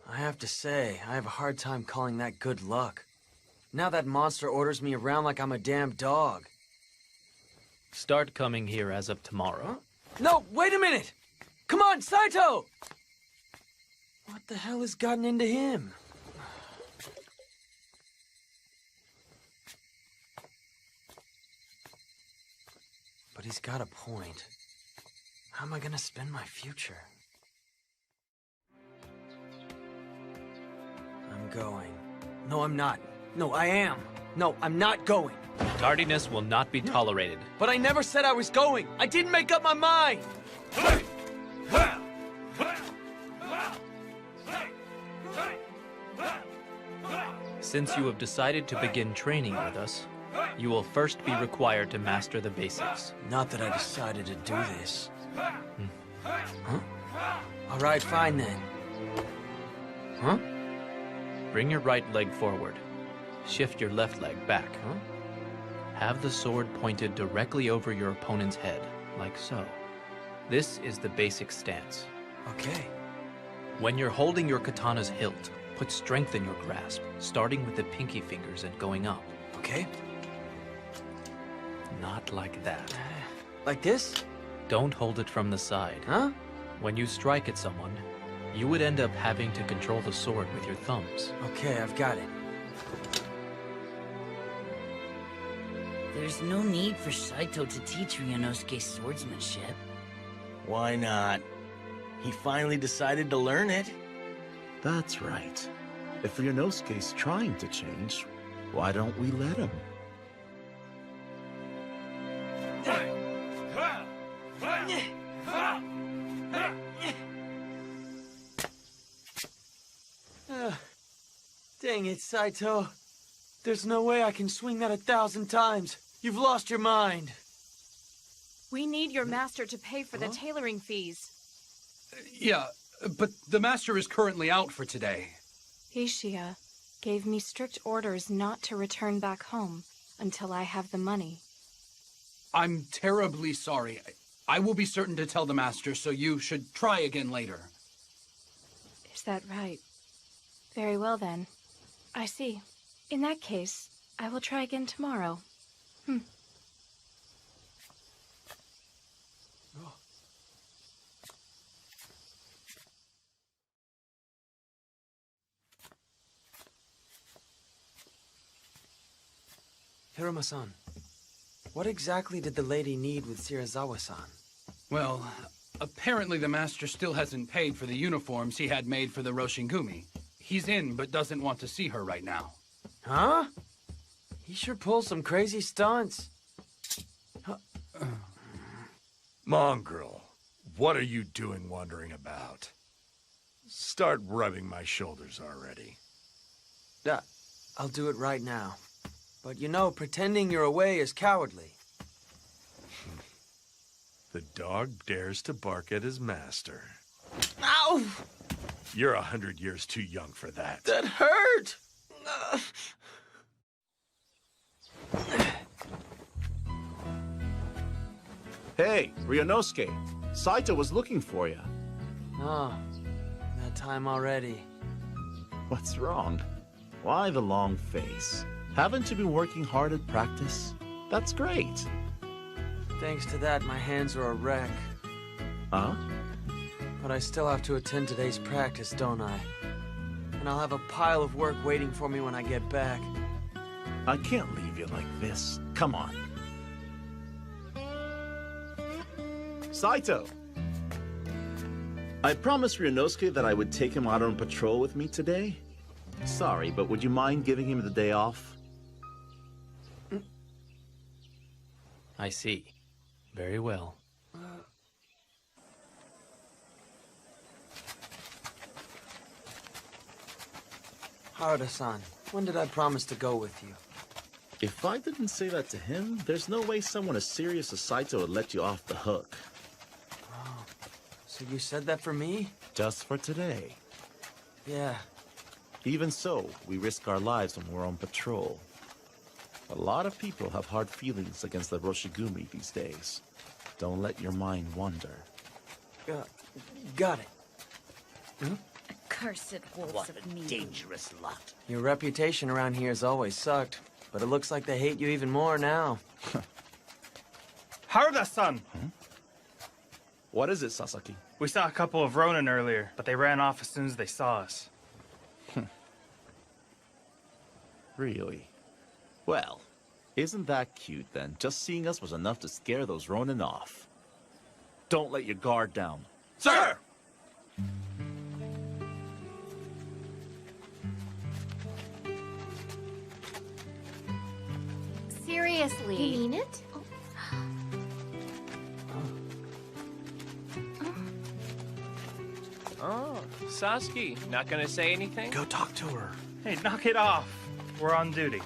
I have to say, I have a hard time calling that good luck. Now that monster orders me around like I'm a damn dog. Start coming here as of tomorrow. No, wait a minute! Come on, Saito! What the hell has gotten into him? But he's got a point. How am I gonna spend my future? I'm going. No, I'm not. No, I am. No, I'm not going. Tardiness will not be tolerated. But I never said I was going. I didn't make up my mind. Since you have decided to begin training with us, you will first be required to master the basics. Not that I decided to do this. Huh? All right, fine then. Huh? Bring your right leg forward. Shift your left leg back. Have the sword pointed directly over your opponent's head, like so. This is the basic stance. Okay. When you're holding your katana's hilt, put strength in your grasp, starting with the pinky fingers and going up. Okay. Not like that. Like this? Don't hold it from the side. Huh? When you strike at someone, you would end up having to control the sword with your thumbs. Okay, I've got it. There's no need for Saito to teach Ryunosuke swordsmanship. Why not? He finally decided to learn it. That's right. If Ryunosuke's trying to change, why don't we let him? Dang it, Saito. There's no way I can swing that 1,000 times. You've lost your mind. We need your master to pay for the tailoring fees. Yeah, but the master is currently out for today. Ishia gave me strict orders not to return back home until I have the money. I'm terribly sorry. I will be certain to tell the master, so you should try again later. Is that right? Very well then. I see. In that case, I will try again tomorrow. Hiruma-san, what exactly did the lady need with Serizawa-san? Well, apparently the master still hasn't paid for the uniforms he had made for the Roshigumi. He's in, but doesn't want to see her right now. Huh? He sure pulls some crazy stunts. Mongrel, what are you doing wandering about? Start rubbing my shoulders already. I'll do it right now. But you know, pretending you're away is cowardly. The dog dares to bark at his master. Ow! You're 100 years too young for that. That hurt! Hey, Ryunosuke. Saito was looking for you. Oh, that time already. What's wrong? Why the long face? Haven't you been working hard at practice? That's great. Thanks to that, my hands are a wreck. Huh? But I still have to attend today's practice, don't I? And I'll have a pile of work waiting for me when I get back. I can't leave you like this. Come on. Saito! I promised Ryunosuke that I would take him out on patrol with me today. Sorry, but would you mind giving him the day off? I see. Very well. Haruda-san, when did I promise to go with you? If I didn't say that to him, there's no way someone as serious as Saito would let you off the hook. Oh, so you said that for me? Just for today. Yeah. Even so, we risk our lives when we're on patrol. A lot of people have hard feelings against the Roshigumi these days. Don't let your mind wander. Got it. Hmm? Accursed wolves What of a meat. dangerous lot. Your reputation around here has always sucked, but it looks like they hate you even more now. Haruda-san! What is it, Sasaki? We saw a couple of Ronin earlier, but they ran off as soon as they saw us. Really? Well, isn't that cute then? Just seeing us was enough to scare those Ronin off. Don't let your guard down. Sir! Seriously. You mean it? Oh, Sasuke, not gonna say anything? Go talk to her. Hey, knock it off. We're on duty.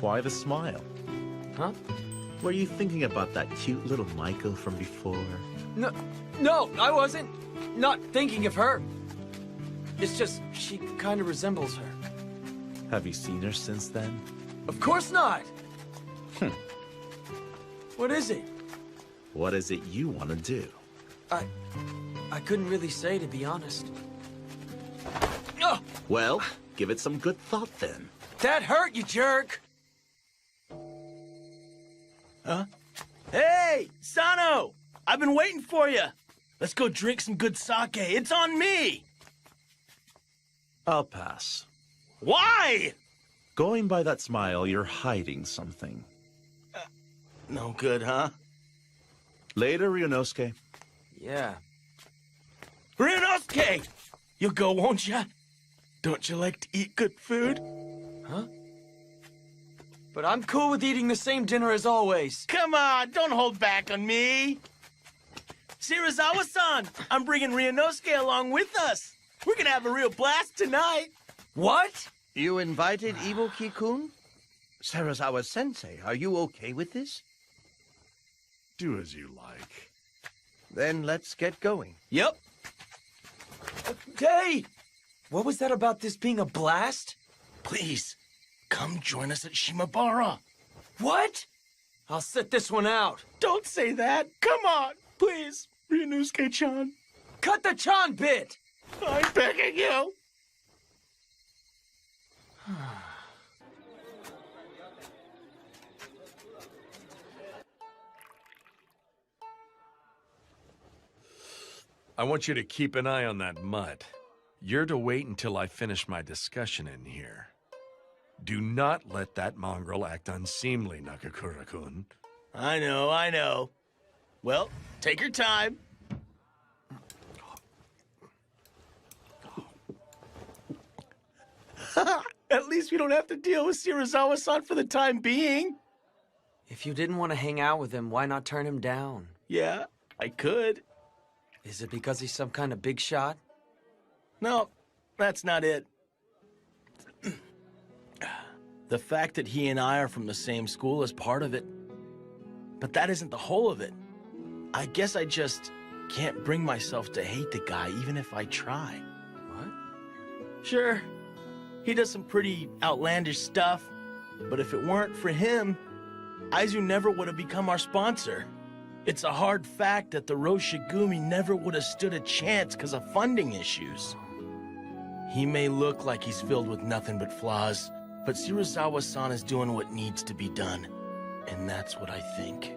Why the smile? Huh? Were you thinking about that cute little Maiko from before? No, I wasn't. Not thinking of her. It's just, she kind of resembles her. Have you seen her since then? Of course not! What is it? What is it you want to do? I couldn't really say, to be honest. Well, give it some good thought then. That hurt, you jerk! Huh? Hey, Sano! I've been waiting for you. Let's go drink some good sake. It's on me! I'll pass. Why? Going by that smile, you're hiding something. No good, huh? Later, Ryunosuke. Yeah. Ryunosuke! You'll go, won't ya? Don't you like to eat good food? Huh? But I'm cool with eating the same dinner as always. Come on, don't hold back on me. Shirazawa-san, I'm bringing Ryunosuke along with us. We're gonna have a real blast tonight. What? You invited Ibuki-kun? Serizawa-sensei, are you okay with this? Do as you like. Then let's get going. Yep. Hey! What was that about this being a blast? Please, come join us at Shimabara. What? I'll sit this one out. Don't say that. Come on, please, Ryunosuke-chan. Cut the Chan bit! I'm begging you. I want you to keep an eye on that mutt. You're to wait until I finish my discussion in here. Do not let that mongrel act unseemly, Nakakura-kun. I know. Well, take your time. At least we don't have to deal with Shirazawa-san for the time being. If you didn't want to hang out with him, why not turn him down? Yeah, I could. Is it because he's some kind of big shot? No, that's not it. The fact that he and I are from the same school is part of it. But that isn't the whole of it. I guess I just can't bring myself to hate the guy, even if I try. What? Sure, he does some pretty outlandish stuff, but if it weren't for him, Aizu never would have become our sponsor. It's a hard fact that the Roshigumi never would have stood a chance because of funding issues. He may look like he's filled with nothing but flaws, but Shirazawa-san is doing what needs to be done. And that's what I think.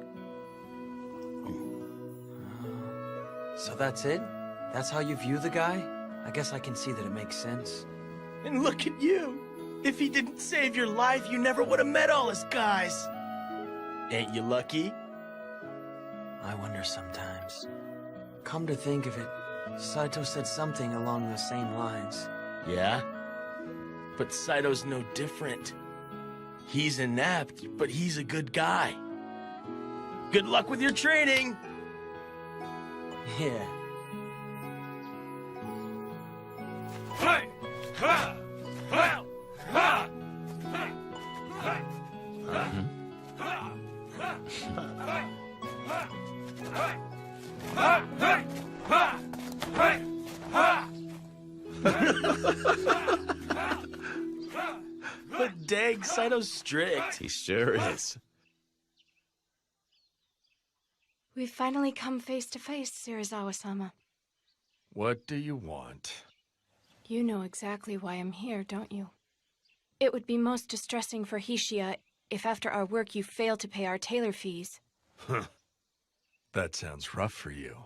So that's it? That's how you view the guy? I guess I can see that it makes sense. And look at you! If he didn't save your life, you never would have met all his guys! Ain't you lucky? I wonder sometimes. Come to think of it, Saito said something along the same lines. Yeah? But Saito's no different. He's inept, but he's a good guy. Good luck with your training! Yeah. But dang, Saito's strict. He sure is. We've finally come face to face, Serizawa-sama. What do you want? You know exactly why I'm here, don't you? It would be most distressing for Hishiya if after our work you fail to pay our tailor fees. Huh. That sounds rough for you.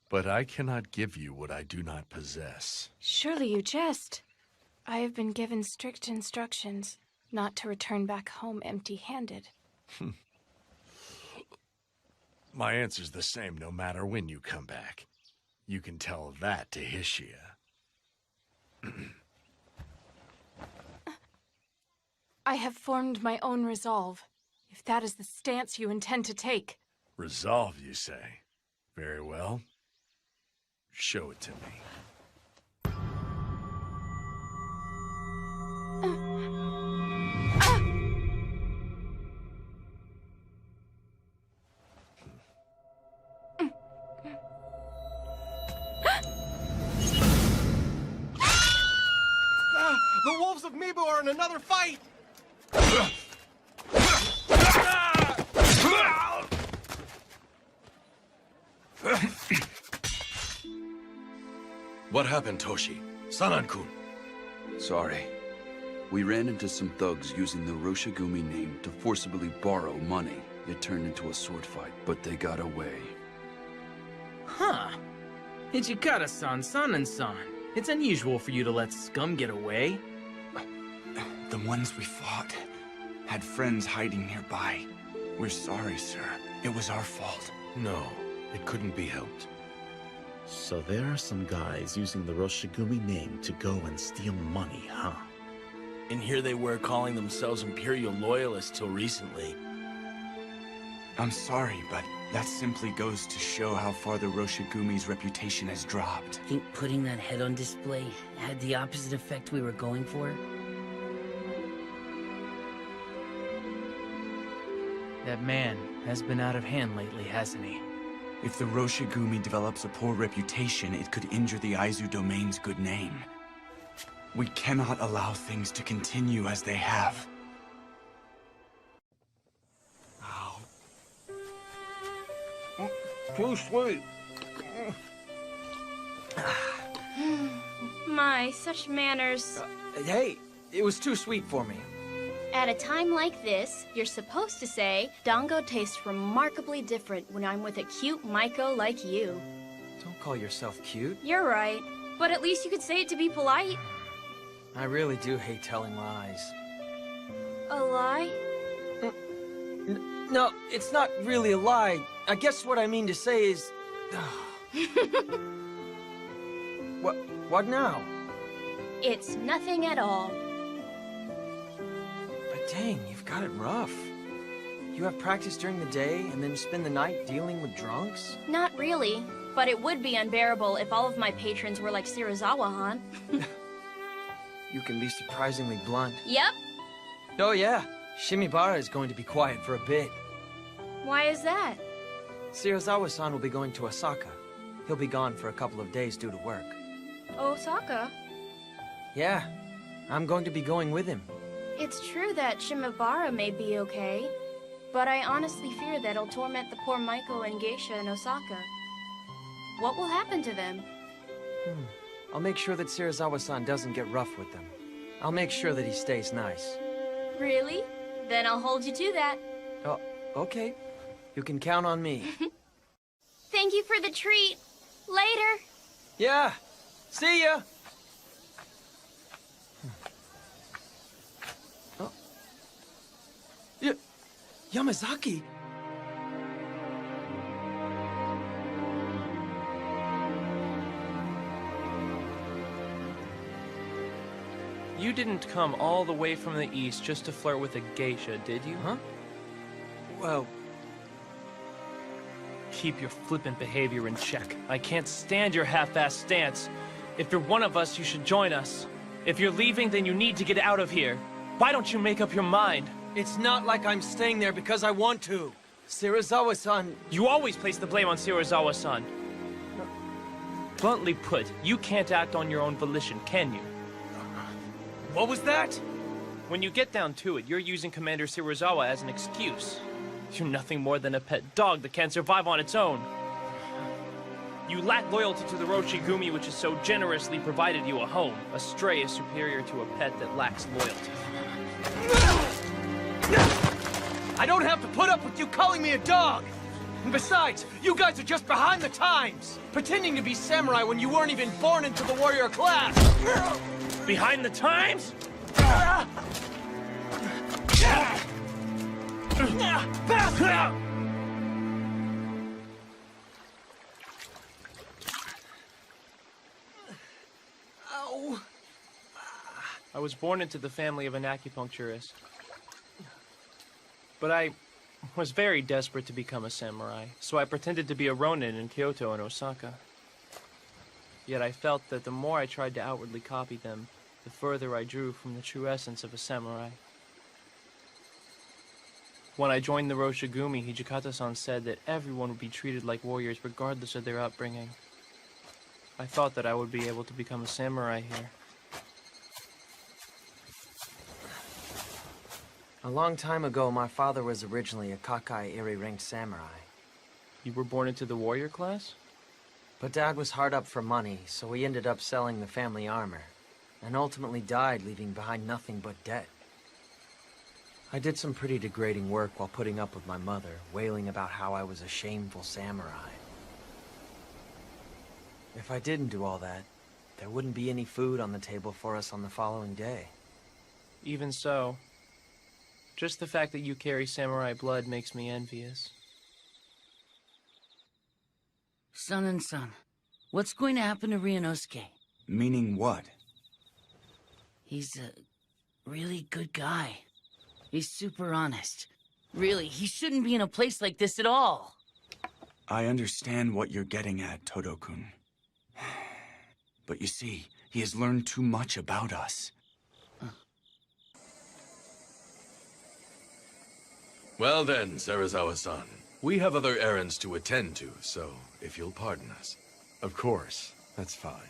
But I cannot give you what I do not possess. Surely you jest. I have been given strict instructions not to return back home empty-handed. My answer's the same no matter when you come back. You can tell that to Hishiya. I have formed my own resolve, if that is the stance you intend to take. Resolve, you say? Very well. Show it to me. The Wolves of Mibu are in another fight! What happened, Toshi? Sanan-kun. Sorry. We ran into some thugs using the Roshigumi name to forcibly borrow money. It turned into a sword fight, but they got away. Huh. Ichikata-san, Sanan-san. It's unusual for you to let scum get away. The ones we fought had friends hiding nearby. We're sorry, sir. It was our fault. No, it couldn't be helped. So there are some guys using the Roshigumi name to go and steal money, huh? And here they were calling themselves Imperial Loyalists till recently. I'm sorry, but that simply goes to show how far the Roshigumi's reputation has dropped. Think putting that head on display had the opposite effect we were going for? That man has been out of hand lately, hasn't he? If the Roshigumi develops a poor reputation, it could injure the Aizu domain's good name. We cannot allow things to continue as they have. Too sweet. My, such manners. Hey, it was too sweet for me. At a time like this, you're supposed to say, Dango tastes remarkably different when I'm with a cute Maiko like you. Don't call yourself cute. You're right, but at least you could say it to be polite. I really do hate telling lies. A lie? No, it's not really a lie. I guess what I mean to say is... What now? It's nothing at all. But dang, you've got it rough. You have practice during the day and then spend the night dealing with drunks? Not really, but it would be unbearable if all of my patrons were like Serizawa-han. You can be surprisingly blunt. Yep. Oh yeah, Shimibara is going to be quiet for a bit. Why is that? Serizawa-san will be going to Osaka. He'll be gone for a couple of days due to work. Osaka? Yeah, I'm going to be going with him. It's true that Shimabara may be okay, but I honestly fear that it'll torment the poor Maiko and Geisha in Osaka. What will happen to them? I'll make sure that Serizawa-san doesn't get rough with them. I'll make sure that he stays nice. Really? Then I'll hold you to that. Oh, okay. You can count on me. Thank you for the treat. Later. Yeah. See ya. Oh. Yamazaki? You didn't come all the way from the east just to flirt with a geisha, did you? Huh? Well... Keep your flippant behavior in check. I can't stand your half-assed stance. If you're one of us, you should join us. If you're leaving, then you need to get out of here. Why don't you make up your mind? It's not like I'm staying there because I want to. Serizawa-san... You always place the blame on Serizawa-san. Bluntly put, you can't act on your own volition, can you? What was that? When you get down to it, you're using Commander Serizawa as an excuse. You're nothing more than a pet dog that can't survive on its own. You lack loyalty to the Roshigumi, which has so generously provided you a home. A stray is superior to a pet that lacks loyalty. I don't have to put up with you calling me a dog! And besides, you guys are just behind the times! Pretending to be samurai when you weren't even born into the warrior class! Behind the times? Ow. I was born into the family of an acupuncturist. But I was very desperate to become a samurai, so I pretended to be a ronin in Kyoto and Osaka. Yet I felt that the more I tried to outwardly copy them, the further I drew from the true essence of a samurai. When I joined the Roshigumi, Hijikata-san said that everyone would be treated like warriors regardless of their upbringing. I thought that I would be able to become a samurai here. A long time ago, my father was originally a Kakai Iri-ranked samurai. You were born into the warrior class? But Dad was hard up for money, so he ended up selling the family armor, and ultimately died, leaving behind nothing but debt. I did some pretty degrading work while putting up with my mother, wailing about how I was a shameful samurai. If I didn't do all that, there wouldn't be any food on the table for us on the following day. Even so, just the fact that you carry samurai blood makes me envious. Son, what's going to happen to Ryunosuke? Meaning what? He's a really good guy. He's super honest. Really, he shouldn't be in a place like this at all. I understand what you're getting at, Todo-kun. But you see, he has learned too much about us. Well then, Serizawa-san. We have other errands to attend to, so if you'll pardon us. Of course. That's fine.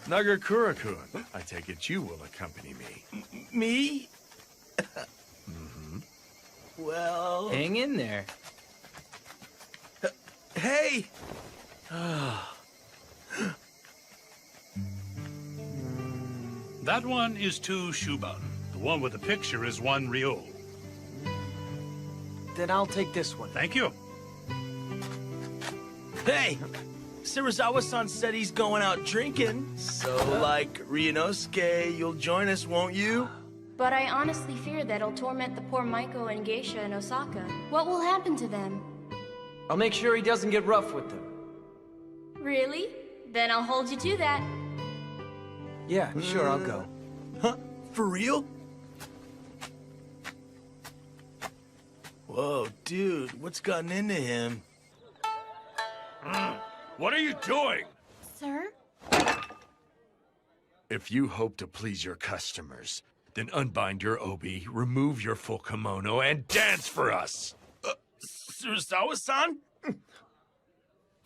Nagakura-kun, I take it you will accompany me. Me? Mm-hmm. Well... Hang in there. Hey! That one is 2 Shuban. The one with the picture is 1 Ryo. Then I'll take this one. Thank you. Hey! Serizawa-san said he's going out drinking. So, like, Ryunosuke, you'll join us, won't you? But I honestly fear that it'll torment the poor Maiko and Geisha in Osaka. What will happen to them? I'll make sure he doesn't get rough with them. Really? Then I'll hold you to that. Yeah, sure, I'll go. Huh? For real? Whoa, dude, what's gotten into him? What are you doing? Sir? If you hope to please your customers, then unbind your obi, remove your full kimono, and dance for us! Serizawa-san?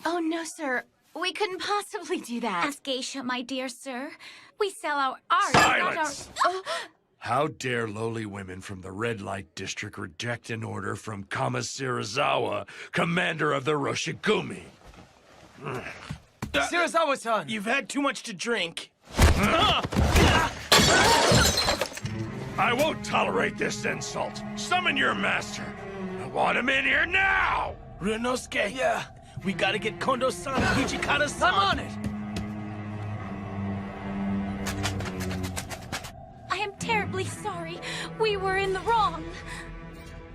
Oh, no, sir. We couldn't possibly do that. Ask Geisha, my dear sir. We sell our art, Silence! not our... How dare lowly women from the Red Light District reject an order from Kama Serizawa, commander of the Roshigumi? Serizawa-san! You've had too much to drink. I won't tolerate this insult. Summon your master. I want him in here now! Ryunosuke! Yeah? We gotta get Kondo-san and Hijikata-san! I'm on it! I am terribly sorry. We were in the wrong.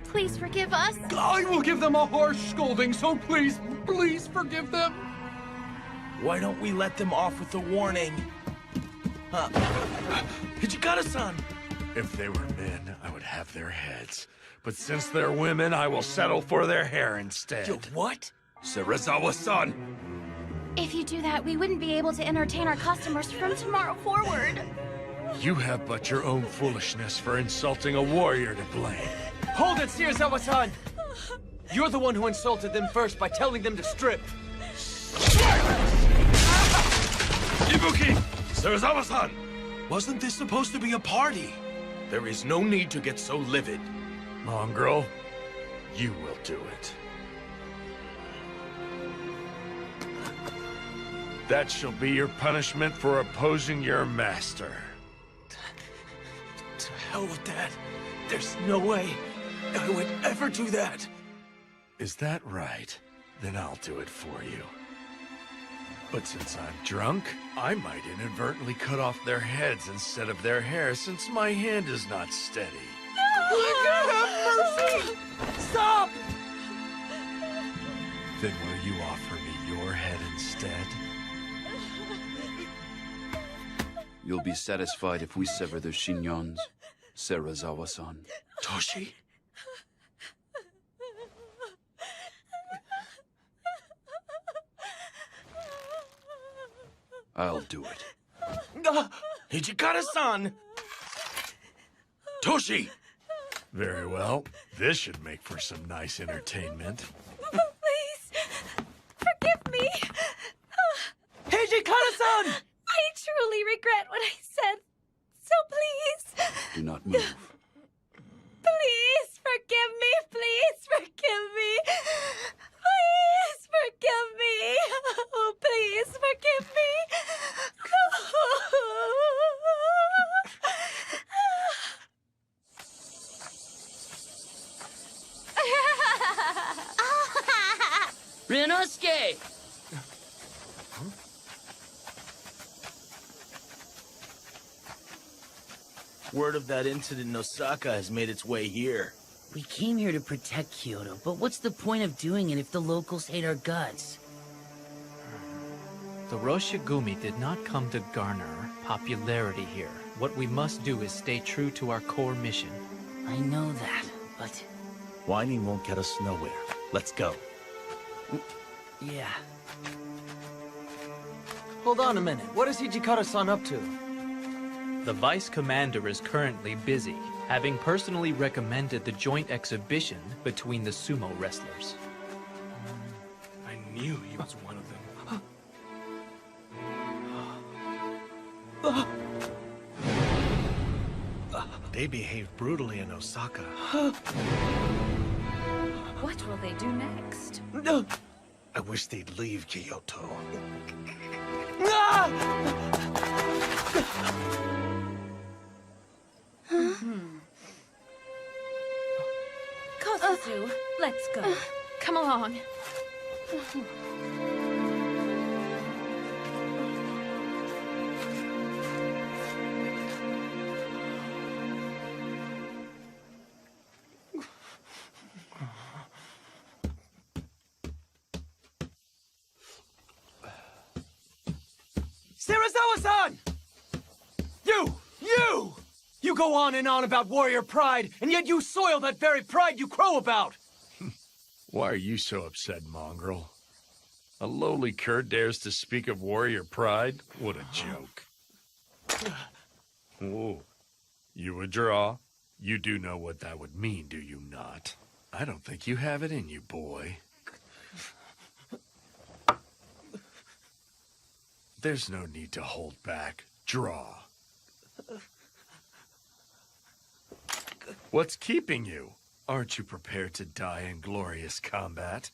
Please forgive us. I will give them a harsh scolding, so please, please forgive them. Why don't we let them off with a warning? Hijikata-san! If they were men, I would have their heads. But since they're women, I will settle for their hair instead. What? Serizawa-san! If you do that, we wouldn't be able to entertain our customers from tomorrow forward. You have but your own foolishness for insulting a warrior to blame. Hold it, Serizawa-san! You're the one who insulted them first by telling them to strip. Ibuki! Serizawa-san! Wasn't this supposed to be a party? There is no need to get so livid. Mongrel, you will do it. That shall be your punishment for opposing your master. To hell with that. There's no way I would ever do that. Is that right? Then I'll do it for you. But since I'm drunk, I might inadvertently cut off their heads instead of their hair since my hand is not steady. Have mercy! Stop! Then will you offer me your head instead? You'll be satisfied if we sever their shinyons, Serizawa-san. Toshi? I'll do it. Hijikata-san! Toshi! Very well. This should make for some nice entertainment. Please, forgive me. Hijikata-san! I truly regret what I said. So please, Do not move. please forgive me. Please forgive me. Please forgive me. Oh, please forgive me. Ryunosuke! Word of that incident in Osaka has made its way here. We came here to protect Kyoto, but what's the point of doing it if the locals hate our guts? The Roshigumi did not come to garner popularity here. What we must do is stay true to our core mission. I know that, but... Whining won't get us nowhere. Let's go. Yeah. Hold on a minute. What is Hijikata-san up to? The Vice Commander is currently busy, having personally recommended the joint exhibition between the sumo wrestlers. I knew he was one of them. They behaved brutally in Osaka. What will they do next? I wish they'd leave Kyoto. Kosuzu, let's go. Come along. Serizawa-san! You! You go on and on about warrior pride, and yet you soil that very pride you crow about! Why are you so upset, Mongrel? A lowly cur dares to speak of warrior pride? What a joke. Whoa. You would draw? You do know what that would mean, do you not? I don't think you have it in you, boy. There's no need to hold back. Draw. What's keeping you? Aren't you prepared to die in glorious combat?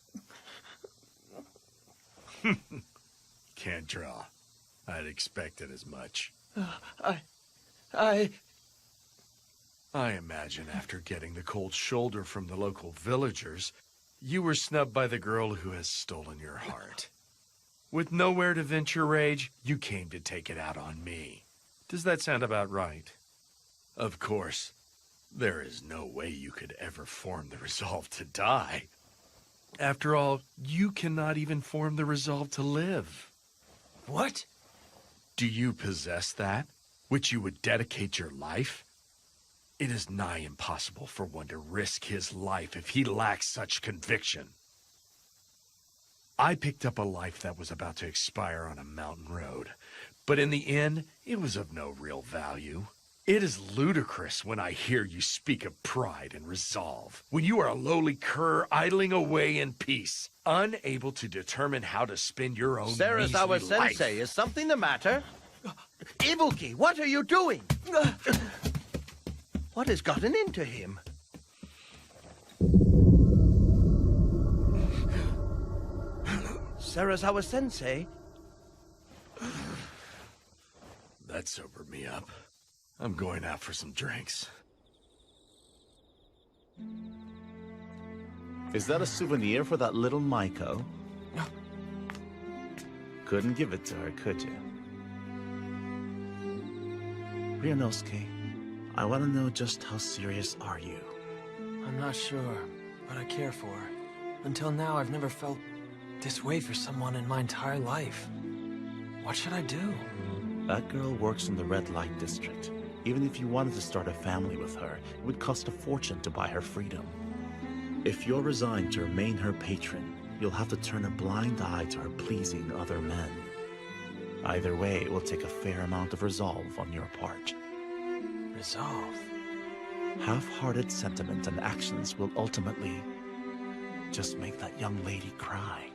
Can't draw. I'd expected as much. I imagine after getting the cold shoulder from the local villagers, You were snubbed by the girl who has stolen your heart. With nowhere to vent your rage, you came to take it out on me. Does that sound about right? Of course, there is no way you could ever form the resolve to die. After all, you cannot even form the resolve to live. What? Do you possess that, which you would dedicate your life? It is nigh impossible for one to risk his life if he lacks such conviction. I picked up a life that was about to expire on a mountain road, but in the end, it was of no real value. It is ludicrous when I hear you speak of pride and resolve, when you are a lowly cur idling away in peace, unable to determine how to spend your own Serizawa measly life. Sensei, is something the matter? Ibuki, what are you doing? What has gotten into him? Serizawa Sensei? That sobered me up. I'm going out for some drinks. Is that a souvenir for that little Maiko? Couldn't give it to her, could you? Ryunosuke, I want to know just how serious are you? I'm not sure, but I care for her. Until now, I've never felt this way for someone in my entire life. What should I do? That girl works in the red light district. Even if you wanted to start a family with her, it would cost a fortune to buy her freedom. If you're resigned to remain her patron, you'll have to turn a blind eye to her pleasing other men. Either way, it will take a fair amount of resolve on your part. Resolve? Half-hearted sentiment and actions will ultimately just make that young lady cry.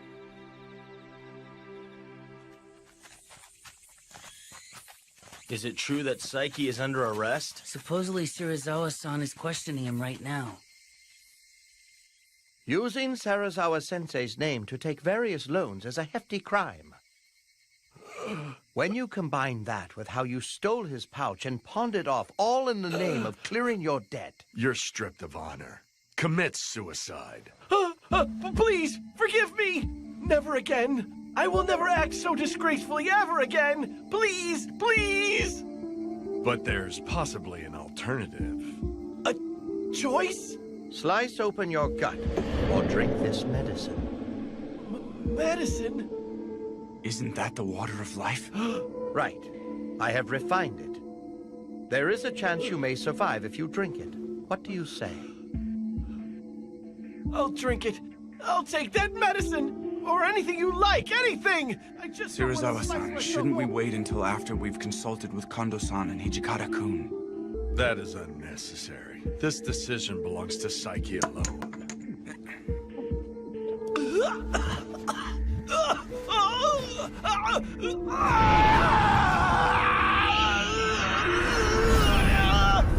Is it true that Saiki is under arrest? Supposedly Serizawa-san is questioning him right now. Using Serizawa Sensei's name to take various loans is a hefty crime. When you combine that with how you stole his pouch and pawned it off, all in the name of clearing your debt... You're stripped of honor. Commit suicide. Please, forgive me! Never again! I will never act so disgracefully ever again! Please, please! But there's possibly an alternative. A choice? Slice open your gut, or drink this medicine. Medicine? Isn't that the water of life? Right. I have refined it. There is a chance you may survive if you drink it. What do you say? I'll drink it. I'll take that medicine! Or anything you like, anything! I just Serizawa-san, shouldn't we wait until after we've consulted with Kondo-san and Hijikata-kun? That is unnecessary. This decision belongs to Saiki alone.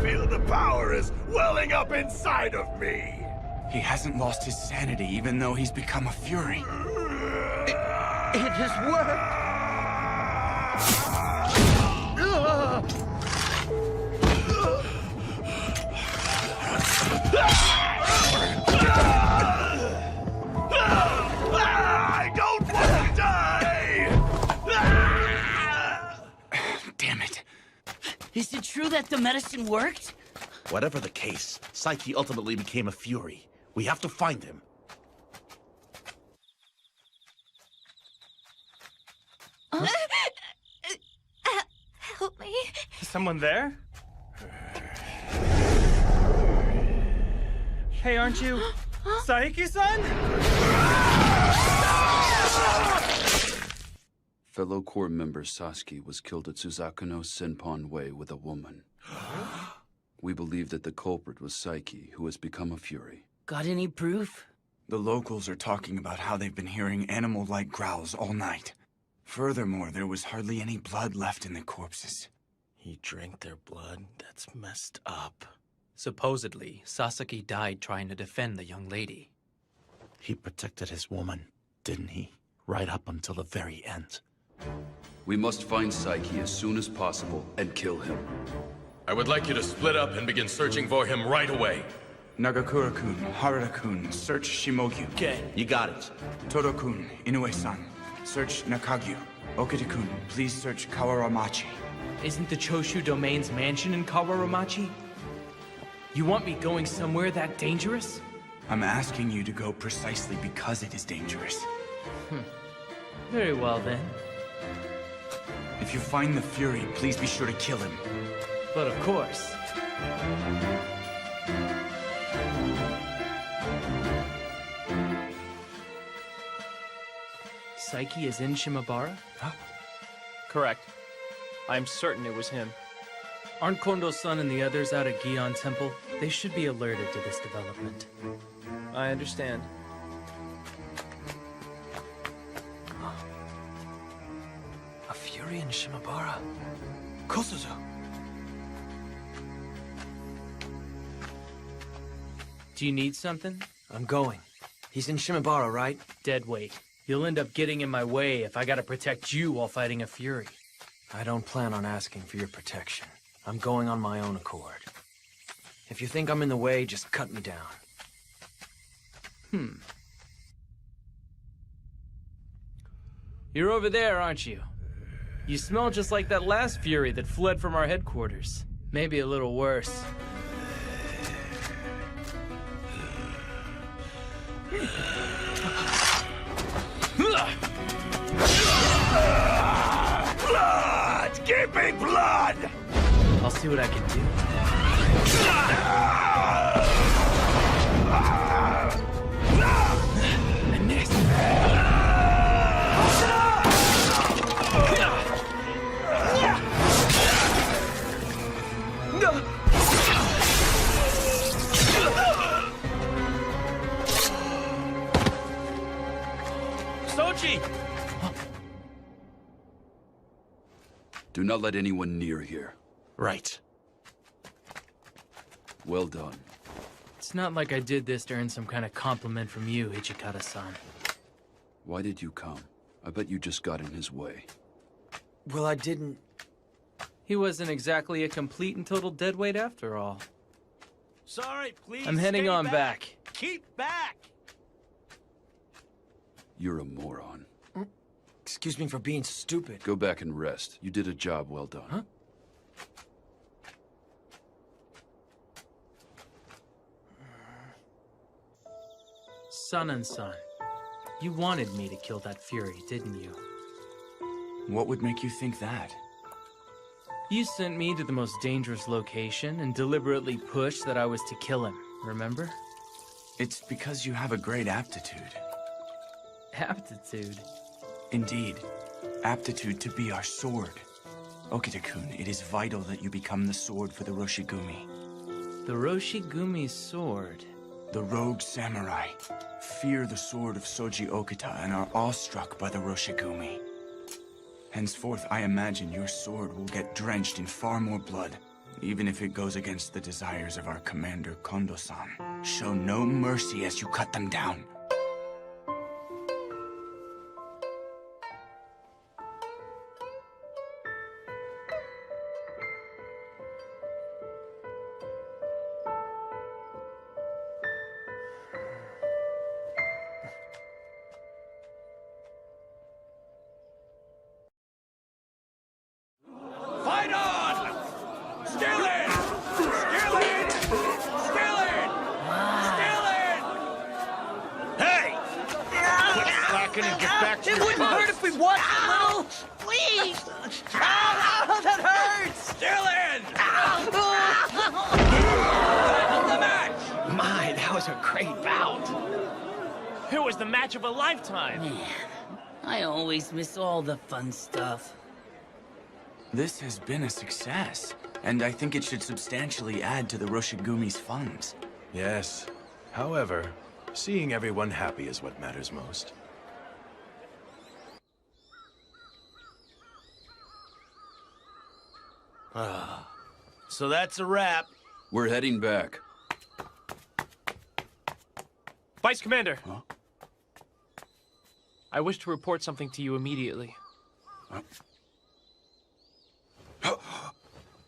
Feel the power is welling up inside of me. He hasn't lost his sanity, even though he's become a fury. It has worked! I don't want to die! Damn it. Is it true that the medicine worked? Whatever the case, Saiki ultimately became a fury. We have to find him. Help me. Is someone there? Hey, aren't you Saiki-san? Fellow Corps member Sasuke was killed at Suzakuno Senpon Way with a woman. We believe that the culprit was Saiki, who has become a fury. Got any proof? The locals are talking about how they've been hearing animal-like growls all night. Furthermore, there was hardly any blood left in the corpses. He drank their blood? That's messed up. Supposedly, Sasaki died trying to defend the young lady. He protected his woman, didn't he? Right up until the very end. We must find Saiki as soon as possible and kill him. I would like you to split up and begin searching for him right away. Nagakura-kun, Harada-kun, search Shimogyu. Okay. You got it. Todo-kun, Inoue-san, search Nakagyu. Okita-kun, please search Kawaramachi. Isn't the Choshu Domain's mansion in Kawaramachi? You want me going somewhere that dangerous? I'm asking you to go precisely because it is dangerous. Very well, then. If you find the Fury, please be sure to kill him. But of course. Saiki is in Shimabara? Huh? Correct. I'm certain it was him. Aren't Kondo-san and the others out at Gion Temple? They should be alerted to this development. I understand. A Fury in Shimabara? Kosuzu! Do you need something? I'm going. He's in Shimabara, right? Dead weight. You'll end up getting in my way if I gotta protect you while fighting a Fury. I don't plan on asking for your protection. I'm going on my own accord. If you think I'm in the way, just cut me down. You're over there, aren't you? You smell just like that last Fury that fled from our headquarters. Maybe a little worse. Blood! Give me blood! I'll see what I can do. I missed. Sochi! Do not let anyone near here. Right. Well done. It's not like I did this to earn some kind of compliment from you, Ichikata-san. Why did you come? I bet you just got in his way. Well, I didn't... He wasn't exactly a complete and total deadweight after all. Sorry, please. I'm heading stay on back. Keep back. You're a moron. Excuse me for being stupid. Go back and rest. You did a job well done. Huh? Son and son, you wanted me to kill that Fury, didn't you? What would make you think that? You sent me to the most dangerous location and deliberately pushed that I was to kill him, remember? It's because you have a great aptitude. Aptitude? Indeed. Aptitude to be our sword. Okita-kun, it is vital that you become the sword for the Roshigumi. The Roshigumi's sword? The rogue samurai fear the sword of Soji Okita and are awestruck by the Roshigumi. Henceforth, I imagine your sword will get drenched in far more blood, even if it goes against the desires of our commander, Kondo-san. Show no mercy as you cut them down. Fight on! Skillet! Skillet! Skillet! Skillet! Hey! Quit slacking and get back to It your wouldn't post. hurt if we watched a little. Please! Ow, that hurts! Skillet! The match! My, that was a great bout. It was the match of a lifetime. Man, I always miss all the fun stuff. This has been a success, and I think it should substantially add to the Roshigumi's funds. Yes. However, seeing everyone happy is what matters most. So that's a wrap. We're heading back. Vice Commander! Huh? I wish to report something to you immediately.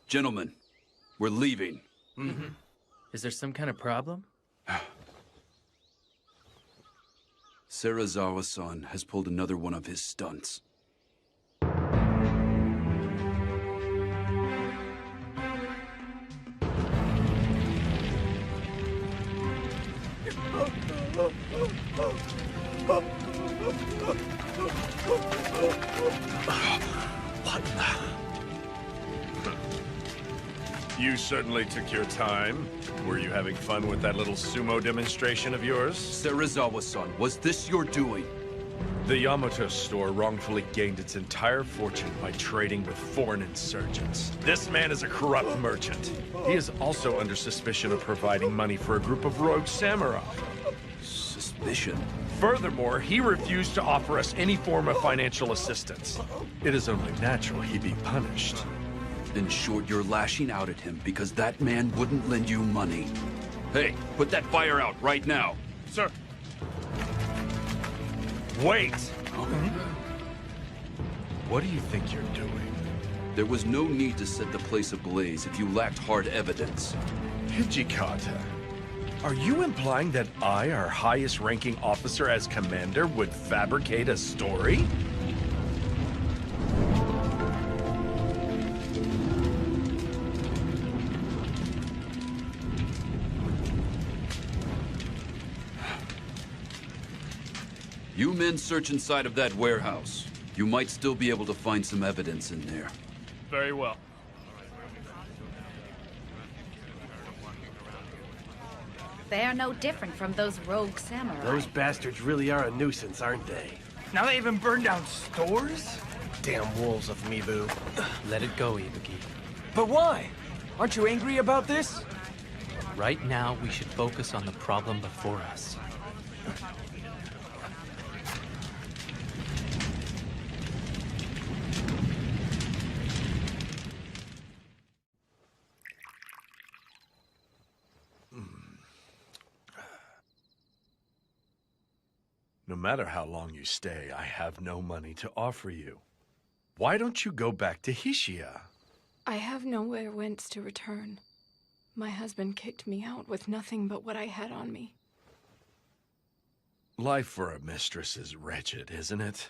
Gentlemen, we're leaving. Is there some kind of problem? Serizawa-san has pulled another one of his stunts. What the? You certainly took your time. Were you having fun with that little sumo demonstration of yours? Serizawa-san, was this your doing? The Yamato store wrongfully gained its entire fortune by trading with foreign insurgents. This man is a corrupt merchant. He is also under suspicion of providing money for a group of rogue samurai. Suspicion? Furthermore, he refused to offer us any form of financial assistance. It is only natural he be punished. In short, you're lashing out at him because that man wouldn't lend you money. Hey, put that fire out right now. Sir. Wait! What do you think you're doing? There was no need to set the place ablaze if you lacked hard evidence. Hijikata, are you implying that I, our highest-ranking officer as commander, would fabricate a story? You men search inside of that warehouse. You might still be able to find some evidence in there. Very well. They are no different from those rogue samurai. Those bastards really are a nuisance, aren't they? Now they even burn down stores? Damn wolves of Mibu. Let it go, Ibuki. But why? Aren't you angry about this? Right now, we should focus on the problem before us. No matter how long you stay, I have no money to offer you. Why don't you go back to Hishia? I have nowhere whence to return. My husband kicked me out with nothing but what I had on me. Life for a mistress is wretched, isn't it?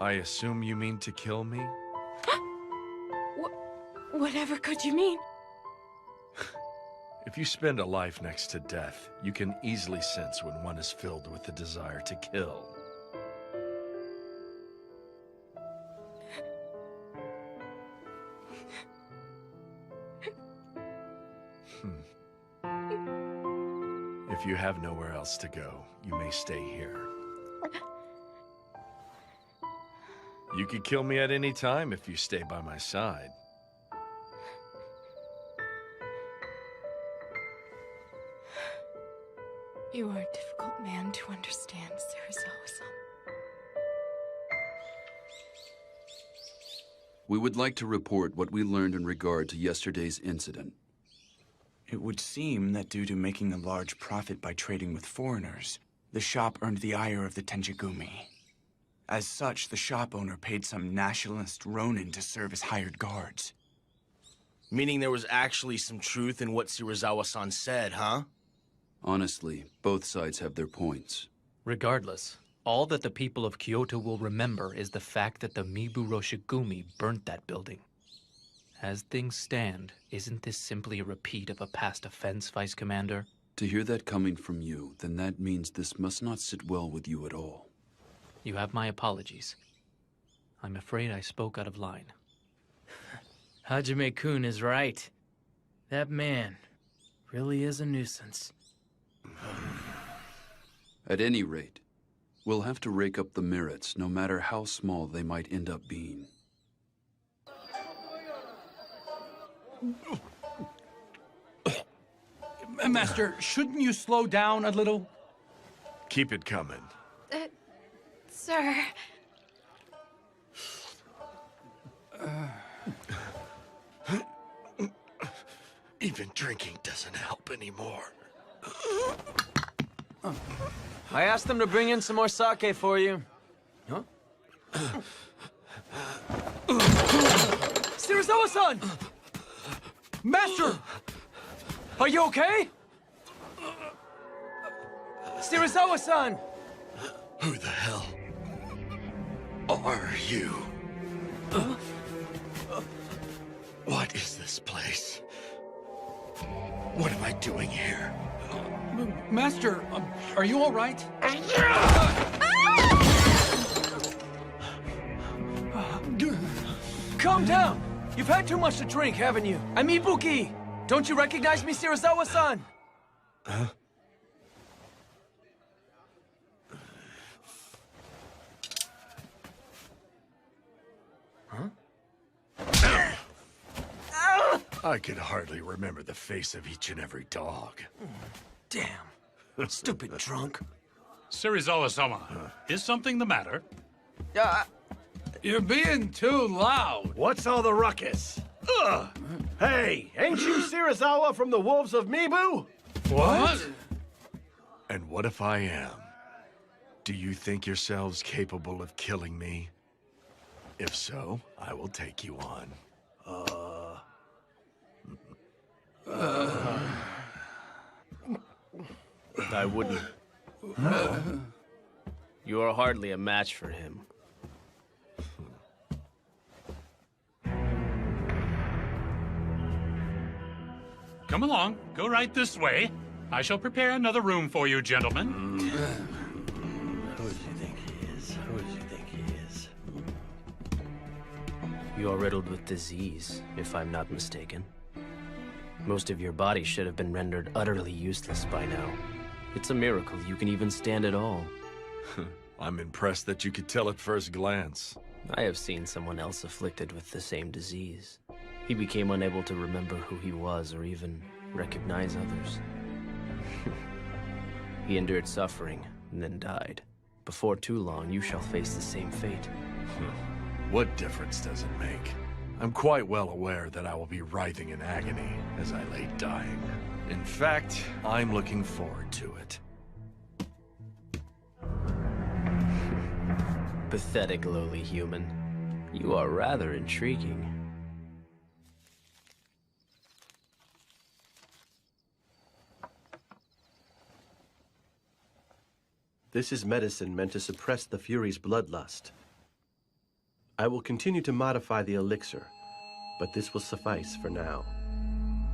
I assume you mean to kill me? Whatever could you mean? If you spend a life next to death, you can easily sense when one is filled with the desire to kill. If you have nowhere else to go, you may stay here. You could kill me at any time if you stay by my side. You are a difficult man to understand, Serizawa-san. We would like to report what we learned in regard to yesterday's incident. It would seem that due to making a large profit by trading with foreigners, the shop earned the ire of the Tenjigumi. As such, the shop owner paid some nationalist ronin to serve as hired guards. Meaning there was actually some truth in what Serizawa-san said, huh? Honestly, both sides have their points. Regardless, all that the people of Kyoto will remember is the fact that the Mibu Roshigumi burnt that building. As things stand, isn't this simply a repeat of a past offense, Vice Commander? To hear that coming from you, then that means this must not sit well with you at all. You have my apologies. I'm afraid I spoke out of line. Hajime-kun is right. That man really is a nuisance. At any rate, we'll have to rake up the merits, no matter how small they might end up being. Master, shouldn't you slow down a little? Keep it coming. Sir. Even drinking doesn't help anymore. I asked them to bring in some more sake for you. Huh? Serizawa-san! Master! Are you okay? Serizawa-san! Who the hell are you? What is this place? What am I doing here? Master, are you all right? Calm down! You've had too much to drink, haven't you? I'm Ibuki! Don't you recognize me, Serizawa-san? Huh? I could hardly remember the face of each and every dog. Damn. Stupid drunk. Serizawa-sama, is something the matter? You're being too loud. What's all the ruckus? Ugh! Hey, ain't you Serizawa from the Wolves of Mibu? What? And what if I am? Do you think yourselves capable of killing me? If so, I will take you on. I wouldn't. You are hardly a match for him. Come along, go right this way. I shall prepare another room for you, gentlemen. Who does he think he is? Who does he think he is? You are riddled with disease, if I'm not mistaken. Most of your body should have been rendered utterly useless by now. It's a miracle you can even stand at all. I'm impressed that you could tell at first glance. I have seen someone else afflicted with the same disease. He became unable to remember who he was or even recognize others. He endured suffering and then died. Before too long, you shall face the same fate. What difference does it make? I'm quite well aware that I will be writhing in agony as I lay dying. In fact, I'm looking forward to it. Pathetic lowly human. You are rather intriguing. This is medicine meant to suppress the Fury's bloodlust. I will continue to modify the elixir, but this will suffice for now.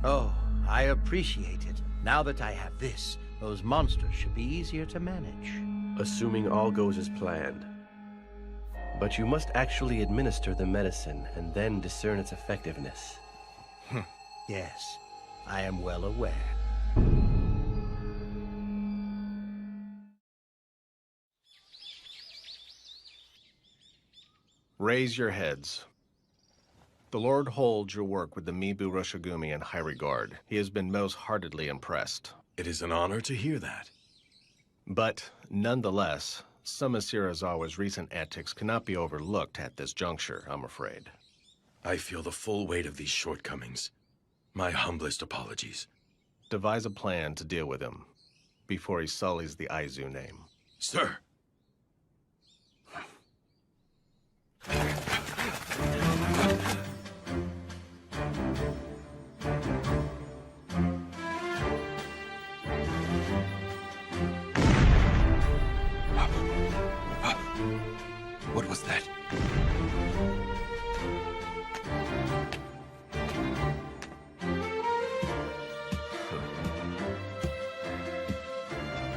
Oh, I appreciate it. Now that I have this, those monsters should be easier to manage. Assuming all goes as planned. But you must actually administer the medicine and then discern its effectiveness. Yes, I am well aware. Raise your heads. The Lord holds your work with the Mibu Roshigumi in high regard. He has been most heartedly impressed. It is an honor to hear that. But, nonetheless, some of Serizawa's recent antics cannot be overlooked at this juncture, I'm afraid. I feel the full weight of these shortcomings. My humblest apologies. Devise a plan to deal with him before he sullies the Aizu name. Sir! What was that?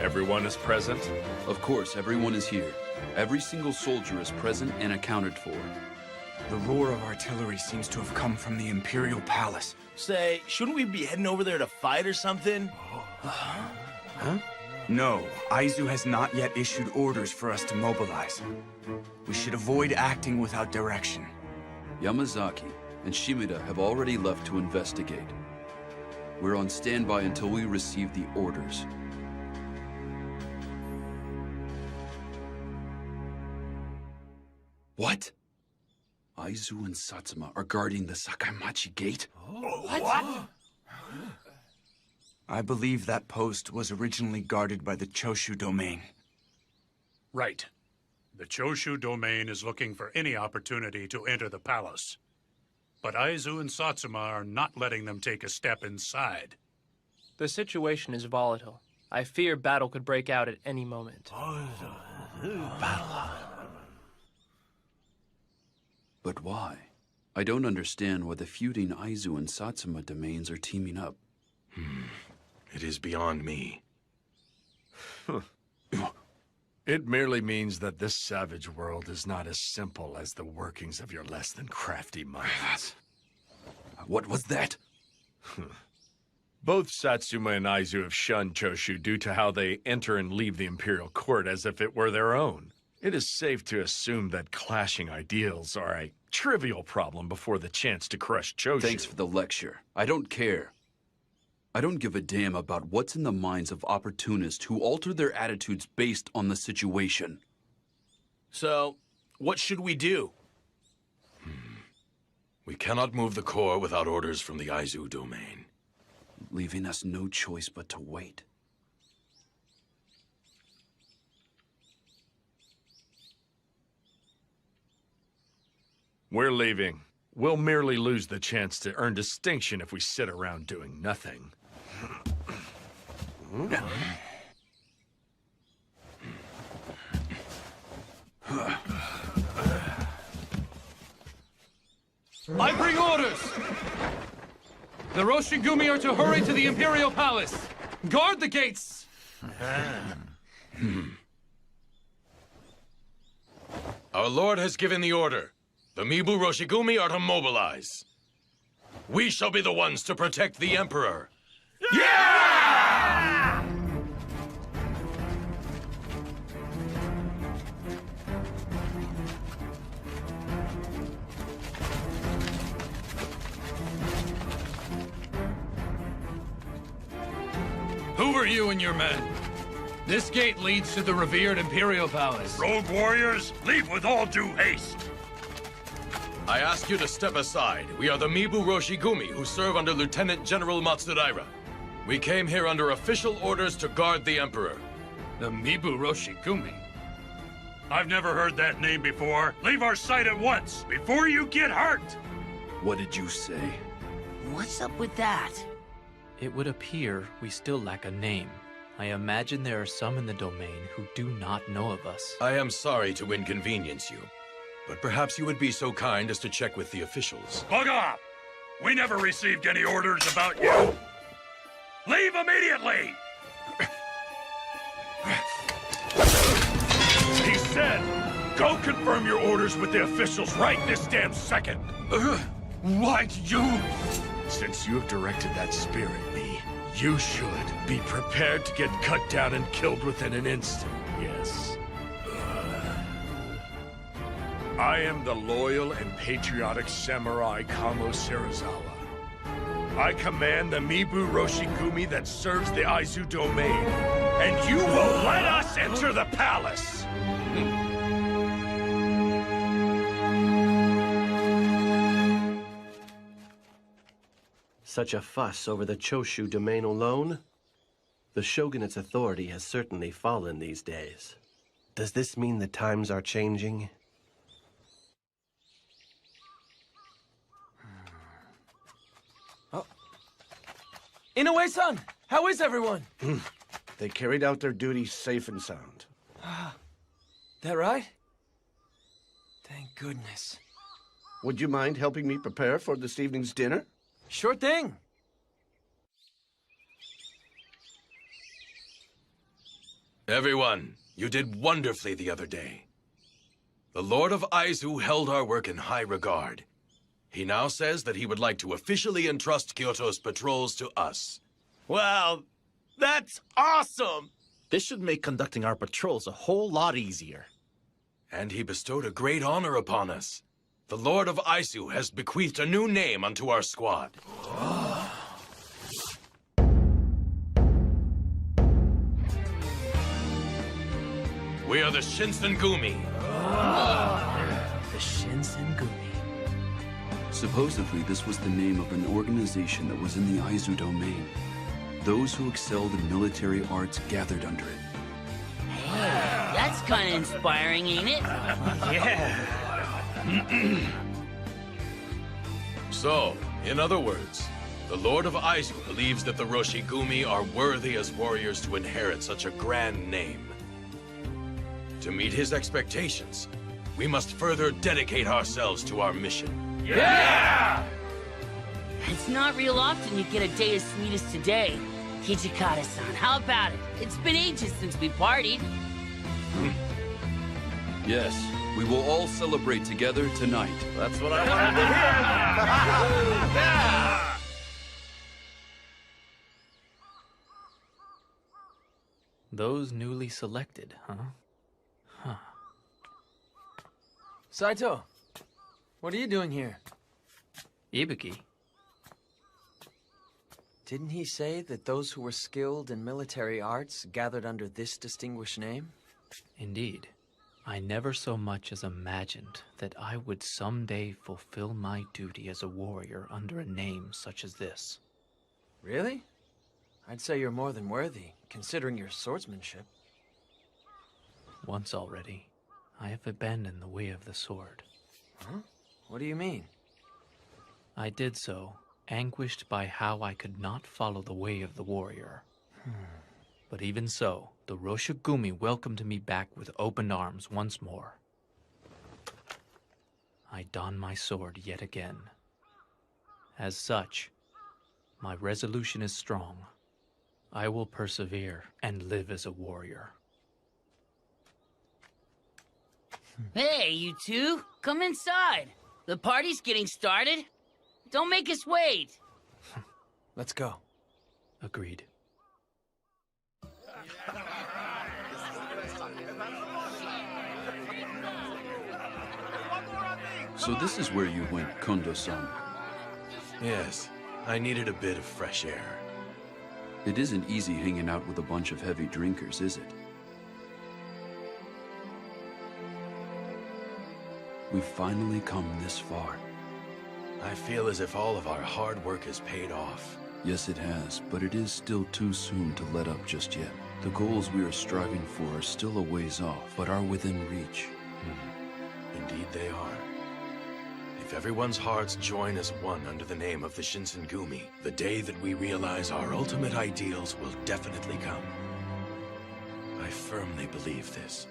Everyone is present? Of course, everyone is here. Every single soldier is present and accounted for. The roar of artillery seems to have come from the Imperial Palace. Say, shouldn't we be heading over there to fight or something? Huh? No, Aizu has not yet issued orders for us to mobilize. We should avoid acting without direction. Yamazaki and Shimida have already left to investigate. We're on standby until we receive the orders. What? Aizu and Satsuma are guarding the Sakaimachi Gate? What? I believe that post was originally guarded by the Choshu domain. Right. The Choshu domain is looking for any opportunity to enter the palace. But Aizu and Satsuma are not letting them take a step inside. The situation is volatile. I fear battle could break out at any moment. But why? I don't understand why the feuding Aizu and Satsuma domains are teaming up. It is beyond me. It merely means that this savage world is not as simple as the workings of your less than crafty minds. What was that? Both Satsuma and Aizu have shunned Choshu due to how they enter and leave the Imperial Court as if it were their own. It is safe to assume that clashing ideals are a trivial problem before the chance to crush Choshu. Thanks for the lecture. I don't care. I don't give a damn about what's in the minds of opportunists who alter their attitudes based on the situation. So, what should we do? We cannot move the core without orders from the Aizu domain. Leaving us no choice but to wait. We're leaving. We'll merely lose the chance to earn distinction if we sit around doing nothing. I bring orders! The Roshigumi are to hurry to the Imperial Palace. Guard the gates! Our Lord has given the order. The Mibu Roshigumi are to mobilize. We shall be the ones to protect the Emperor. Yeah! Who are you and your men? This gate leads to the revered Imperial Palace. Rogue warriors, leave with all due haste. I ask you to step aside. We are the Mibu Roshigumi, who serve under Lieutenant General Matsudaira. We came here under official orders to guard the Emperor. The Mibu Roshigumi? I've never heard that name before. Leave our sight at once, before you get hurt! What did you say? What's up with that? It would appear we still lack a name. I imagine there are some in the domain who do not know of us. I am sorry to inconvenience you, but perhaps you would be so kind as to check with the officials. Bug off! We never received any orders about you! Leave immediately! He said, go confirm your orders with the officials right this damn second. What, you? Since you have directed that spear at me, you should be prepared to get cut down and killed within an instant, yes. I am the loyal and patriotic samurai Kamo Serizawa. I command the Mibu Roshigumi that serves the Aizu domain, and you will let us enter the palace! Such a fuss over the Choshu domain alone? The shogunate's authority has certainly fallen these days. Does this mean the times are changing? Inoue-san, how is everyone? They carried out their duties safe and sound. That right? Thank goodness. Would you mind helping me prepare for this evening's dinner? Sure thing. Everyone, you did wonderfully the other day. The Lord of Aizu held our work in high regard. He now says that he would like to officially entrust Kyoto's patrols to us. Wow, that's awesome! This should make conducting our patrols a whole lot easier. And he bestowed a great honor upon us. The Lord of Aizu has bequeathed a new name unto our squad. We are the Shinsengumi. The Shinsengumi. Supposedly, this was the name of an organization that was in the Aizu domain. those who excelled in military arts gathered under it. Hey, that's kind of inspiring, ain't it? So, in other words, the Lord of Aizu believes that the Roshigumi are worthy as warriors to inherit such a grand name. To meet his expectations, we must further dedicate ourselves to our mission. Yeah! It's not real often you get a day as sweet as today. Hijikata-san, how about it? It's been ages since we partied. Yes, we will all celebrate together tonight. That's what I wanted to hear. Yeah! Those newly selected, huh? Huh. Saito, what are you doing here? Ibuki. Didn't he say that those who were skilled in military arts gathered under this distinguished name? Indeed. I never so much as imagined that I would someday fulfill my duty as a warrior under a name such as this. Really? I'd say you're more than worthy, considering your swordsmanship. Once already, I have abandoned the way of the sword. Huh? What do you mean? I did so, anguished by how I could not follow the way of the warrior. But even so, the Roshigumi welcomed me back with open arms once more. I don my sword yet again. As such, my resolution is strong. I will persevere and live as a warrior. Hey, you two, come inside. The party's getting started. Don't make us wait. Let's go. Agreed. So this is where you went, Kondo-san. Yes, I needed a bit of fresh air. It isn't easy hanging out with a bunch of heavy drinkers, is it? We've finally come this far. I feel as if all of our hard work has paid off. Yes, it has, but it is still too soon to let up just yet. The goals we are striving for are still a ways off, but are within reach. Indeed they are. If everyone's hearts join as one under the name of the Shinsengumi, the day that we realize our ultimate ideals will definitely come. I firmly believe this.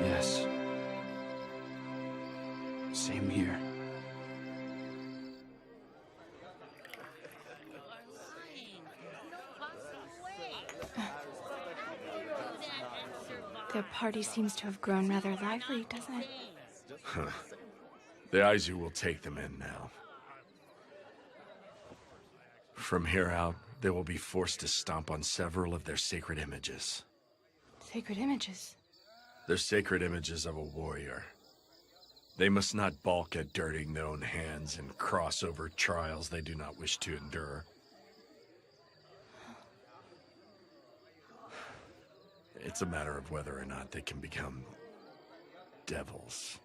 Yes. Same here. Their party seems to have grown rather lively, doesn't it? The Aizu will take them in now. From here out, they will be forced to stomp on several of their sacred images. Sacred images? They're sacred images of a warrior. They must not balk at dirtying their own hands and cross over trials they do not wish to endure. It's a matter of whether or not they can become devils.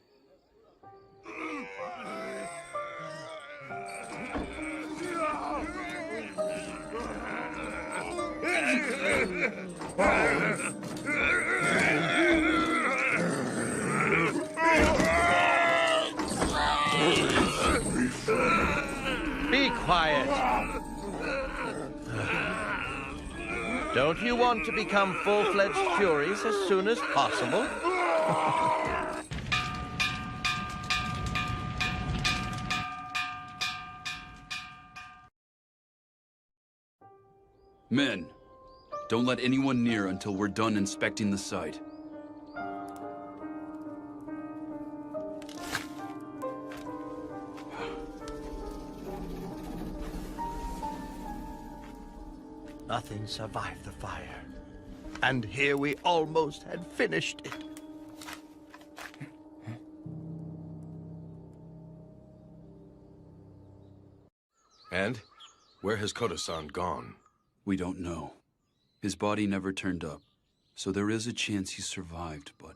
Be quiet. Don't you want to become full-fledged Furies as soon as possible? Men, don't let anyone near until we're done inspecting the site. Nothing survived the fire. And here we almost had finished it. And? Where has Kodo-san gone? We don't know. His body never turned up, so there is a chance he survived, but...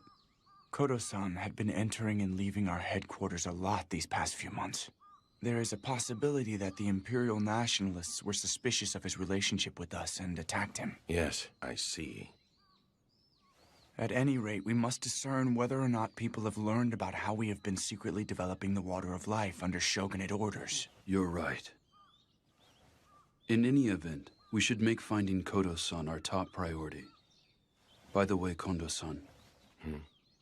Kodo-san had been entering and leaving our headquarters a lot these past few months. There is a possibility that the Imperial Nationalists were suspicious of his relationship with us and attacked him. Yes, I see. At any rate, we must discern whether or not people have learned about how we have been secretly developing the Water of Life under Shogunate orders. You're right. In any event, we should make finding Kodo-san our top priority. By the way, Kondo-san,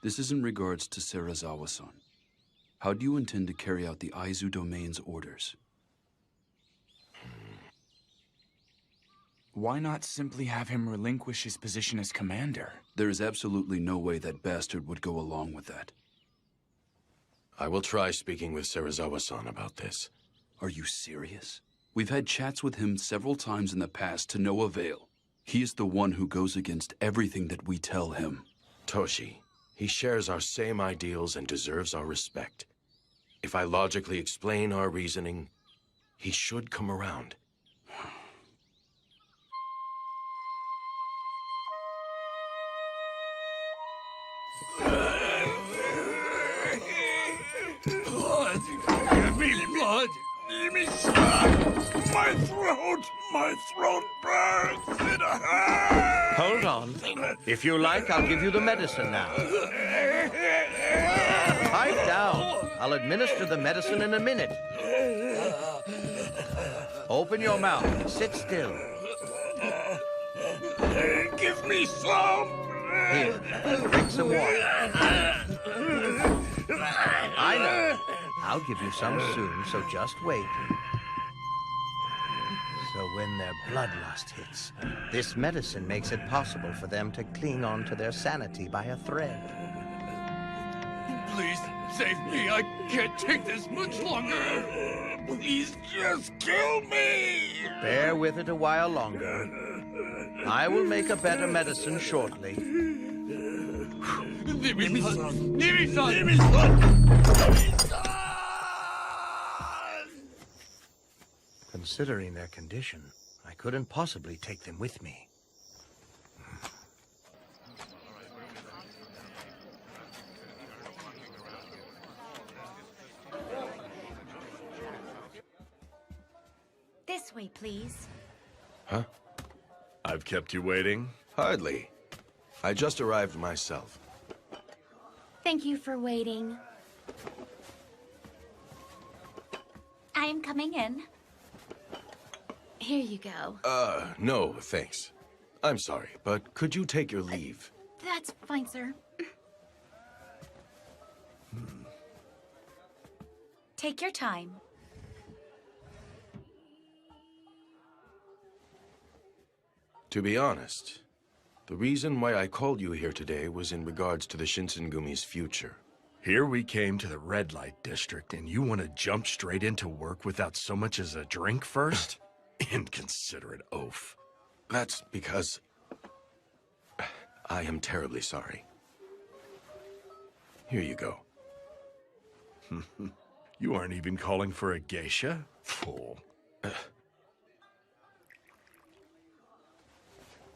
this is in regards to Serizawa-san. How do you intend to carry out the Aizu Domain's orders? Why not simply have him relinquish his position as commander? There is absolutely no way that bastard would go along with that. I will try speaking with Serizawa-san about this. Are you serious? We've had chats with him several times in the past to no avail. He is the one who goes against everything that we tell him. Toshi, he shares our same ideals and deserves our respect. If I logically explain our reasoning, he should come around. Blood! Give me blood! Give me blood! My throat burns in a hand! Hold on. If you like, I'll give you the medicine now. Pipe down. I'll administer the medicine in a minute. Open your mouth. Sit still. Give me some! Here, drink some water. I know. I'll give you some soon, so just wait. So when their bloodlust hits, this medicine makes it possible for them to cling on to their sanity by a thread. Please save me. I can't take this much longer. Please just kill me. Bear with it a while longer. I will make a better medicine shortly. Nimi-san! Considering their condition, I couldn't possibly take them with me. This way, please. Huh? I've kept you waiting? Hardly. I just arrived myself. Thank you for waiting. I am coming in. Here you go. No, thanks. I'm sorry, but could you take your leave? That's fine, sir. Take your time. To be honest, the reason why I called you here today was in regards to the Shinsengumi's future. Here we came to the red light district, and you want to jump straight into work without so much as a drink first? Inconsiderate oaf. That's because I am terribly sorry. Here you go. You aren't even calling for a geisha? Fool.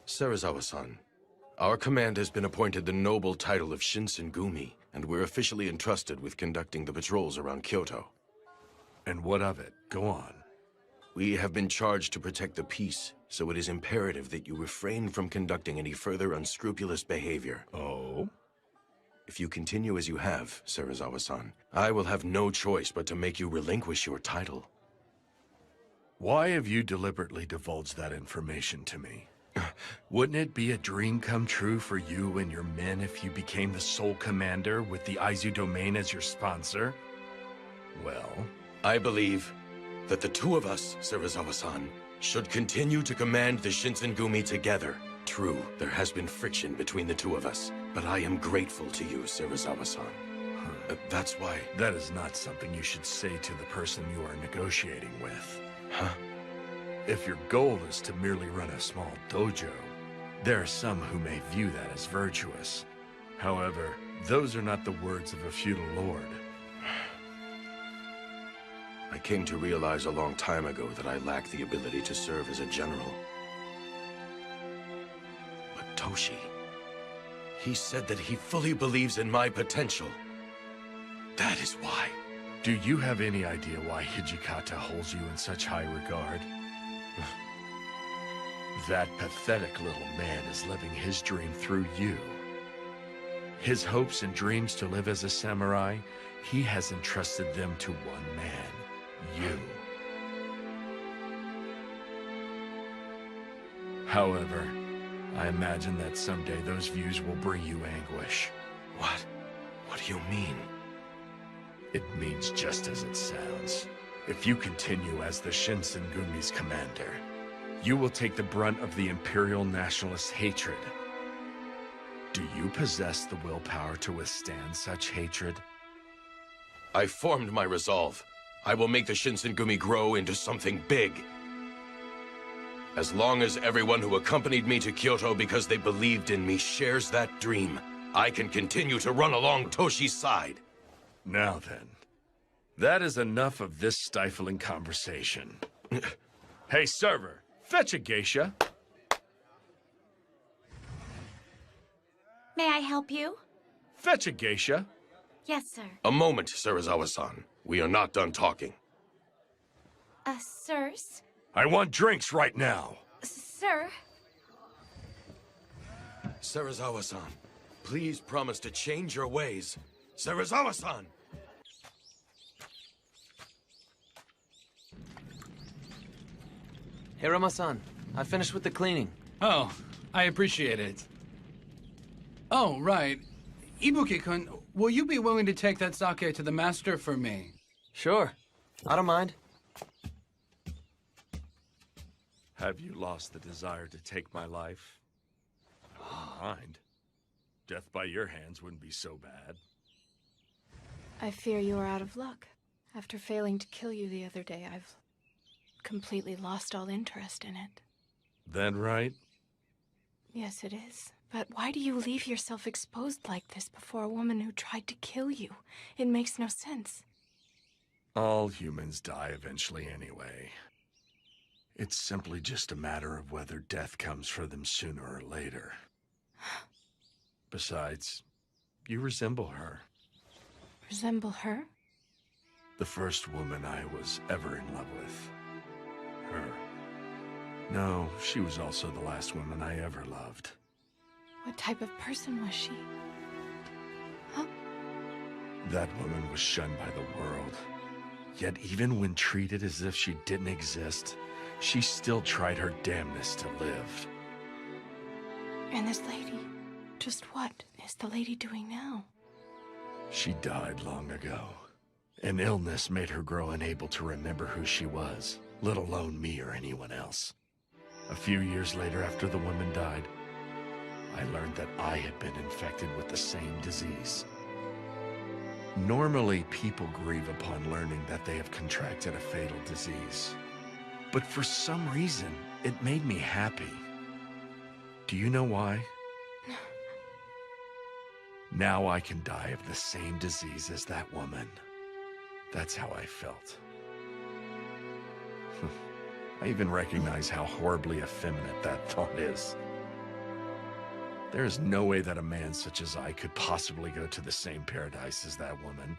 Serizawa-san, our command has been appointed the noble title of Shinsengumi, and we're officially entrusted with conducting the patrols around Kyoto. And what of it? Go on. We have been charged to protect the peace, so it is imperative that you refrain from conducting any further unscrupulous behavior. Oh? If you continue as you have, Serizawa-san, I will have no choice but to make you relinquish your title. Why have you deliberately divulged that information to me? Wouldn't it be a dream come true for you and your men if you became the sole commander with the Aizu Domain as your sponsor? Well, I believe that the two of us, Serizawa-san, should continue to command the Shinsengumi together. True, there has been friction between the two of us, but I am grateful to you, Serizawa-san. That's why... That is not something you should say to the person you are negotiating with. Huh? If your goal is to merely run a small dojo, there are some who may view that as virtuous. However, those are not the words of a feudal lord. I came to realize a long time ago that I lack the ability to serve as a general. But Toshi, he said that he fully believes in my potential. That is why. Do you have any idea why Hijikata holds you in such high regard? That pathetic little man is living his dream through you. His hopes and dreams to live as a samurai, he has entrusted them to one man, you. However, I imagine that someday those views will bring you anguish. What? What do you mean? It means just as it sounds. If you continue as the Shinsengumi's commander, you will take the brunt of the Imperial Nationalist hatred. Do you possess the willpower to withstand such hatred? I formed my resolve. I will make the Shinsengumi grow into something big. As long as everyone who accompanied me to Kyoto because they believed in me shares that dream, I can continue to run along Toshi's side. Now then, that is enough of this stifling conversation. Hey, server, fetch a geisha. May I help you? Fetch a geisha. Yes, sir. A moment, Serizawa-san. We are not done talking. Sirs? I want drinks right now. Sir? Serizawa-san, please promise to change your ways. Serizawa-san! Hirama-san, I finished with the cleaning. Oh, I appreciate it. Oh, right. Ibuki-kun, will you be willing to take that sake to the master for me? Sure. I don't mind. Have you lost the desire to take my life? I don't mind. Death by your hands wouldn't be so bad. I fear you are out of luck. After failing to kill you the other day, I've completely lost all interest in it. That right? Yes, it is. But why do you leave yourself exposed like this before a woman who tried to kill you? It makes no sense. All humans die eventually anyway. It's simply just a matter of whether death comes for them sooner or later. Besides, you resemble her. Resemble her? The first woman I was ever in love with. Her. No, she was also the last woman I ever loved. What type of person was she? Huh? That woman was shunned by the world. Yet even when treated as if she didn't exist, she still tried her damnedest to live. And this lady? Just what is the lady doing now? She died long ago. An illness made her grow unable to remember who she was, let alone me or anyone else. A few years later, after the woman died, I learned that I had been infected with the same disease. Normally, people grieve upon learning that they have contracted a fatal disease. But for some reason, it made me happy. Do you know why? Now I can die of the same disease as that woman. That's how I felt. I even recognize how horribly effeminate that thought is. There is no way that a man such as I could possibly go to the same paradise as that woman.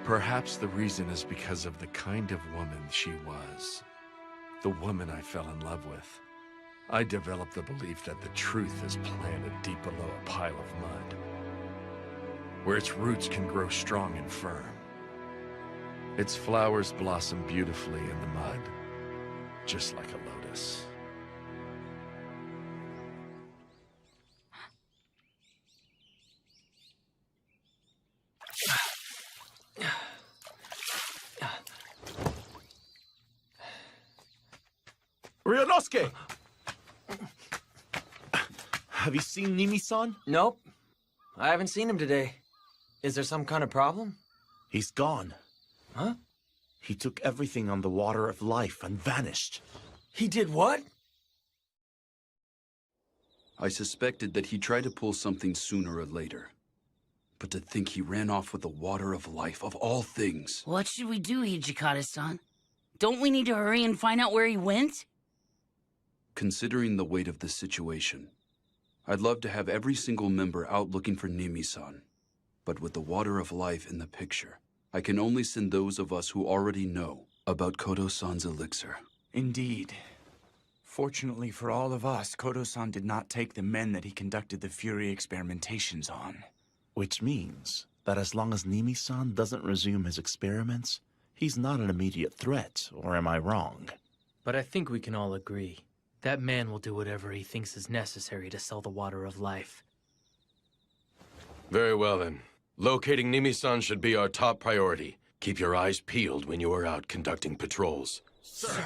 Perhaps the reason is because of the kind of woman she was. The woman I fell in love with. I developed the belief that the truth is planted deep below a pile of mud, where its roots can grow strong and firm. Its flowers blossom beautifully in the mud, just like a lotus. Ryunosuke! Have you seen Nimi-san? Nope. I haven't seen him today. Is there some kind of problem? He's gone. Huh? He took everything on the Water of Life and vanished. He did what? I suspected that he tried to pull something sooner or later. But to think he ran off with the Water of Life, of all things. What should we do, Hijikata-san? Don't we need to hurry and find out where he went? Considering the weight of the situation, I'd love to have every single member out looking for Nimi-san. But with the Water of Life in the picture, I can only send those of us who already know about Kodo-san's elixir. Indeed. Fortunately for all of us, Kodo-san did not take the men that he conducted the Fury experimentations on. Which means that as long as Nimi-san doesn't resume his experiments, he's not an immediate threat, or am I wrong? But I think we can all agree. That man will do whatever he thinks is necessary to sell the Water of Life. Very well, then. Locating Nimi-san should be our top priority. Keep your eyes peeled when you are out conducting patrols. Sir.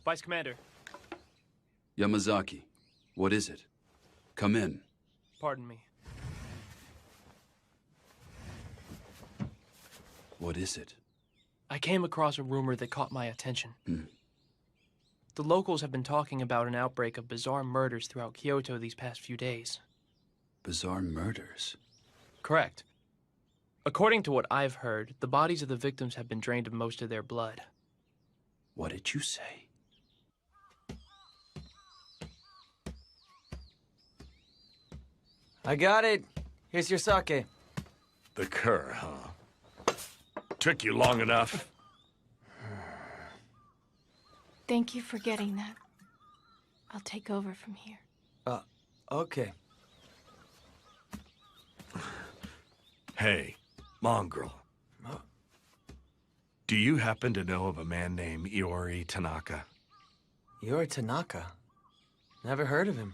Vice Commander. Yamazaki, what is it? Come in. Pardon me. What is it? I came across a rumor that caught my attention. Hmm. The locals have been talking about an outbreak of bizarre murders throughout Kyoto these past few days. Bizarre murders? Correct. According to what I've heard, the bodies of the victims have been drained of most of their blood. What did you say? I got it. Here's your sake. The cur, huh? Took you long enough. Thank you for getting that. I'll take over from here. Okay. Hey, mongrel. Do you happen to know of a man named Iori Tanaka? Iori Tanaka? Never heard of him.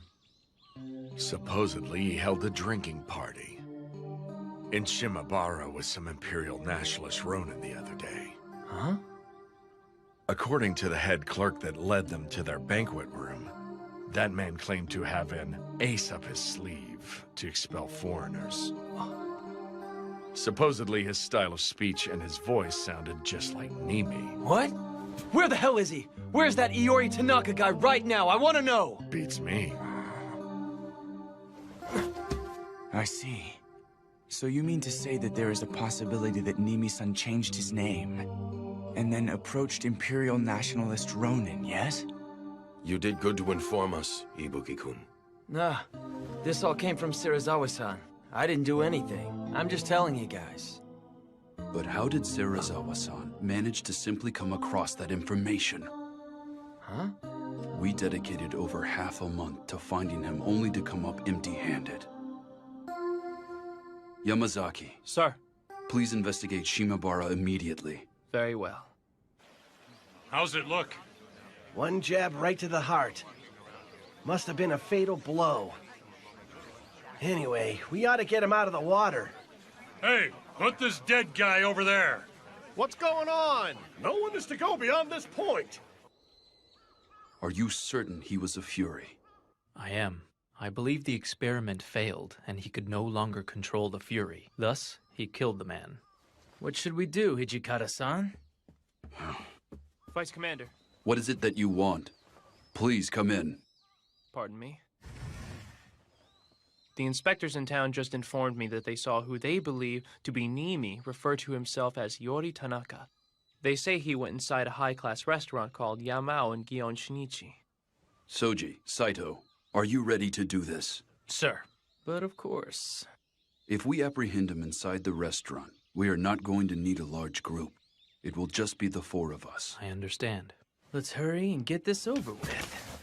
Supposedly, he held a drinking party in Shimabara with some Imperial Nationalist Ronin the other day. Huh? According to the head clerk that led them to their banquet room, that man claimed to have an ace up his sleeve to expel foreigners. Supposedly, his style of speech and his voice sounded just like Nimi. What? Where the hell is he? Where's that Iori Tanaka guy right now? I want to know! Beats me. I see. So you mean to say that there is a possibility that Nimi-san changed his name and then approached Imperial Nationalist Ronin, yes? You did good to inform us, Ibuki-kun. Nah, this all came from Serizawa-san. I didn't do anything. I'm just telling you guys. But how did Serizawa-san manage to simply come across that information? Huh? We dedicated over half a month to finding him only to come up empty-handed. Yamazaki. Sir. Please investigate Shimabara immediately. Very well. How's it look? One jab right to the heart. Must have been a fatal blow. Anyway, we ought to get him out of the water. Hey, put this dead guy over there. What's going on? No one is to go beyond this point. Are you certain he was a Fury? I am. I believe the experiment failed, and he could no longer control the Fury. Thus, he killed the man. What should we do, Hijikata-san? Vice Commander. What is it that you want? Please come in. Pardon me. The inspectors in town just informed me that they saw who they believe to be Nimi refer to himself as Iori Tanaka. They say he went inside a high-class restaurant called Yamao in Gion Shinichi. Soji, Saito, are you ready to do this? Sir. But of course. If we apprehend him inside the restaurant, we are not going to need a large group. It will just be the four of us. I understand. Let's hurry and get this over with.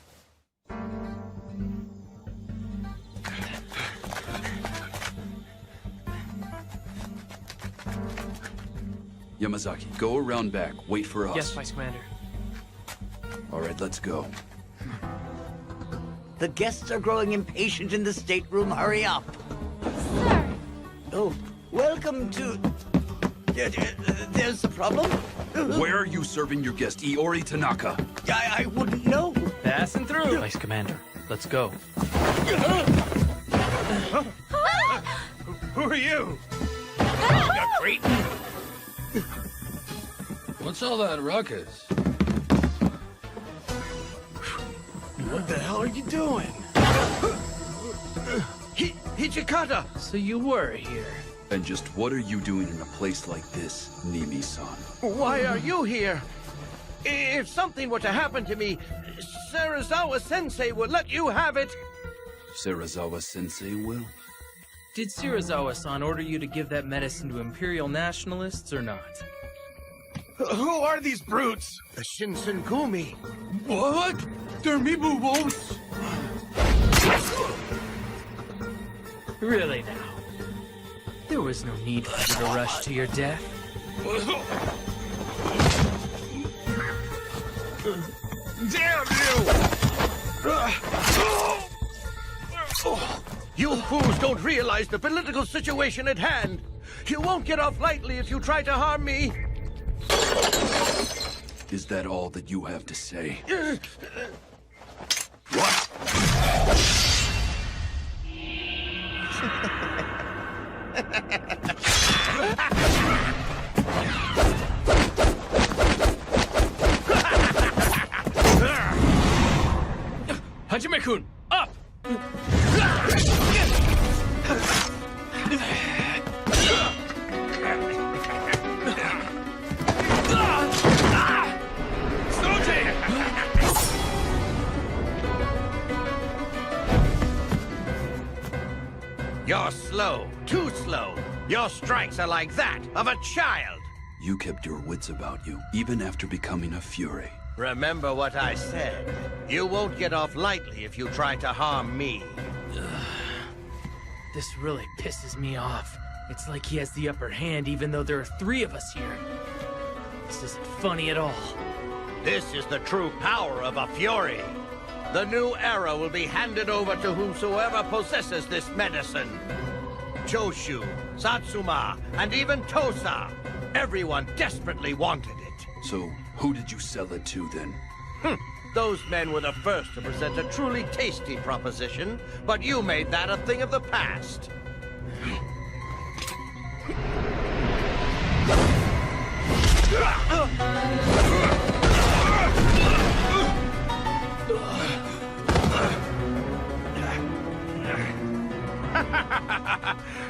Yamazaki, go around back. Wait for us. Yes, Vice Commander. All right, let's go. The guests are growing impatient in the stateroom. Hurry up. Sir! Oh, welcome to... There's a problem? Where are you serving your guest, Iori Tanaka? I wouldn't know. Passing through. Vice Commander, let's go. Who are you? What's all that ruckus? What the hell are you doing? Hijikata! So you were here. And just what are you doing in a place like this, Nimi-san? Why are you here? If something were to happen to me, Serizawa-sensei would let you have it. Serizawa-sensei will? Did Serizawa-san order you to give that medicine to Imperial nationalists or not? Who are these brutes? The Shinsengumi. What? They're Mibu wolves? Really now? There was no need for you to rush to your death. Damn you! You fools don't realize the political situation at hand. You won't get off lightly if you try to harm me. Is that all that you have to say? Hajime-kun, up! You're slow, too slow. Your strikes are like that of a child. You kept your wits about you, even after becoming a Fury. Remember what I said. You won't get off lightly if you try to harm me. This really pisses me off. It's like he has the upper hand even though there are 3 of us here. This isn't funny at all. This is the true power of a Fury. The new era will be handed over to whomsoever possesses this medicine. Choshu, Satsuma, and even Tosa. Everyone desperately wanted it. So, who did you sell it to then? Those men were the first to present a truly tasty proposition, but you made that a thing of the past.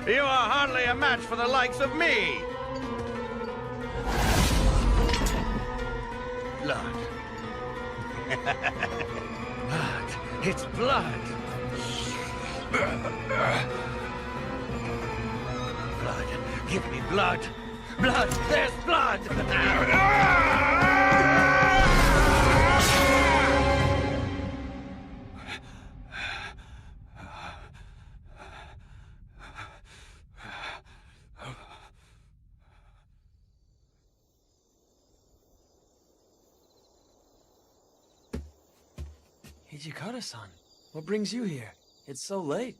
You are hardly a match for the likes of me. Blood. Blood. It's blood. Blood. Give me blood. Blood. There's blood. Hijikata-san, what brings you here? It's so late.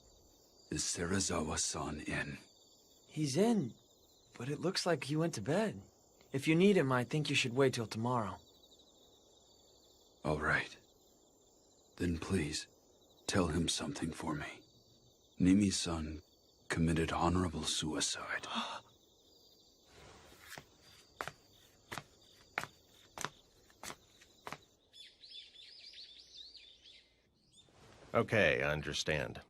Is Serizawa-san in? He's in, but it looks like he went to bed. If you need him, I think you should wait till tomorrow. All right. Then please, tell him something for me. Nimi-san committed honorable suicide. Okay, I understand.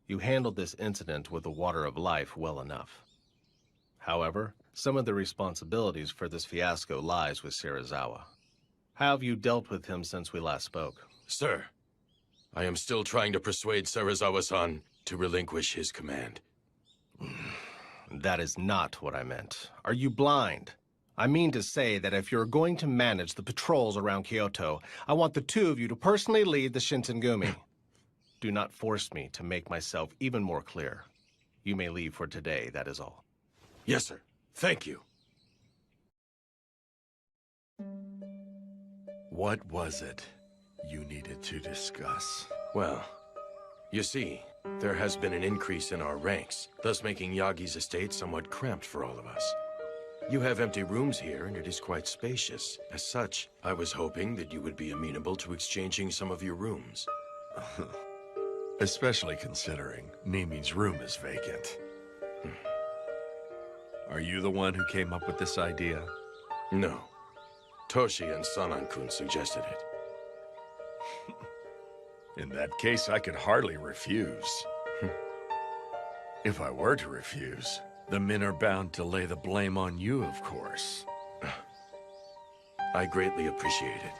You handled this incident with the Water of Life well enough. However, some of the responsibilities for this fiasco lies with Serizawa. How have you dealt with him since we last spoke? Sir, I am still trying to persuade Serizawa-san to relinquish his command. That is not what I meant. Are you blind? I mean to say that if you're going to manage the patrols around Kyoto, I want the 2 of you to personally lead the Shinsengumi. Do not force me to make myself even more clear. You may leave for today, that is all. Yes, sir. Thank you. What was it you needed to discuss? Well, you see, there has been an increase in our ranks, thus making Yagi's estate somewhat cramped for all of us. You have empty rooms here, and it is quite spacious. As such, I was hoping that you would be amenable to exchanging some of your rooms. Especially considering Nimi's room is vacant. Are you the one who came up with this idea? No. Toshi and Sanan-kun suggested it. In that case, I could hardly refuse. If I were to refuse, the men are bound to lay the blame on you, of course. I greatly appreciate it.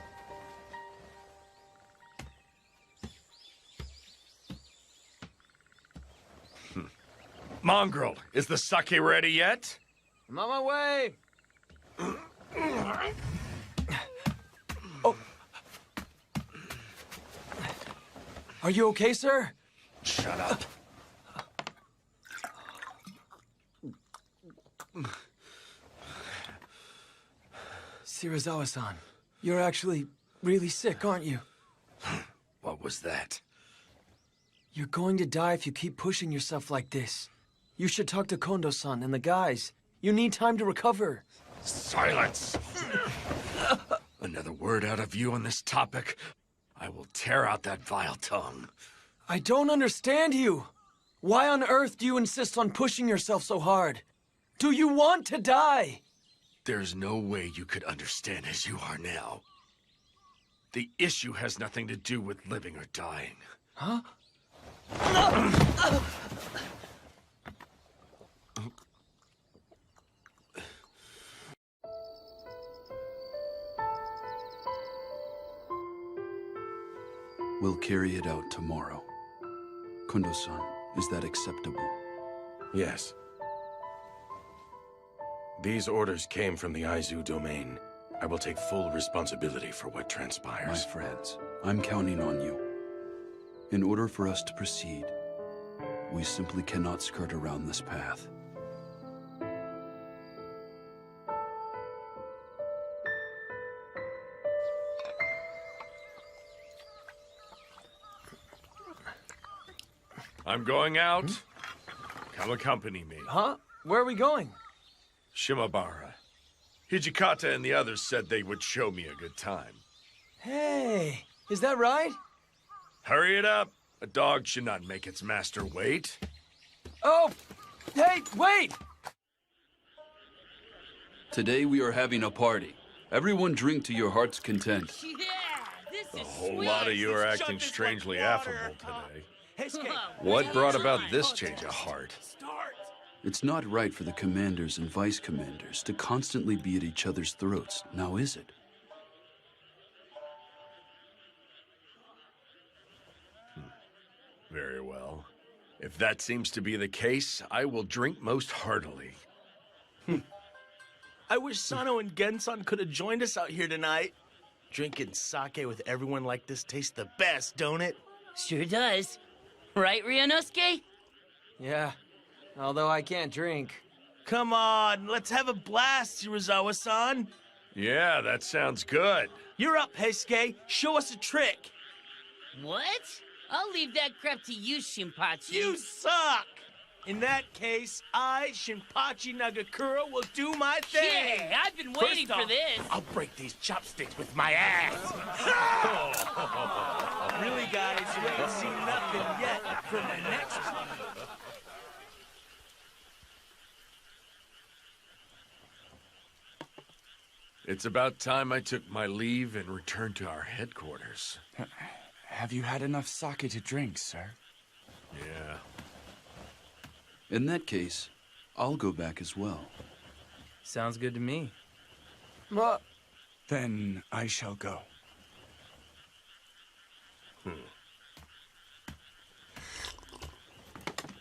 Mongrel, is the sake ready yet? I'm on my way. Oh. Are you okay, sir? Shut up. Shirazawa-san, you're actually really sick, aren't you? What was that? You're going to die if you keep pushing yourself like this. You should talk to Kondo-san and the guys. You need time to recover. Silence! Another word out of you on this topic, I will tear out that vile tongue. I don't understand you. Why on earth do you insist on pushing yourself so hard? Do you want to die? There's no way you could understand as you are now. The issue has nothing to do with living or dying. Huh? We'll carry it out tomorrow. Kondo-san, is that acceptable? Yes. These orders came from the Aizu domain. I will take full responsibility for what transpires. My friends, I'm counting on you. In order for us to proceed, we simply cannot skirt around this path. I'm going out. Come accompany me. Huh? Where are we going? Shimabara. Hijikata and the others said they would show me a good time. Hey, is that right? Hurry it up. A dog should not make its master wait. Oh, hey, wait! Today we are having a party. Everyone drink to your heart's content. A whole lot of you are acting strangely affable today. What brought about this change of heart? It's not right for the commanders and vice commanders to constantly be at each other's throats, now is it? Very well. If that seems to be the case, I will drink most heartily. I wish Sano and Gensan could have joined us out here tonight. Drinking sake with everyone like this tastes the best, don't it? Sure does. Right, Ryunosuke? Yeah, although I can't drink. Come on, let's have a blast, Shirazawa-san. Yeah, that sounds good. You're up, Heisuke. Show us a trick. What? I'll leave that crap to you, Shinpachi. You suck! In that case, I, Shinpachi Nagakura, will do my thing. Yeah, I've been waiting for this. I'll break these chopsticks with my ass. Really, guys, you ain't seen nothing yet from the next one. It's about time I took my leave and returned to our headquarters. Have you had enough sake to drink, sir? Yeah. In that case, I'll go back as well. Sounds good to me. What? Then I shall go.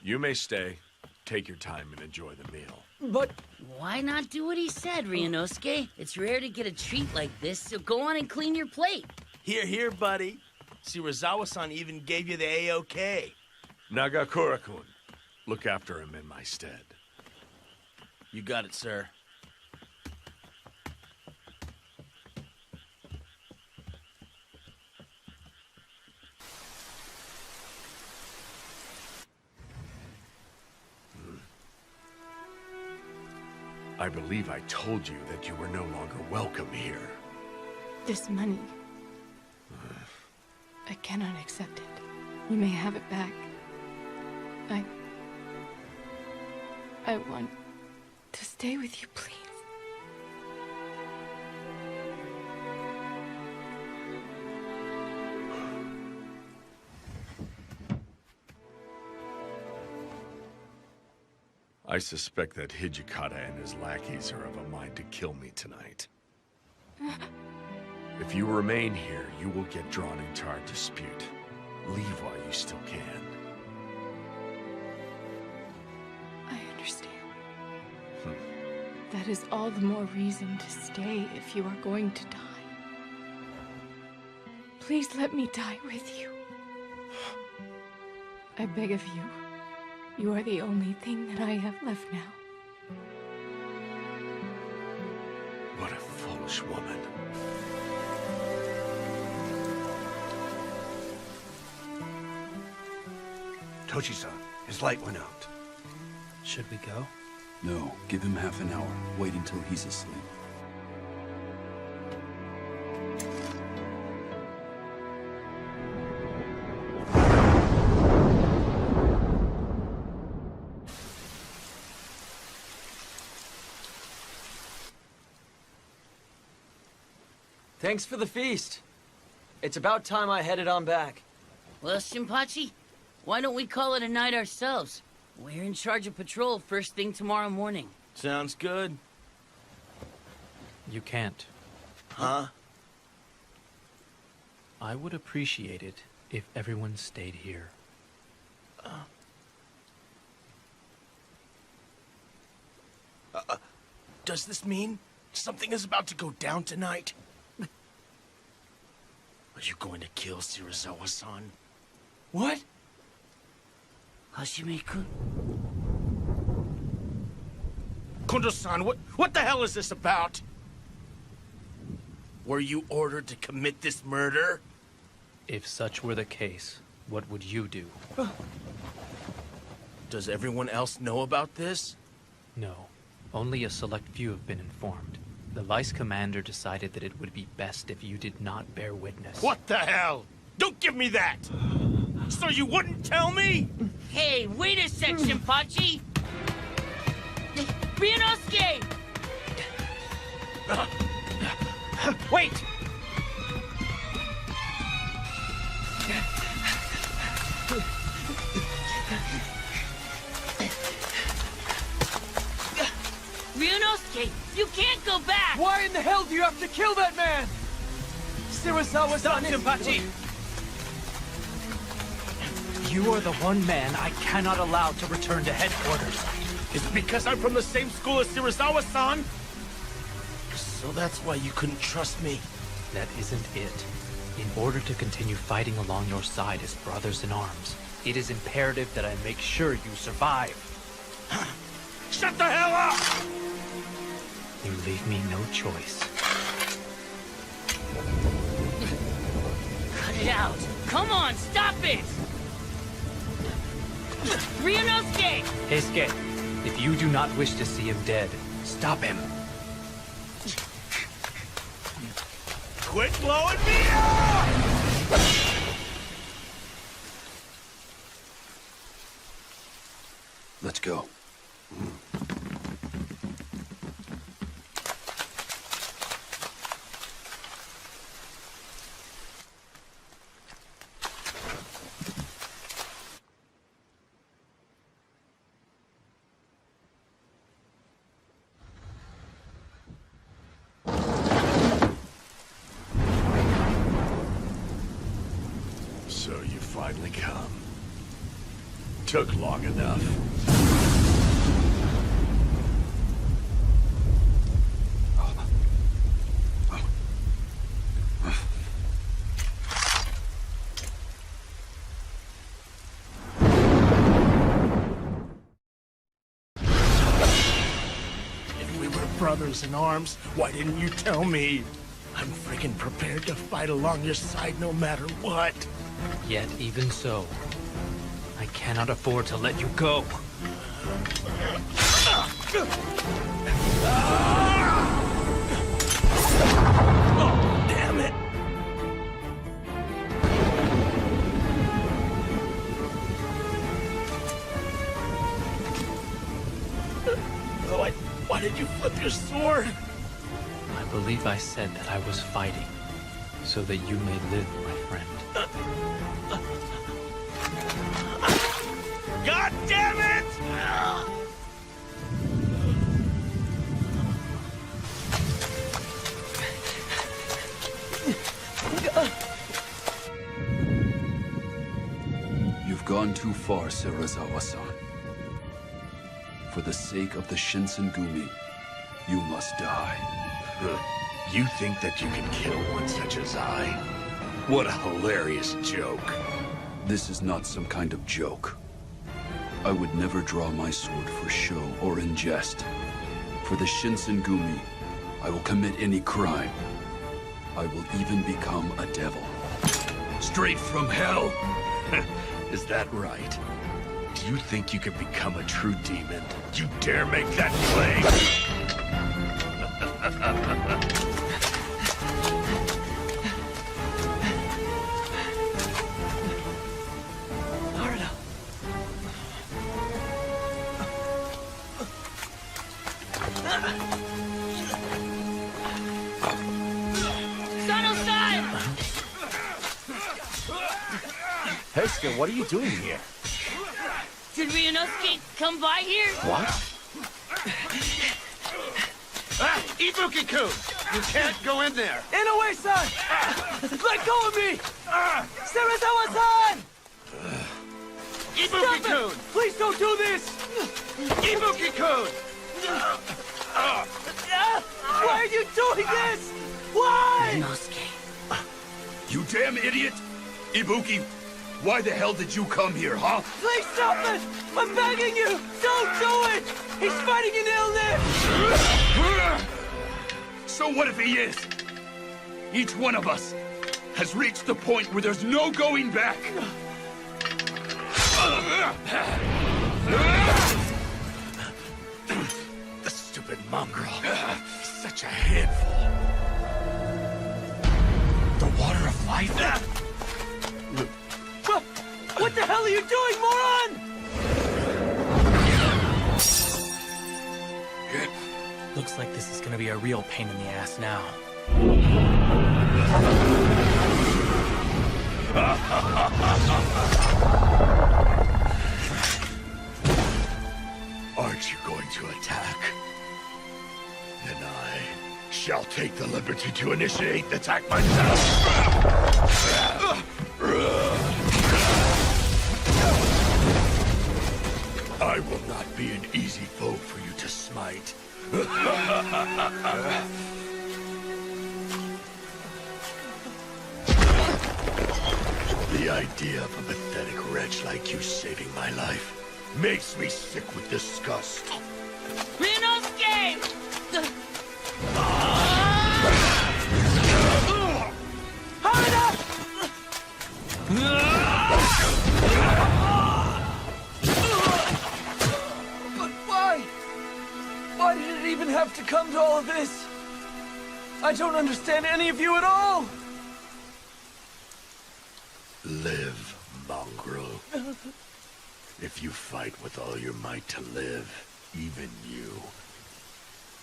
You may stay. Take your time and enjoy the meal. But why not do what he said, Ryunosuke? It's rare to get a treat like this, so go on and clean your plate. Here, here, buddy. Shirazawa-san even gave you the A-OK. Nagakura-kun, look after him in my stead. You got it, sir. I believe I told you that you were no longer welcome here. This money. I cannot accept it. You may have it back. I want to stay with you, please. I suspect that Hijikata and his lackeys are of a mind to kill me tonight. If you remain here, you will get drawn into our dispute. Leave while you still can. I understand. That is all the more reason to stay if you are going to die. Please let me die with you. I beg of you. You are the only thing that I have left now. What a foolish woman. Tochi-san, his light went out. Should we go? No, give him half an hour. Wait until he's asleep. Thanks for the feast. It's about time I headed on back. Well, Shinpachi, why don't we call it a night ourselves? We're in charge of patrol first thing tomorrow morning. Sounds good. You can't. Huh? I would appreciate it if everyone stayed here. Does this mean something is about to go down tonight? Are you going to kill Serizawa-san? What? Hashime-kun? Kondo-san, what the hell is this about? Were you ordered to commit this murder? If such were the case, what would you do? Does everyone else know about this? No. Only a select few have been informed. The Vice Commander decided that it would be best if you did not bear witness. What the hell? Don't give me that! So you wouldn't tell me? Hey, wait a sec, Shinpachi! Ryunosuke! Wait! Ryunosuke, you can't go back! Why in the hell do you have to kill that man? Serizawa-san! Stop, Shinpachi! You are the one man I cannot allow to return to headquarters. Is it because I'm from the same school as Serizawa-san? So that's why you couldn't trust me? That isn't it. In order to continue fighting along your side as brothers in arms, it is imperative that I make sure you survive. Shut the hell up! You leave me no choice. Cut it out! Come on, stop it! Ryunosuke! Heisuke, if you do not wish to see him dead, stop him. Quit blowing me up! Let's go. So you finally come. Took long enough. If we were brothers in arms, why didn't you tell me? I'm freaking prepared to fight along your side no matter what. Yet even so, I cannot afford to let you go. Oh, damn it! Oh, why did you flip your sword? I believe I said that I was fighting, so that you may live, my friend. God damn it! You've gone too far, Serizawa-san. For the sake of the Shinsengumi, you must die. You think that you can kill one such as I? What a hilarious joke. This is not some kind of joke. I would never draw my sword for show or in jest. For the Shinsengumi, I will commit any crime. I will even become a devil. Straight from hell? Is that right? Do you think you can become a true demon? You dare make that claim? Naruto. Sano-san! Heisuke, what are you doing here? Did Ryunosuke come by here? What? Ibuki-kun! You can't go in there! Inoue-san! Let go of me! Serizawa-san! Ibuki-kun! Please don't do this! Ibuki-kun! Why are you doing this? Why? Ryunosuke. You damn idiot! Ibuki, why the hell did you come here, huh? Please stop it! I'm begging you! Don't do it! He's fighting an illness! So what if he is? Each one of us has reached the point where there's no going back. The stupid mongrel. He's such a handful. The water of life? What the hell are you doing, moron? Looks like this is gonna be a real pain in the ass now. Aren't you going to attack? Then I shall take the liberty to initiate the attack myself. I will not be an easy foe for you to smite. The idea of a pathetic wretch like you saving my life makes me sick with disgust. Ryunosuke! But why? Why did it even have to come to all of this? I don't understand any of you at all! Live, mongrel. If you fight with all your might to live, even you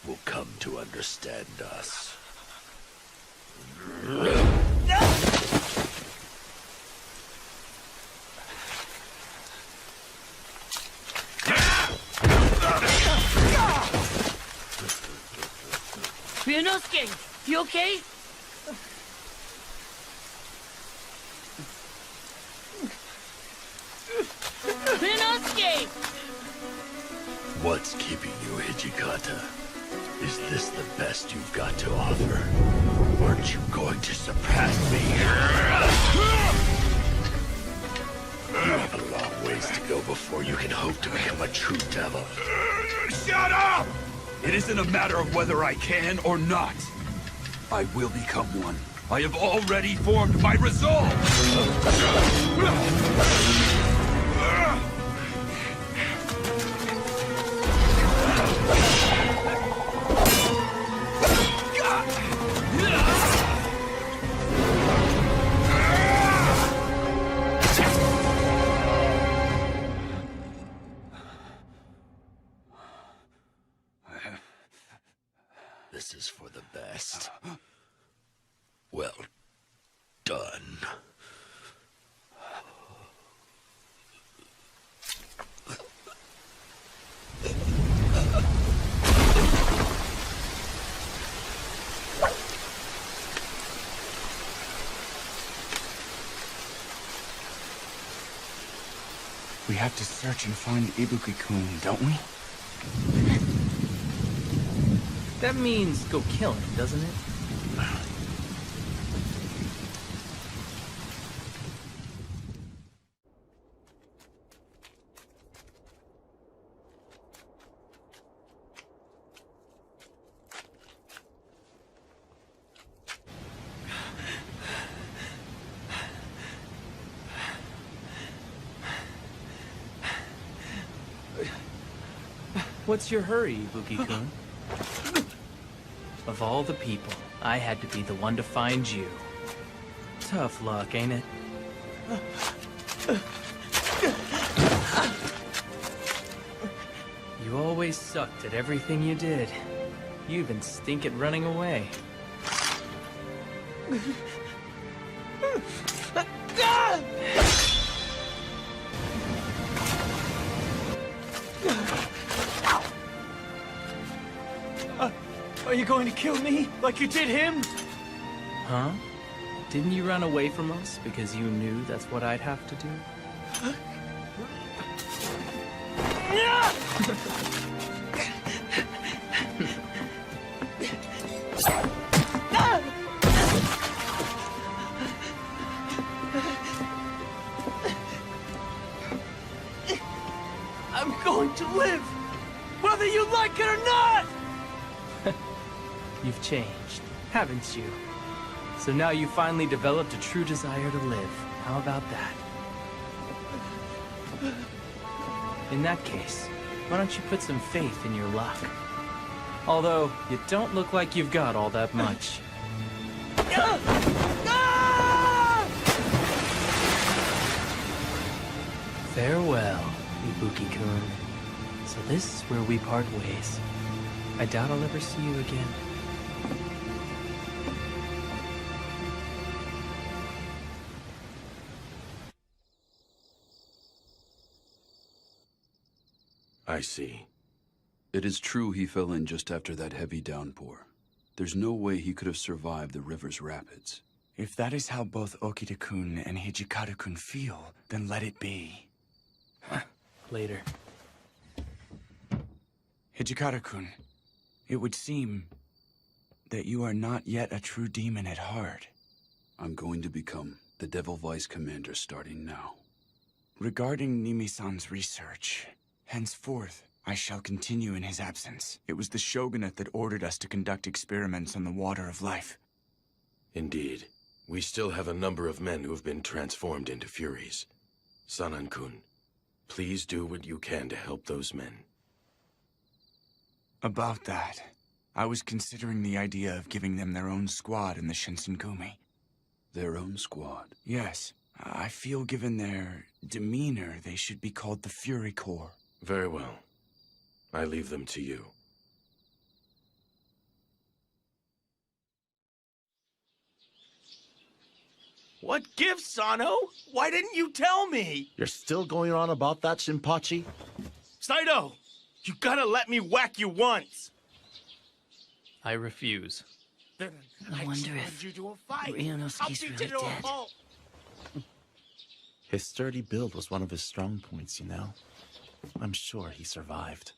will come to understand us. Ryunosuke, you okay? Ryunosuke! What's keeping you, Hijikata? Is this the best you've got to offer? Aren't you going to surpass me? You have a long ways to go before you can hope to become a true devil. Shut up! It isn't a matter of whether I can or not. I will become one. I have already formed my resolve! this is for the best. Well done. We have to search and find Ibuki-kun, don't we? That means go kill him, doesn't it? What's your hurry, Ibuki-kun? Of all the people, I had to be the one to find you. Tough luck, ain't it? You always sucked at everything you did. You even stink at running away. Are you going to kill me like you did him? Huh? Didn't you run away from us because you knew that's what I'd have to do? I'm going to live, whether you like it or not! You've changed, haven't you? So now you finally developed a true desire to live. How about that? In that case, why don't you put some faith in your luck? Although, you don't look like you've got all that much. Farewell, Ibuki-kun. So this is where we part ways. I doubt I'll ever see you again. I see. It is true he fell in just after that heavy downpour. There's no way he could have survived the river's rapids. If that is how both Okita-kun and Hijikata-kun feel, then let it be. Later. Hijikata-kun, it would seem that you are not yet a true demon at heart. I'm going to become the Devil Vice Commander starting now. Regarding Nimi-san's research, henceforth, I shall continue in his absence. It was the Shogunate that ordered us to conduct experiments on the water of life. Indeed. We still have a number of men who have been transformed into Furies. Sanan-kun, please do what you can to help those men. About that, I was considering the idea of giving them their own squad in the Shinsengumi. Their own squad? Yes. I feel given their demeanor, they should be called the Fury Corps. Very well. I leave them to you. What gift, Sano? Why didn't you tell me? You're still going on about that, Shinpachi? Saito, you gotta let me whack you once. I refuse. I wonder if Ryunosuke's really dead. His sturdy build was one of his strong points, you know. I'm sure he survived.